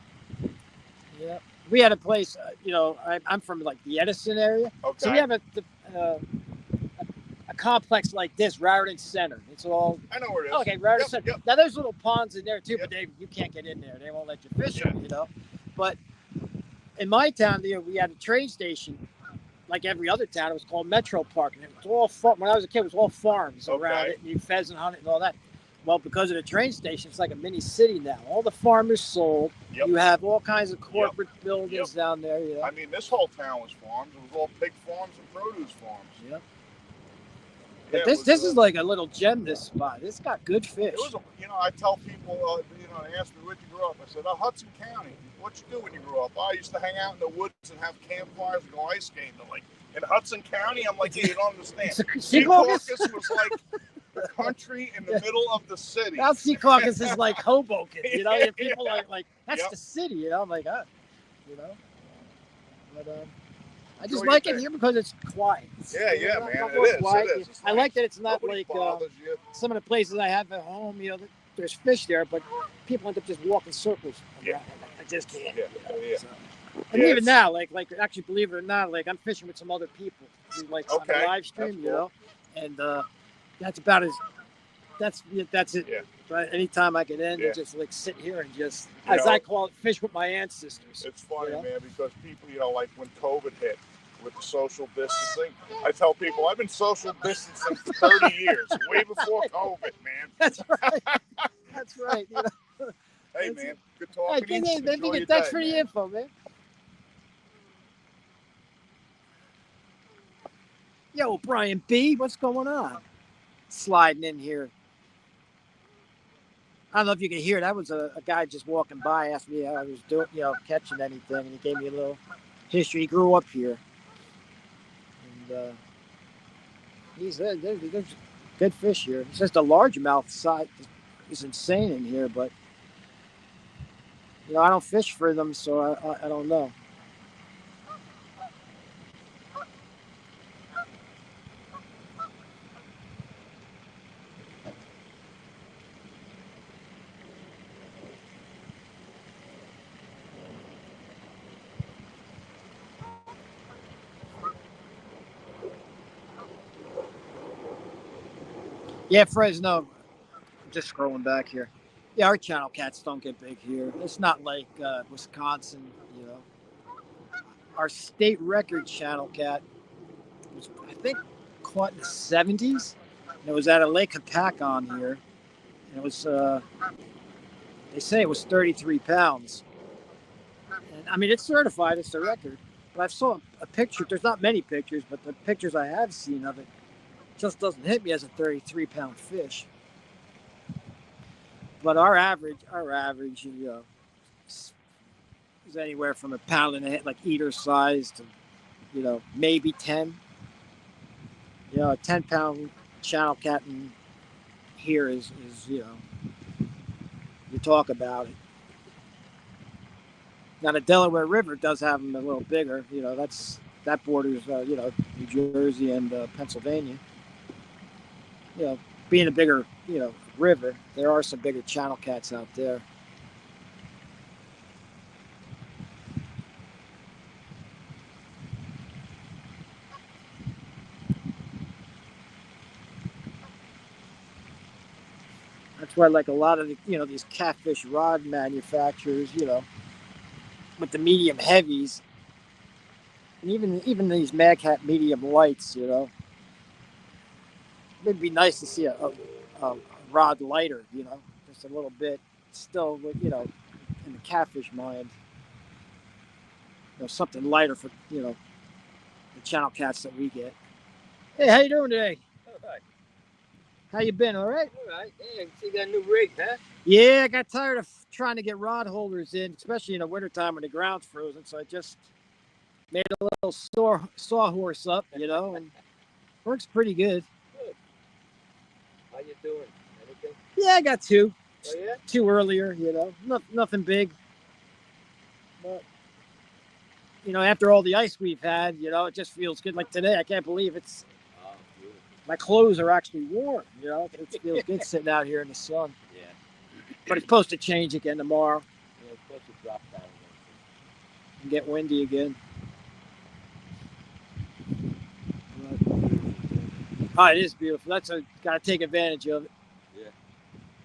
Yeah. We had a place, I'm from like the Edison area. Okay. So we have a complex like this, Raritan Center. It's all. I know where it is. Okay, Raritan Center. Yep. Now there's little ponds in there too, but you can't get in there. They won't let you fish them, But in my town, we had a train station, like every other town. It was called Metro Park, and it was all when I was a kid, it was all farms around it, and you pheasant hunt it and all that. Well, because of the train station, it's like a mini city now. All the farmers sold. Yep. You have all kinds of corporate buildings down there. I mean, this whole town was farms. It was all pig farms and produce farms. Yep. But this is like a little gem, this spot. It's got good fish. It was I tell people, they ask me, where'd you grow up? I said, Hudson County. What'd you do when you grew up? I used to hang out in the woods and have campfires and go ice skating. They're like, in Hudson County? I'm like, yeah, you don't understand. Secaucus was like the country in the middle of the city. Now Secaucus is like Hoboken, People are like, that's the city, I'm like, But I just Enjoy like your it day. here because it's quiet. Yeah, yeah, man. Not It more is. quiet. It is. It's I nice. like that it's not Nobody like bothers you. some of the places I have at home. There's fish there, but people end up just walking circles Yeah. around. I just can't. Yeah, yeah. So, and Yeah, even it's- now, like actually, believe it or not, like I'm fishing with some other people, like on the Okay, live stream, that's you know, and that's about as that's it. Yeah. But anytime I get in, Yeah. just like sit here and just, You as know, I call it, fish with my ancestors. It's funny, you know? man, because people, like when COVID hit with the social distancing, I tell people I've been social distancing for 30 years, way before COVID, man. That's right. That's right. You know? Hey, That's man, it. good talking to you. Hey, man, Enjoy your thanks day, for the man. info, man. Yo, Brian B, what's going on? Sliding in here. I don't know if you can hear. That was a guy just walking by, asked me how I was doing, catching anything, and he gave me a little history. He grew up here, and there's good fish here. It's just a largemouth size is insane in here, but I don't fish for them, so I don't know. Yeah, Fresno. Just scrolling back here. Yeah, our channel cats don't get big here. It's not like Wisconsin. Our state record channel cat was, I think, caught in the 70s. And it was at a Lake Hopatcong here. And it was, they say it was 33 pounds. And I mean, it's certified, it's the record. But I saw a picture. There's not many pictures, but the pictures I have seen of it just doesn't hit me as a 33-pound fish. But our average, is anywhere from a pound and a half, like eater size, to, maybe 10. A 10-pound channel cat in here is you talk about it. Now the Delaware River does have them a little bigger. That borders, New Jersey and Pennsylvania. Being a bigger, river, there are some bigger channel cats out there. That's why, like a lot of the, these catfish rod manufacturers, with the medium heavies, and even these Mad Cat medium lights, it'd be nice to see a rod lighter, just a little bit, still, in the catfish mind, something lighter for, the channel cats that we get. Hey, how you doing today? All right. How you been? All right? All right. Yeah, you got a new rig, huh? Yeah, I got tired of trying to get rod holders in, especially in the wintertime when the ground's frozen. So I just made a little sawhorse up, and works pretty good. Good. How you doing? Anything? Yeah, I got two. Oh, yeah? Two earlier, nothing big. But, after all the ice we've had, it just feels good. Like today, I can't believe it's. Oh, beautiful. My clothes are actually warm, It feels good sitting out here in the sun. Yeah. But it's supposed to change again tomorrow Yeah, it's supposed to drop down. and get windy again. It is beautiful. Got to take advantage of it. Yeah.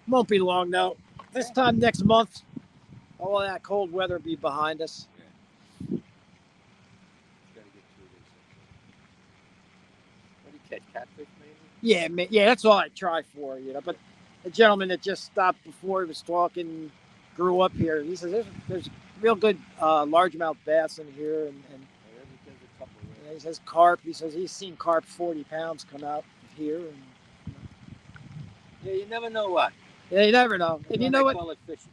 Won't be long now. This time next month, all of that cold weather will be behind us. Yeah. Gotta get through this. What do you catch? Catfish, maybe? Yeah, that's all I try for, But the gentleman that just stopped before, he was talking, grew up here. He says there's real good largemouth bass in here, and Everything's a couple of he says carp. He says he's seen carp 40 pounds come out of here. And, Yeah, you never know what. yeah, you never know. And you know what? Call it fishing.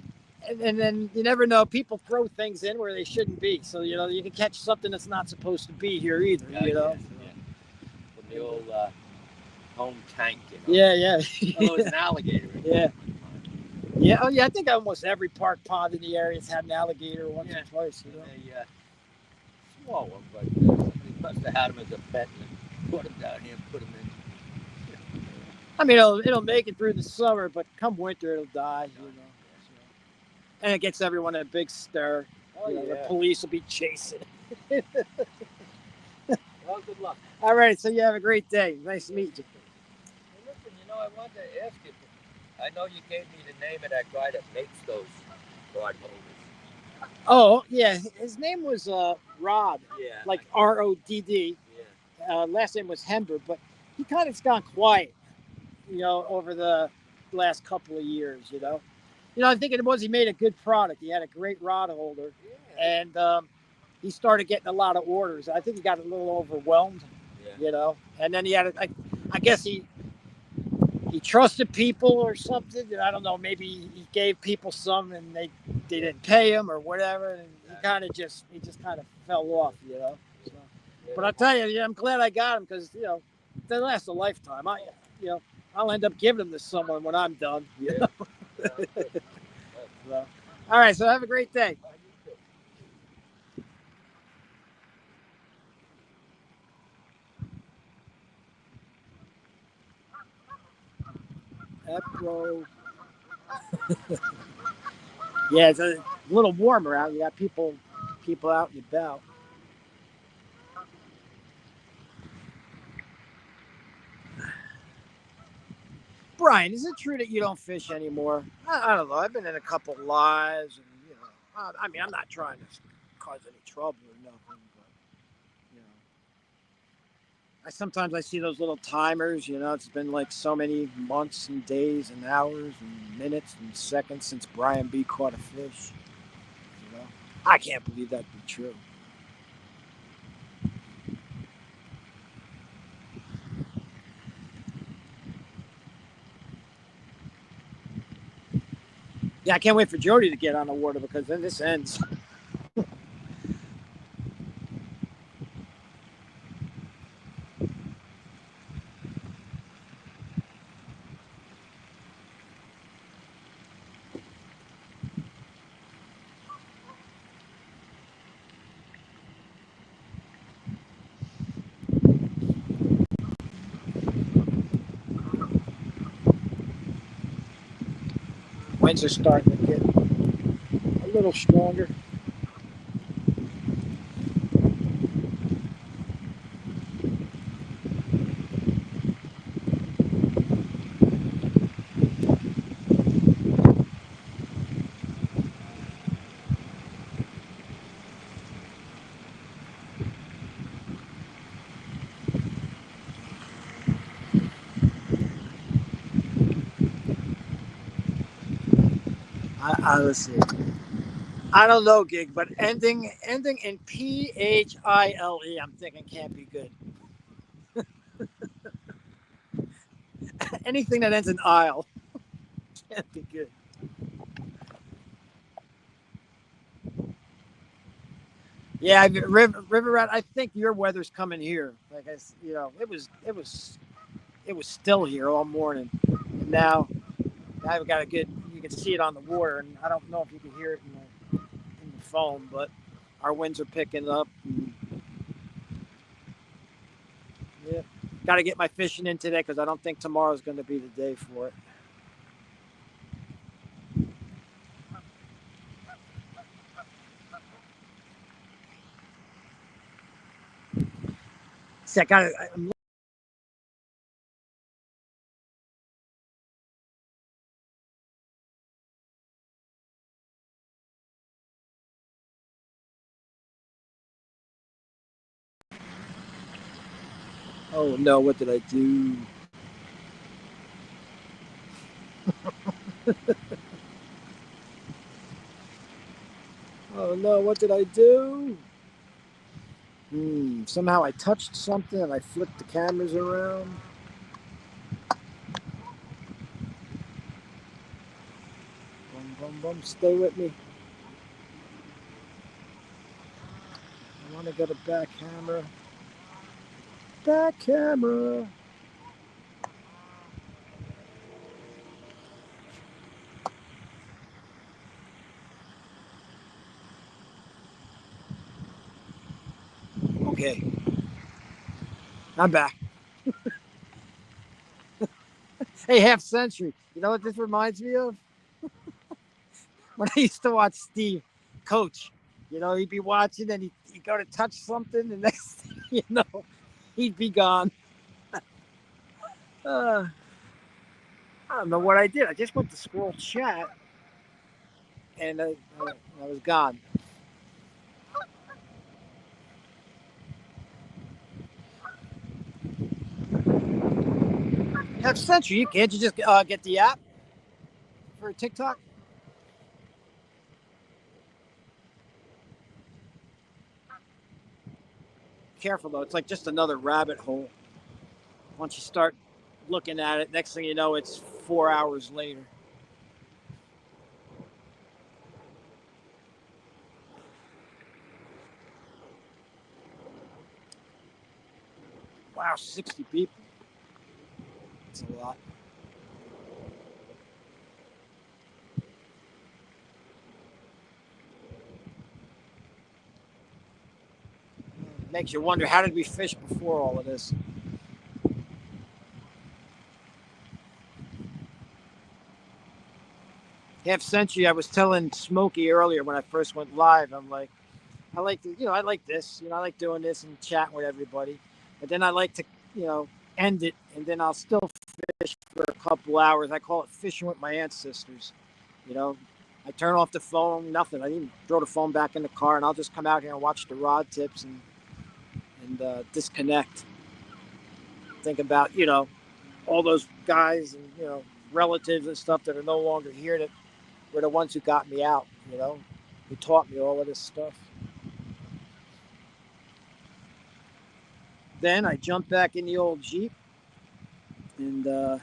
And then you never know. People throw things in where they shouldn't be. So, you can catch something that's not supposed to be here either, Yeah, Yeah. From the old home tank, Yeah. Oh, it's an alligator. Yeah. Yeah. Oh, yeah. I think almost every park pond in the area has had an alligator once or twice. They small one, but somebody must have had him as a pet and put him down here and put him in. I mean, it'll make it through the summer, but come winter, it'll die. You know. So. And it gets everyone in a big stir. Oh, The yeah. police will be chasing. Well, good luck. All right, so you have a great day. Nice to meet you. Hey, listen, I wanted to ask you. I know you gave me the name of that guy that makes those guard holders. Oh yeah, his name was Rod, Yeah. like Rodd. Yeah. Last name was Hember, but he kind of gone quiet, over the last couple of years. I think it was he made a good product. He had a great rod holder, Yeah. and he started getting a lot of orders. I think he got a little overwhelmed, Yeah. and then he had, I guess he trusted people or something. I don't know. Maybe he gave people some and they didn't pay him or whatever, and he just kind of fell off. So, but I'll tell you, I'm glad I got him because they last a lifetime. I'll end up giving them to someone when I'm done. So, all right. So have a great day. Bro. Yeah, it's a little warmer out. You got people out and about. Brian, is it true that you don't fish anymore? I don't know. I've been in a couple lives, and I mean, I'm not trying to cause any trouble or nothing, but you know, I see those little timers. It's been like so many months and days and hours and minutes and seconds since Brian B caught a fish. I can't believe that'd be true. Yeah, I can't wait for Jody to get on the water because then this ends. Winds are starting to get a little stronger. Let's see. I don't know, Gig, but ending in PHILE, I'm thinking can't be good. Anything that ends in aisle can't be good. Yeah, River Rat. I think your weather's coming here. Like it was still here all morning, and now I've got a good. You can see it on the water, and I don't know if you can hear it in the phone, but our winds are picking up. And, yeah, got to get my fishing in today because I don't think tomorrow's going to be the day for it. See, I'm Oh no, what did I do? Oh no, what did I do? Somehow I touched something and I flipped the cameras around. Boom, boom, boom. Stay with me. I want to get a back camera. Back camera. Okay, I'm back. Hey, half century. You know what this reminds me of? When I used to watch Steve coach. You know, he'd be watching and he'd go to touch something, and next thing you know, he'd be gone. Uh, I don't know what I did. I just went to scroll chat, and I was gone. Half century. Can't you just get the app for TikTok? Careful though. It's like just another rabbit hole. Once you start looking at it, next thing you know, it's 4 hours later. Wow, 60 people. That's a lot. Makes you wonder, how did we fish before all of this? Half century. I was telling Smokey earlier when I first went live. I'm like, I like to, I like this. I like doing this and chatting with everybody. But then I like to, end it, and then I'll still fish for a couple hours. I call it fishing with my ancestors. You know, I turn off the phone, nothing. I even throw the phone back in the car, and I'll just come out here and watch the rod tips and disconnect. Think about all those guys and relatives and stuff that are no longer here that were the ones who got me out. Who taught me all of this stuff. Then I jumped back in the old Jeep and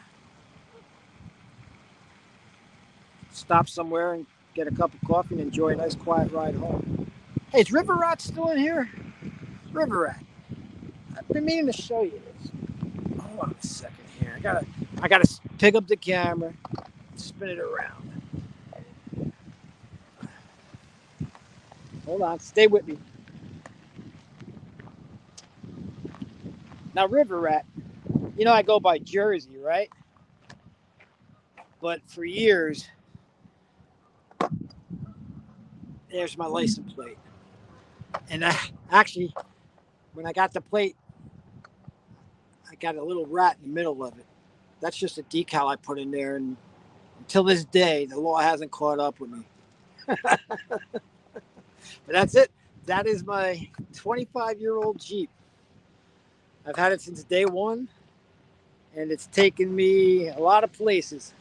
stop somewhere and get a cup of coffee and enjoy a nice quiet ride home. Hey, is River Rat still in here? River Rat. I've been meaning to show you this. Hold on a second here. I gotta pick up the camera, spin it around. Hold on, stay with me. Now, River Rat, I go by Jersey, right? But for years, there's my license plate. And actually, when I got the plate, I got a little rat in the middle of it. That's just a decal I put in there, and until this day, the law hasn't caught up with me. But that's it. That is my 25-year-old Jeep. I've had it since day one, and it's taken me a lot of places.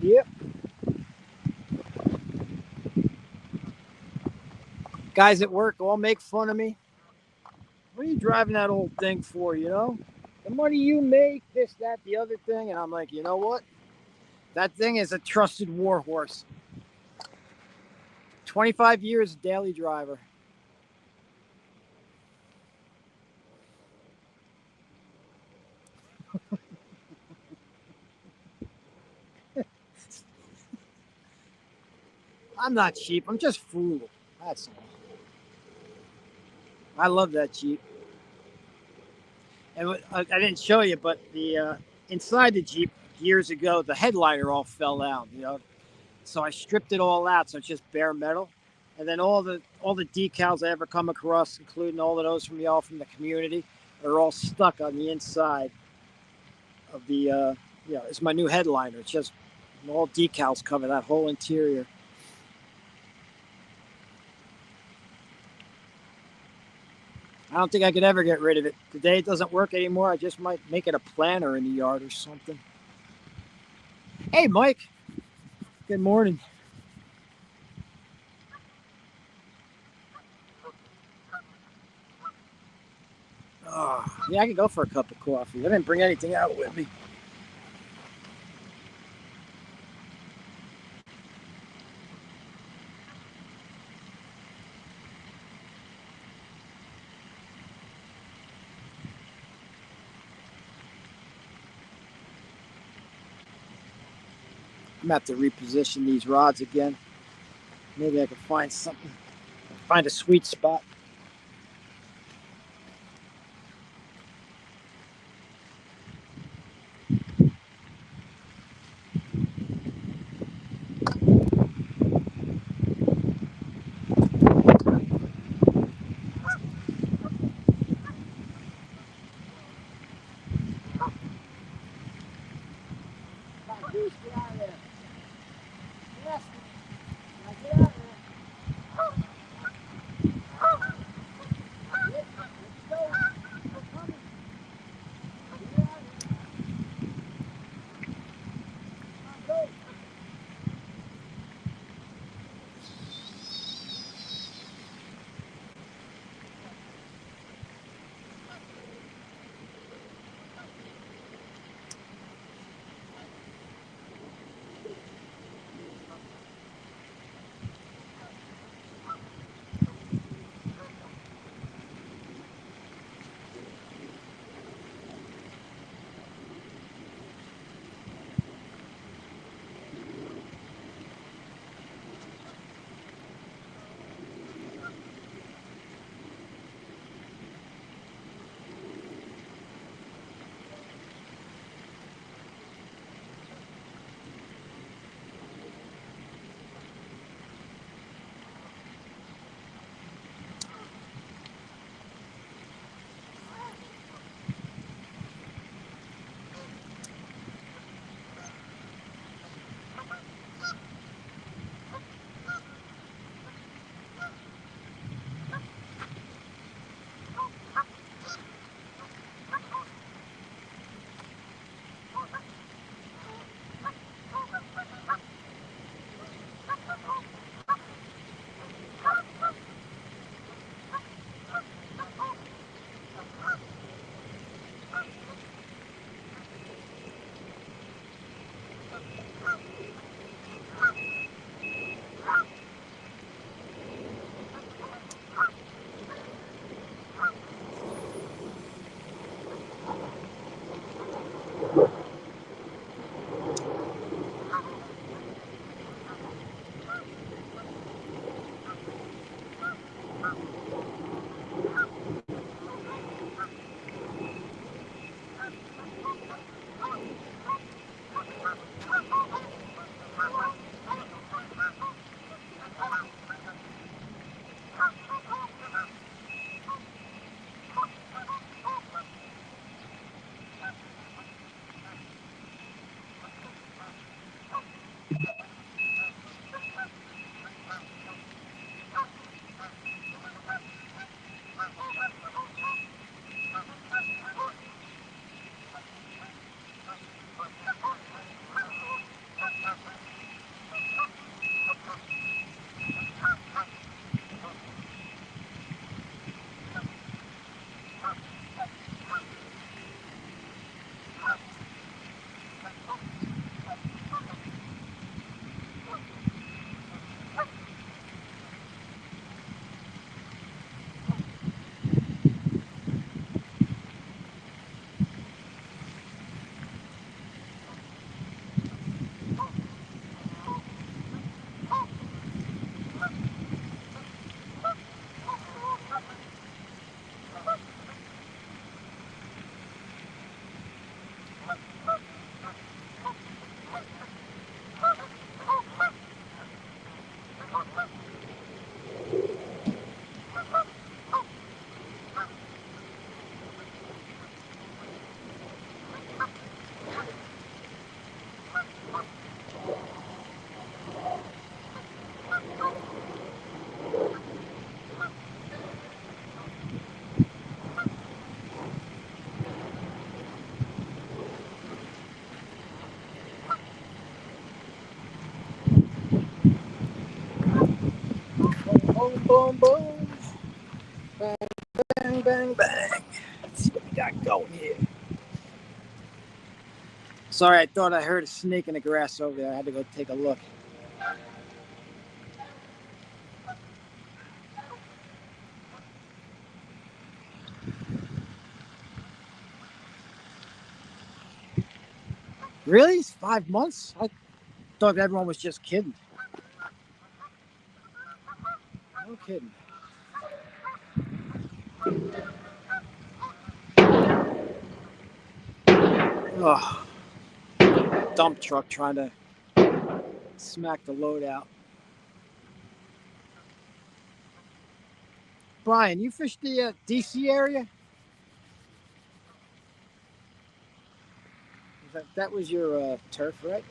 Yep. Guys at work all make fun of me. What are you driving that old thing for, The money you make, this, that, the other thing. And I'm like, you know what? That thing is a trusted war horse. 25 years daily driver. I'm not cheap. I'm just frugal. That's all. I love that Jeep. And I didn't show you, but the inside the Jeep years ago, the headliner all fell out. So I stripped it all out, so it's just bare metal. And then all the decals I ever come across, including all of those from y'all from the community, are all stuck on the inside of the. It's my new headliner. It's just all decals cover that whole interior. I don't think I could ever get rid of it. The day it doesn't work anymore, I just might make it a planter in the yard or something. Hey, Mike. Good morning. Oh, yeah, I could go for a cup of coffee. I didn't bring anything out with me. I'm gonna have to reposition these rods again. Maybe I can find something, find a sweet spot. Goose, get out of there. Yes. Now get out of there. Let's go. We're coming. Get out of there. Go. Boom, boom, boom. Bang, bang, bang, bang. Let's see what we got going here. Sorry, I thought I heard a snake in the grass over there. I had to go take a look. Really? It's 5 months? Thought everyone was just kidding. No kidding. Oh, dump truck trying to smack the load out. Brian, you fished the DC area? That was your turf, right?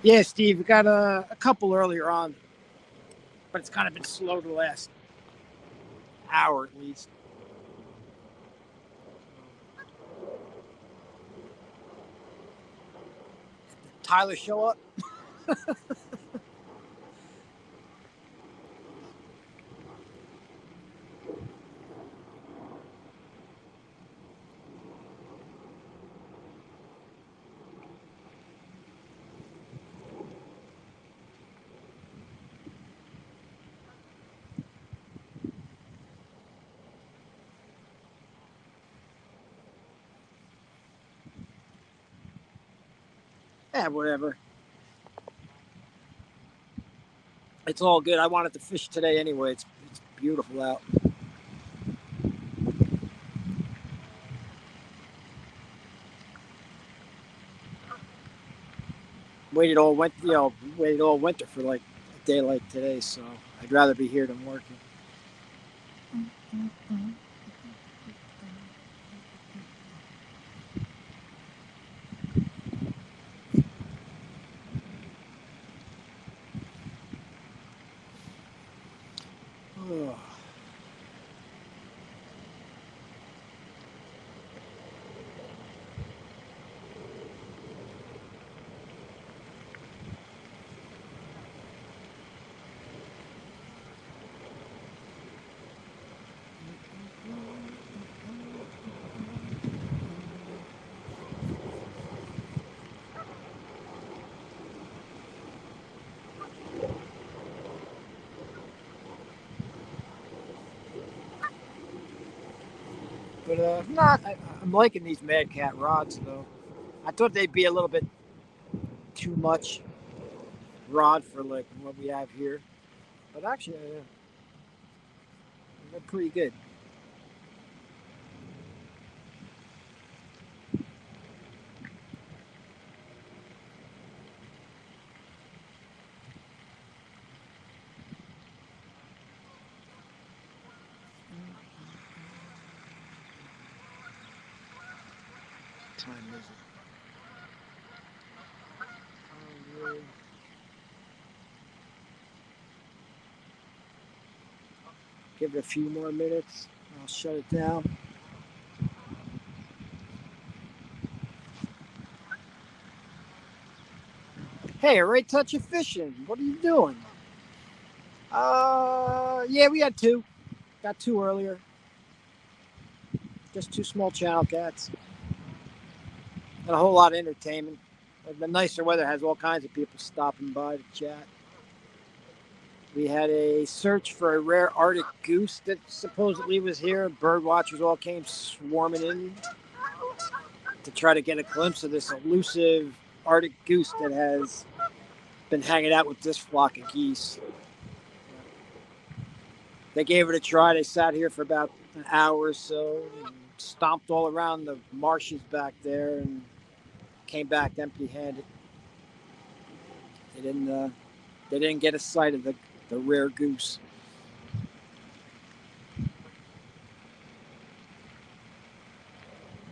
Yeah, Steve, we got a couple earlier on, but it's kind of been slow the last hour at least. Tyler show up? Yeah, whatever. It's all good. I wanted to fish today anyway. It's beautiful out. Waited all winter for like a day like today, so I'd rather be here than working. Oh. But I'm liking these Mad Cat rods though. I thought they'd be a little bit too much rod for like what we have here, but actually they're pretty good. Time is it? Give it a few more minutes. I'll shut it down. Hey, right touch of fishing. What are you doing? Yeah, we had two. Got two earlier. Just two small channel cats. And a whole lot of entertainment. The nicer weather has all kinds of people stopping by to chat. We had a search for a rare Arctic goose that supposedly was here. Bird watchers all came swarming in to try to get a glimpse of this elusive Arctic goose that has been hanging out with this flock of geese. They gave it a try. They sat here for about an hour or so, and stomped all around the marshes back there, and came back empty-handed. They didn't get a sight of the rare goose.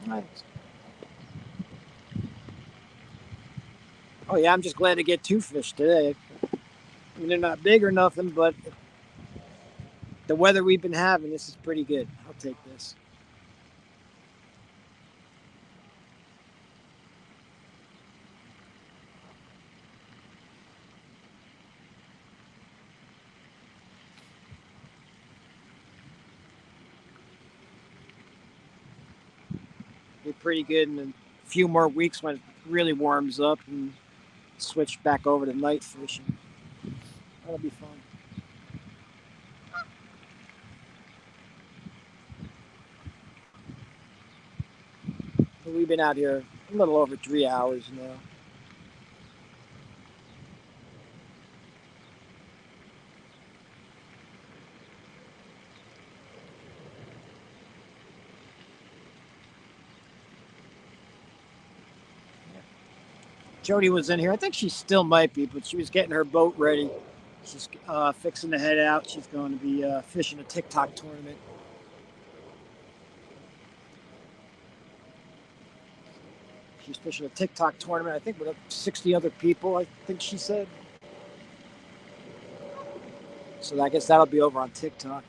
Nice. Oh yeah, I'm just glad to get two fish today. I mean, they're not big or nothing, but the weather we've been having, this is pretty good. I'll take this. Be pretty good in a few more weeks when it really warms up and switch back over to night fishing. That'll be fun. But we've been out here a little over 3 hours now. Jody was in here. I think she still might be, but she was getting her boat ready. She's fixing to head out. She's going to be fishing a TikTok tournament. She's fishing a TikTok tournament, I think, with 60 other people, I think she said. So I guess that'll be over on TikTok.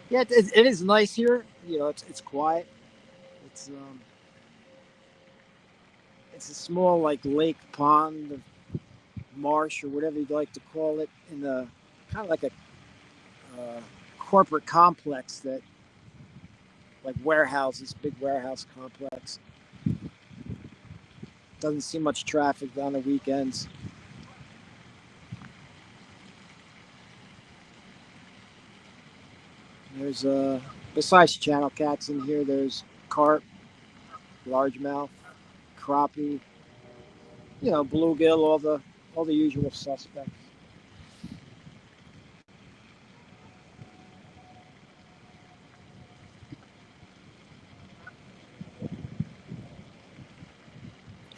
Yeah, it is nice here. You know, it's quiet. It's it's a small like lake pond, marsh, or whatever you'd like to call it, in the kind of like a corporate complex that like warehouses, big warehouse complex. Doesn't see much traffic on the weekends. There's besides channel cats in here, there's carp, largemouth, crappie, you know, bluegill, all the usual suspects.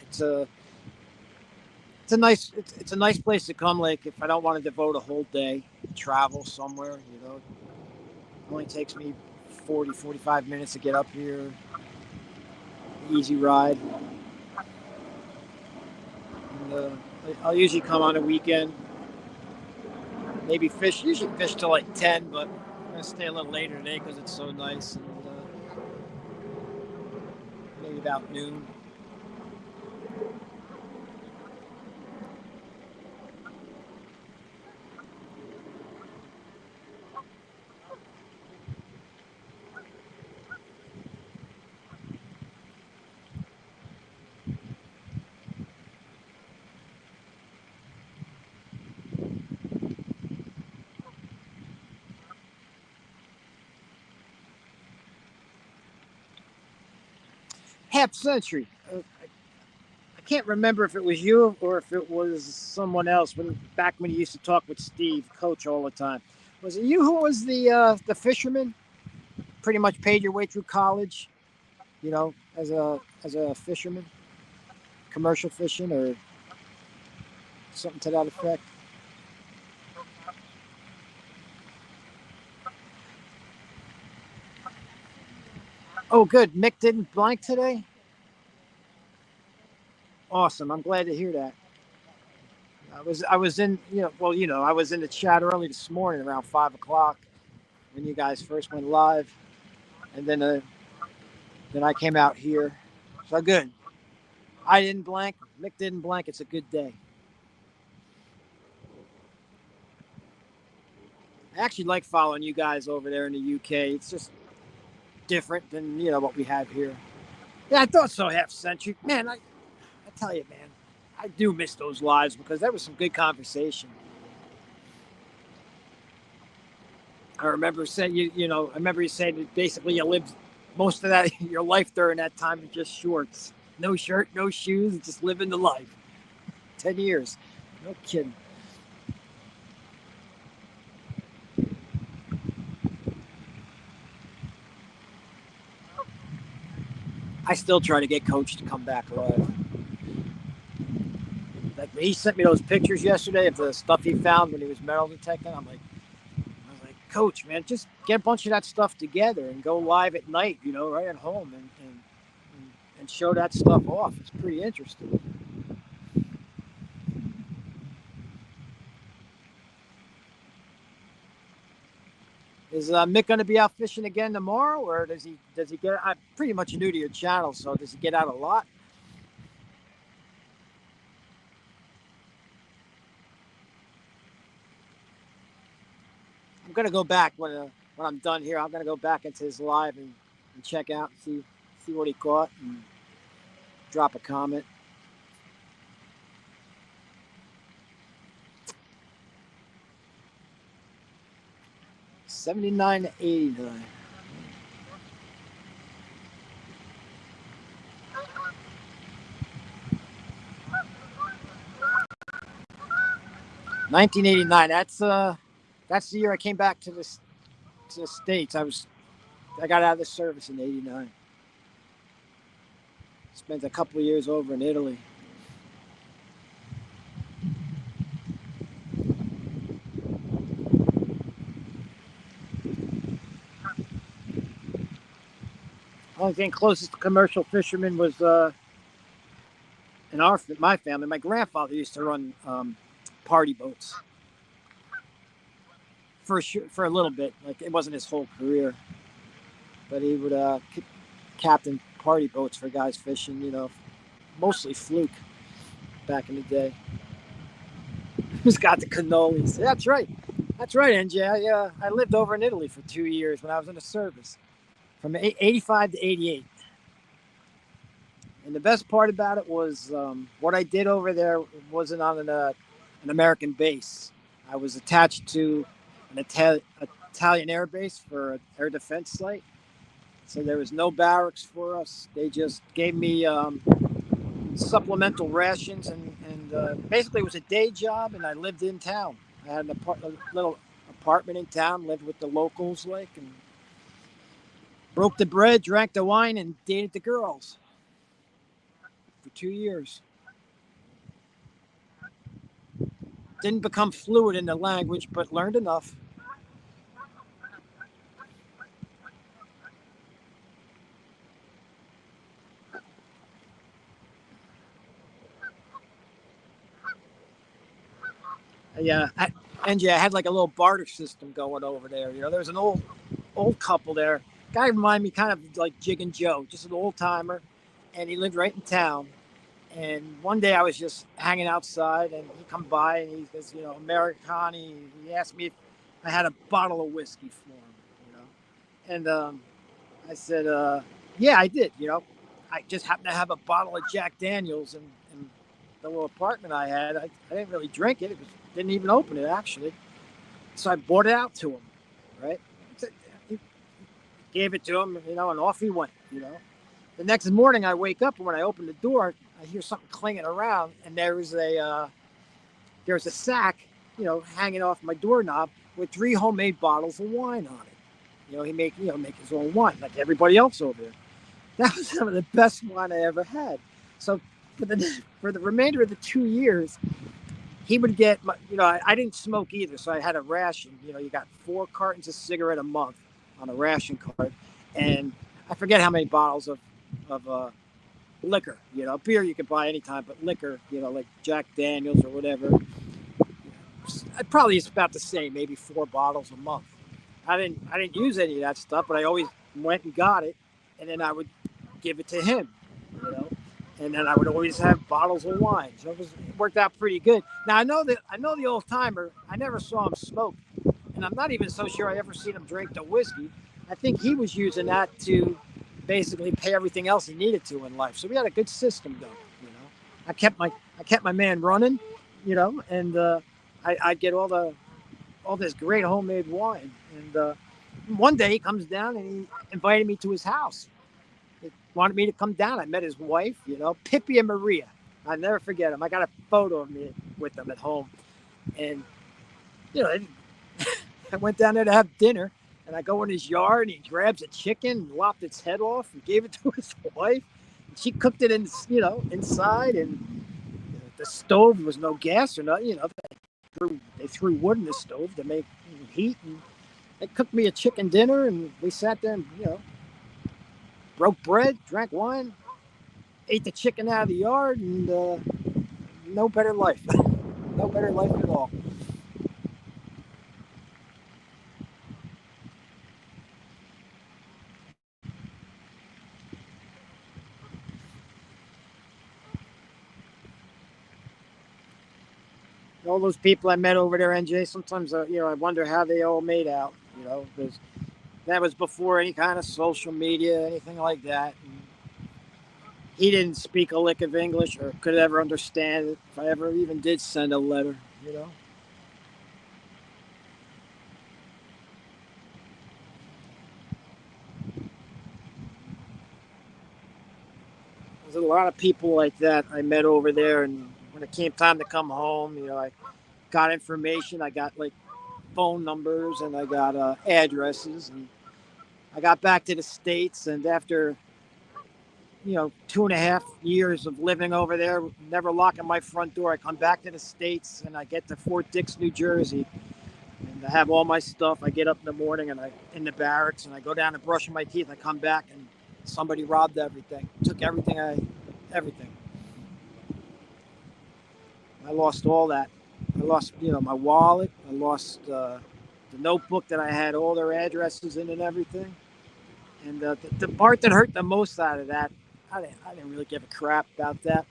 It's a it's a nice place to come. Like if I don't want to devote a whole day travel somewhere, you know, it only takes me 45 minutes to get up here. Easy ride. And, I'll usually come on a weekend. Maybe fish. Usually fish till like 10, but I'm gonna stay a little later today because it's so nice. And maybe about noon. Half century. I can't remember if it was you or if it was someone else. When you used to talk with Steve, Coach, all the time. Was it you who was the fisherman? Pretty much paid your way through college, you know, as a fisherman, commercial fishing or something to that effect. Oh, good. Mick didn't blank today. Awesome. I'm glad to hear that. I was in I was in the chat early this morning around 5 o'clock when you guys first went live, and then I came out here. So good. I didn't blank. Mick didn't blank. It's a good day. I actually like following you guys over there in the UK. It's just different than what we have here. Yeah, I thought so. Half century, man. I tell you, man, I do miss those lives because there was some good conversation. I remember saying I remember you saying that basically you lived most of that your life during that time in just shorts, no shirt, no shoes, just living the life. 10 years, no kidding. I still try to get Coach to come back live. Like he sent me those pictures yesterday of the stuff he found when he was metal detecting. I was like, Coach, man, just get a bunch of that stuff together and go live at night, right at home and show that stuff off. It's pretty interesting. Is Mick going to be out fishing again tomorrow, or does he get? I'm pretty much new to your channel, so does he get out a lot? I'm gonna go back when I'm done here. I'm gonna go back into his live and check out and see what he caught and drop a comment. $79 to $89. $19.89. That's the year I came back to the States. I got out of the service in '89. Spent a couple of years over in Italy. Only thing closest to commercial fishermen was in my family. My grandfather used to run party boats for a little bit. Like it wasn't his whole career, but he would captain party boats for guys fishing. Mostly fluke back in the day. Who's got the cannolis? That's right, NJ. I lived over in Italy for 2 years when I was in the service, from '85 to '88. And the best part about it was what I did over there wasn't on an American base. I was attached to an Italian air base for an air defense site. So there was no barracks for us. They just gave me supplemental rations, and basically it was a day job, and I lived in town. I had a little apartment in town, lived with the locals, and broke the bread, drank the wine, and dated the girls for 2 years. Didn't become fluent in the language, but learned enough. Yeah, NJ, I had like a little barter system going over there. There was an old couple there. Guy reminded me kind of like Jig and Joe, just an old timer, and he lived right in town. And one day I was just hanging outside, and he come by and he says, Americani. He asked me if I had a bottle of whiskey for him, and I said, yeah, I did. I just happened to have a bottle of Jack Daniels in the little apartment I had. I didn't really drink it. Didn't even open it, actually. So I bought it out to him, right? He gave it to him, and off he went, The next morning I wake up, and when I open the door, I hear something clinging around, and there was a sack, hanging off my doorknob with 3 homemade bottles of wine on it. He make his own wine like everybody else over there. That was some of the best wine I ever had. So for the remainder of the 2 years, he would get, I didn't smoke either, so I had a ration. You got 4 cartons of cigarette a month on a ration card, and I forget how many bottles of liquor. Beer you could buy anytime, but liquor, like Jack Daniels or whatever, probably it's about the same, maybe 4 bottles a month. I didn't use any of that stuff, but I always went and got it, and then I would give it to him, and then I would always have bottles of wine. So it worked out pretty good. Now I know the old timer. I never saw him smoke, and I'm not even so sure I ever seen him drink the whiskey. I think he was using that to basically pay everything else he needed to in life. So we had a good system going. You know, I kept my man running. You know, and I'd get all this great homemade wine. And one day he comes down and he invited me to his house. He wanted me to come down. I met his wife, you know, Pippi and Maria. I never forget him. I got a photo of me with them at home. And, you know, I went down there to have dinner. And I go in his yard and he grabs a chicken, lopped its head off, and gave it to his wife. And she cooked it in, you know, inside. And the stove was no gas or nothing. You know, they threw wood in the stove to make heat. And they cooked me a chicken dinner, and we sat there and, you know, broke bread, drank wine, ate the chicken out of the yard, and no better life. No better life at all. All those people I met over there, NJ, sometimes, you know, I wonder how they all made out, you know, because that was before any kind of social media, anything like that. And he didn't speak a lick of English or could ever understand it if I ever even did send a letter, you know. There's a lot of people like that I met over there, and when it came time to come home, you know, I got information. I got like phone numbers and I got addresses, and I got back to the States, and after, you know, 2.5 years of living over there, never locking my front door, I come back to the States and I get to Fort Dix, New Jersey, and I have all my stuff. I get up in the morning and I in the barracks and I go down and brush my teeth. I come back and somebody robbed everything, took everything. I lost all that. I lost, you know, my wallet. I lost the notebook that I had all their addresses in and everything. And the part that hurt the most out of that, I didn't really give a crap about that.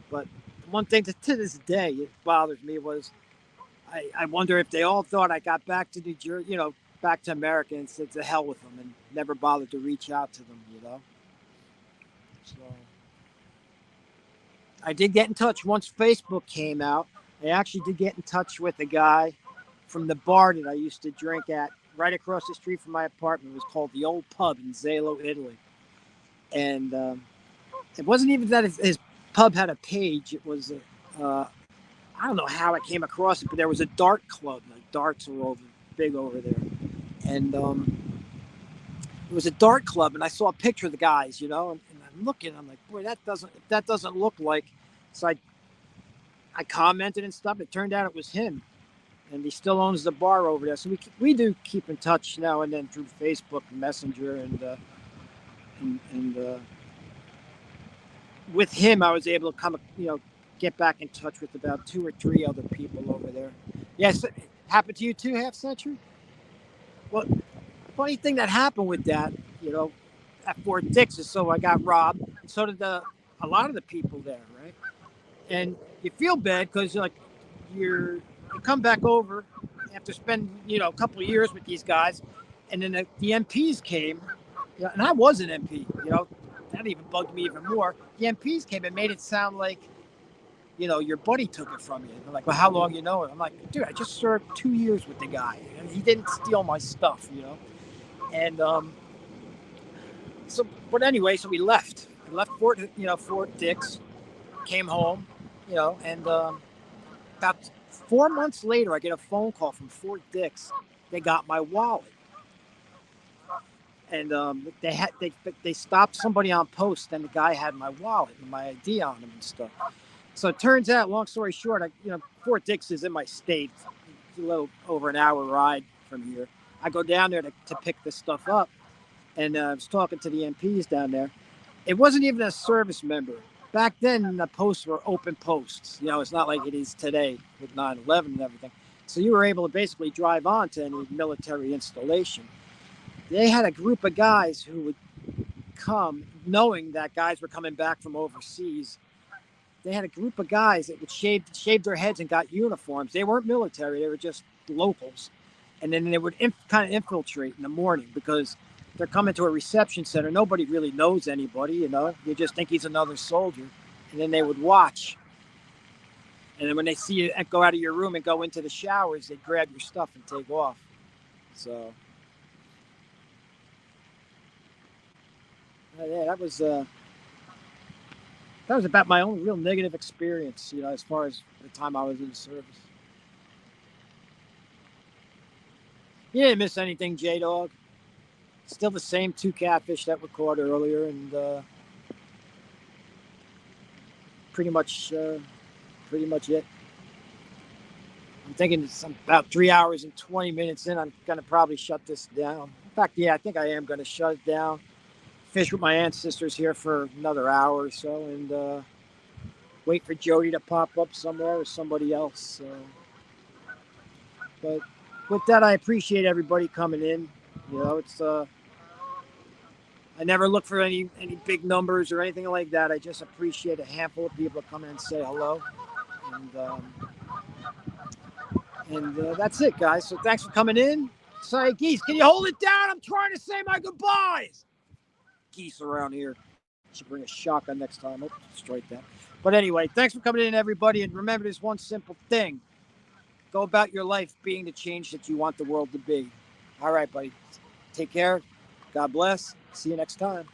But one thing that to this day it bothers me was I wonder if they all thought I got back to New Jersey, you know, back to America, and said to hell with them and never bothered to reach out to them, you know. So I did get in touch once Facebook came out. I actually did get in touch with a guy from the bar that I used to drink at right across the street from my apartment. It was called the Old Pub in Zalo, Italy. And it wasn't even that his pub had a page. It was, I don't know how I came across it, but there was a dart club. Like darts were big over there. And it was a dart club, and I saw a picture of the guys, you know, and I'm looking, I'm like, boy, that doesn't look like. So I commented and stuff. It turned out it was him, and he still owns the bar over there. So we do keep in touch now and then through Facebook Messenger, and with him, I was able to come, you know, get back in touch with about 2 or 3 other people over there. Yes, it happened to you too, Half Century. Well, funny thing that happened with that, you know, at Fort Dix is so I got robbed, and so did a lot of the people there, right? And you feel bad because like you come back over after spending, you know, a couple of years with these guys, and then the MPs came, you know, and I was an MP, you know, that even bugged me even more. The MPs came and made it sound like, you know, your buddy took it from you. And they're like, well, how long you know it? I'm like, dude, I just served 2 years with the guy, and he didn't steal my stuff, you know. And so, but anyway, so we left. We left Fort Dix, came home, you know, and about 4 months later, I get a phone call from Fort Dix. They got my wallet, and they stopped somebody on post, and the guy had my wallet and my ID on him and stuff. So it turns out, long story short, Fort Dix is in my state. It's a little over an hour ride from here. I go down there to pick this stuff up, and I was talking to the MPs down there. It wasn't even a service member. Back then, the posts were open posts. You know, it's not like it is today with 9/11 and everything. So you were able to basically drive on to any military installation. They had a group of guys who would come, knowing that guys were coming back from overseas. They had a group of guys that would shave their heads and got uniforms. They weren't military; they were just locals. and then they would kind of infiltrate in the morning because they're coming to a reception center. Nobody really knows anybody, you know. You just think he's another soldier, and then they would watch. And then when they see you go out of your room and go into the showers, they grab your stuff and take off. So, yeah, that was about my only real negative experience, you know, as far as the time I was in the service. You didn't miss anything, J Dog. Still the same 2 catfish that were caught earlier, and pretty much it. I'm thinking it's about 3 hours and 20 minutes in. I'm gonna probably shut this down. In fact, yeah, I think I am gonna shut it down. Fish with my ancestors here for another hour or so, and wait for Jody to pop up somewhere or somebody else. So, but with that, I appreciate everybody coming in. You know, it's I never look for any big numbers or anything like that. I just appreciate a handful of people to come in and say hello, and that's it, guys. So thanks for coming in. Sorry, Geese, can you hold it down? I'm trying to say my goodbyes. Geese around here. Should bring a shotgun next time. Oh, strike that. But anyway, thanks for coming in, everybody. And remember this one simple thing. Go about your life being the change that you want the world to be. All right, buddy. Take care. God bless. See you next time.